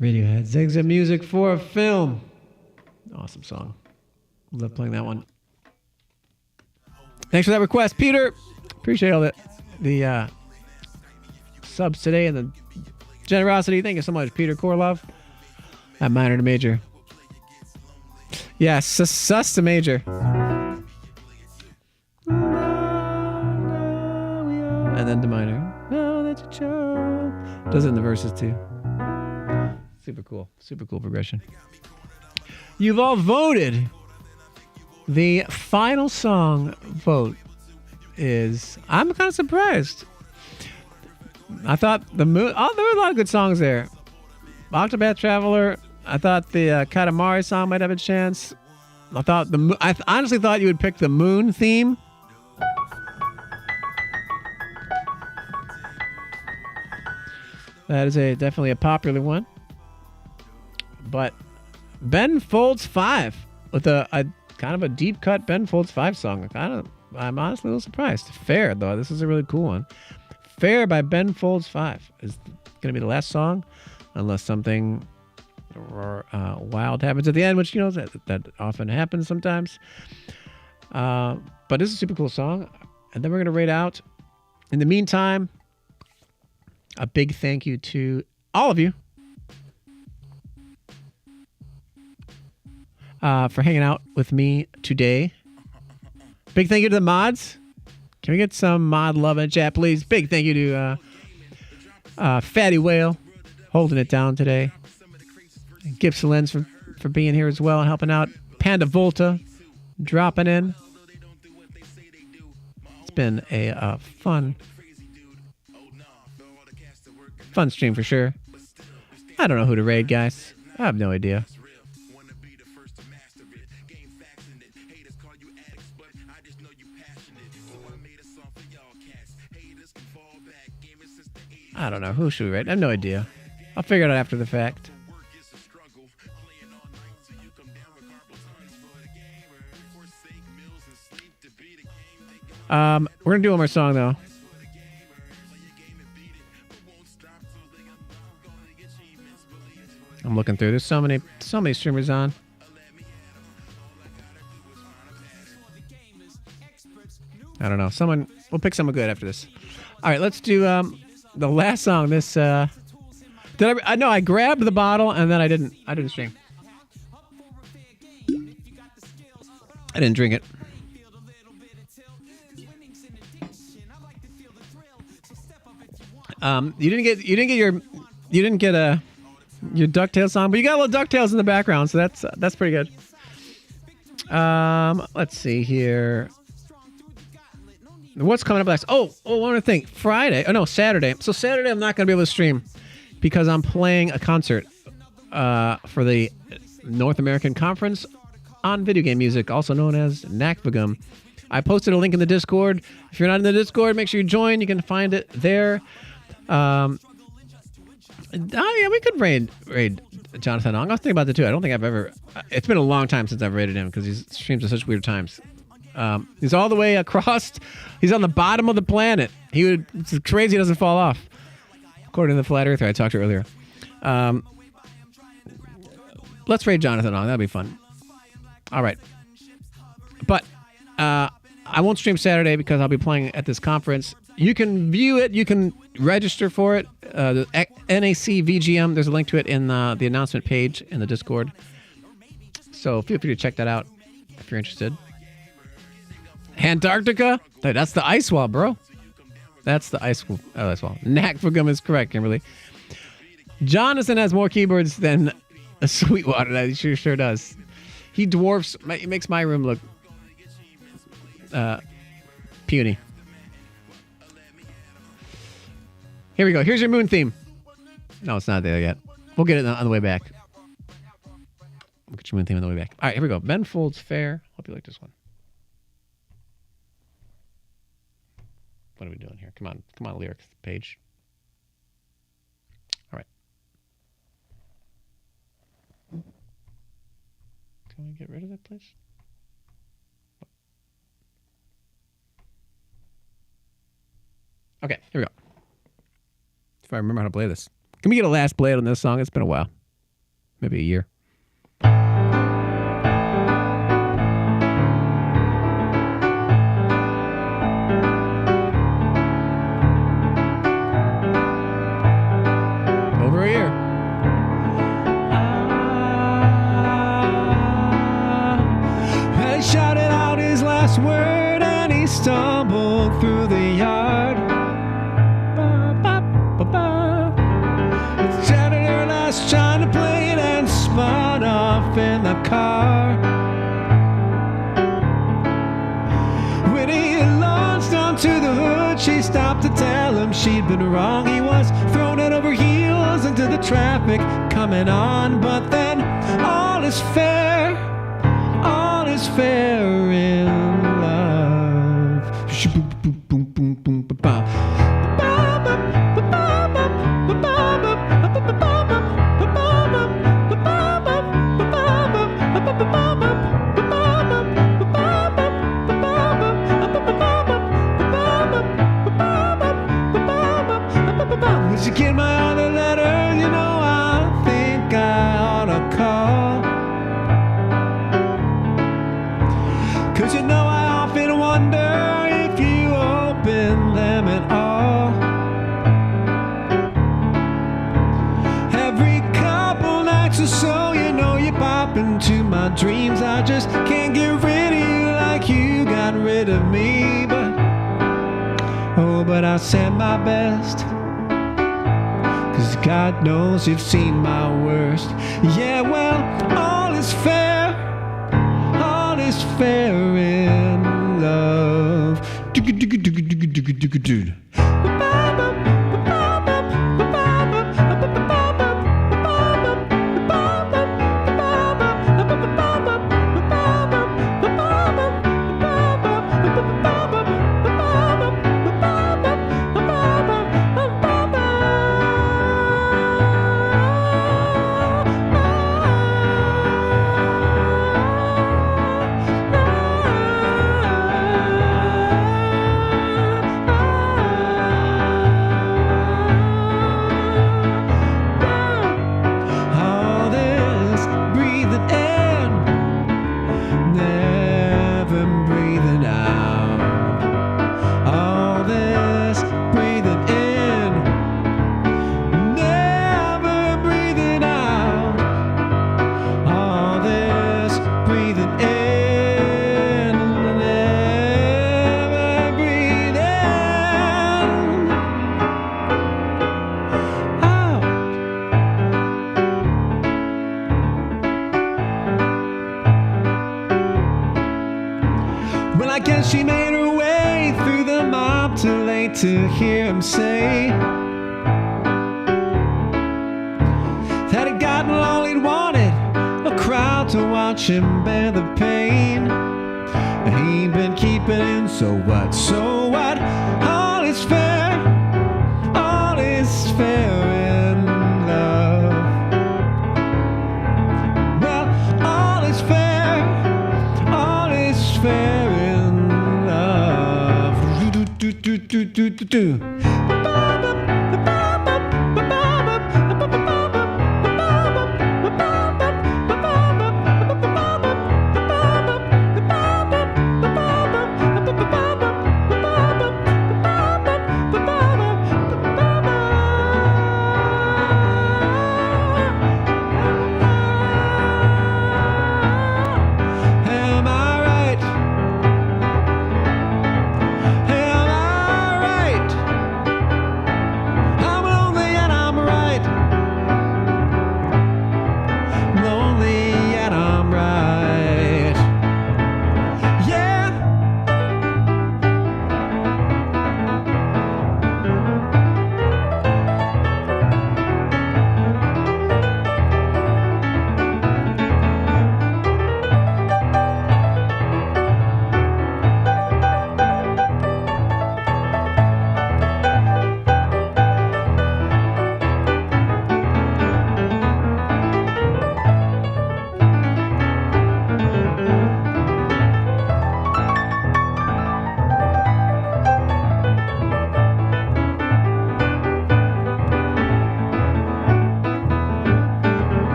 Radiohead's Exit Music for a Film. Awesome song. Love playing that one. Thanks for that request, Peter. Appreciate all the subs today and the generosity. Thank you so much, Peter Korlov. At minor to major. Yeah, sus to major. And then to minor. Oh, that's a joke. Does it in the verses too. Super cool. Super cool progression. You've all voted. The final song vote is... I'm kind of surprised. I thought the moon... Oh, there were a lot of good songs there. Octopath Traveler. I thought the Katamari song might have a chance. I honestly thought you would pick the Moon theme. That is definitely a popular one. But Ben Folds 5 with a kind of a deep cut Ben Folds 5 song. I'm honestly a little surprised. Fair, though. This is a really cool one. Fair by Ben Folds 5 is going to be the last song, unless something wild happens at the end, which, you know, that often happens sometimes. But this is a super cool song. And then we're going to rate out. In the meantime, a big thank you to all of you for hanging out with me today. Big thank you to the mods. Can we get some mod love in the chat, please? Big thank you to Fatty Whale holding it down today. And Gibson Lens for being here as well and helping out. Panda Volta dropping in. It's been a fun stream for sure. I don't know who to raid, guys. I have no idea. I don't know. Who should we raid? I have no idea. I'll figure it out after the fact. We're going to do one more song, though. I'm looking through. There's so many streamers on. I don't know. We'll pick someone good after this. All right, let's do the last song. This I grabbed the bottle and then I didn't stream. I didn't drink it. You didn't get your DuckTales song, but you got a little DuckTales in the background, so that's pretty good. Let's see here. What's coming up next? Oh, one more thing. Saturday. So Saturday I'm not going to be able to stream because I'm playing a concert for the North American Conference on Video Game Music, also known as NACVGM. I posted a link in the Discord. If you're not in the Discord, make sure you join. You can find it there. Yeah, we could raid Jonathan Ong. I was thinking about that too. I don't think I've ever... It's been a long time since I've raided him because he streams at such weird times. He's all the way across. He's on the bottom of the planet. It's crazy he doesn't fall off. According to the flat earther I talked to earlier. Let's raid Jonathan Ong. That'll be fun. All right. But I won't stream Saturday because I'll be playing at this conference. You can view it. You can register for it. The NACVGM, there's a link to it in the announcement page in the Discord. So feel free to check that out if you're interested. Antarctica? That's the ice wall, bro. That's the ice wall. NACVGM is correct, Kimberly. Jonathan has more keyboards than a Sweetwater. That he sure does. He makes my room look puny. Here we go. Here's your moon theme. No, it's not there yet. We'll get it on the way back. We'll get your moon theme on the way back. All right, here we go. Ben Folds Fair. Hope you like this one. What are we doing here? Come on, lyrics page. All right. Can we get rid of that, please? Okay, here we go. If I remember how to play this. Can we get a last play on this song? It's been a while. maybe a year. Over a year. I shouted out his last word and he stumbled through the yard. It shattered her last China plate and spun off in the car. When he launched onto the hood, she stopped to tell him she'd been wrong. He was thrown head over heels into the traffic coming on. But then all is fair in love. Boom, boom, boom, boom, boom, boom. When you get my other letter, you know I think I ought to call. 'Cause you know I often wonder if you open them at all. Every couple nights or so, you know you pop into my dreams. I just can't get rid of you like you got rid of me. But I said my best. 'Cause God knows you've seen my worst. Yeah, well, all is fair in love. I guess she made her way through the mob too late to hear him say that he'd gotten all he'd wanted, a crowd to watch him bear the pain. He'd been keeping in, so what, so what? All is fair in love. Well, all is fair in love. Do, do, do, do, do, do.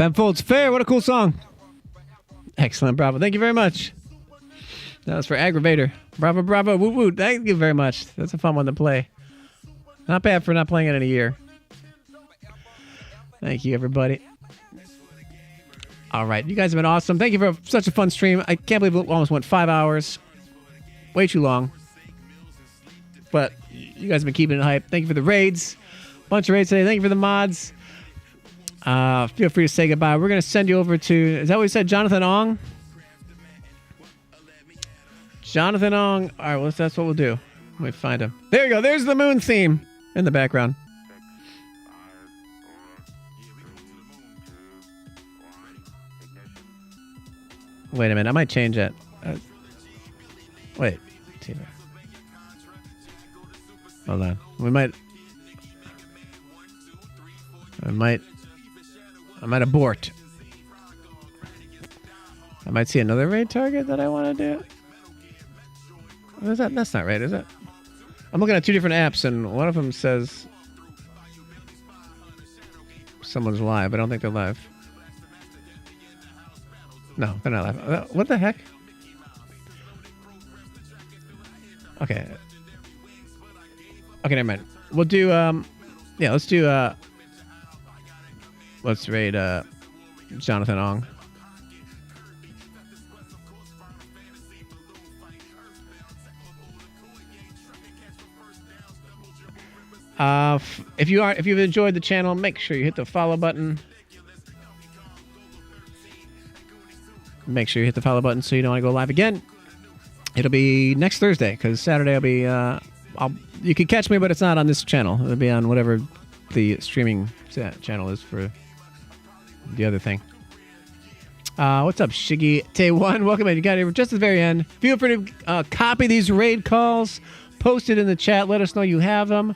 Ben Folds Fair. What a cool song. Excellent. Bravo. Thank you very much. That was for Aggravator. Bravo, bravo. Woo woo. Thank you very much. That's a fun one to play. Not bad for not playing it in a year. Thank you, everybody. All right. You guys have been awesome. Thank you for such a fun stream. I can't believe it almost went 5 hours. Way too long. But you guys have been keeping it hype. Thank you for the raids. Bunch of raids today. Thank you for the mods. Feel free to say goodbye. We're going to send you over to... Is that what we said? Jonathan Ong? Jonathan Ong. All right, well, that's what we'll do. Let me find him. There you go. There's the moon theme in the background. Wait a minute. I might change that. Wait. Hold on. I might abort. I might see another raid target that I want to do. What is that? That's not right, is it? I'm looking at two different apps, and one of them says someone's live. I don't think they're live. No, they're not live. What the heck? Okay. Okay, never mind. We'll do, yeah, let's do, let's raid, Jonathan Ong. If you've enjoyed the channel, make sure you hit the follow button. Make sure you hit the follow button so you don't want to go live again. It'll be next Thursday, because Saturday I'll be, you can catch me, but it's not on this channel. It'll be on whatever the streaming channel is for the other thing. What's up, Shiggy Tay1? Welcome in. You got here just at the very end. Feel free to copy these raid calls, post it in the chat, let us know you have them.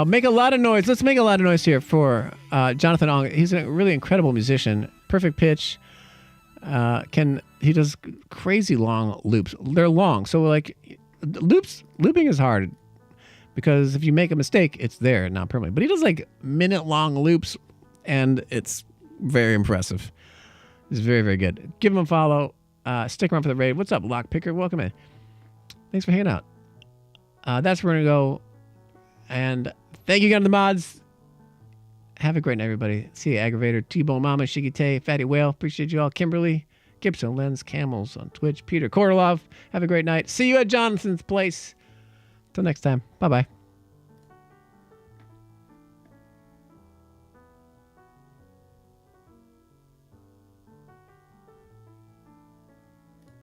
Make a lot of noise. Let's make a lot of noise here for Jonathan Ong. He's a really incredible musician. Perfect pitch. He does crazy long loops. They're long, so like looping is hard because if you make a mistake, it's there, not permanently. But he does like minute-long loops, and it's very impressive. It's very, very good. Give him a follow. Stick around for the raid. What's up, Lockpicker? Welcome in. Thanks for hanging out. That's where we're gonna go. And thank you again to the mods. Have a great night, everybody. See you, Aggravator, T-Bone Mama, Shiggy Tay, Fatty Whale. Appreciate you all. Kimberly, Gibson, Lens, Camels on Twitch, Peter Korolov. Have a great night. See you at Jonathan's place. Till next time. Bye-bye.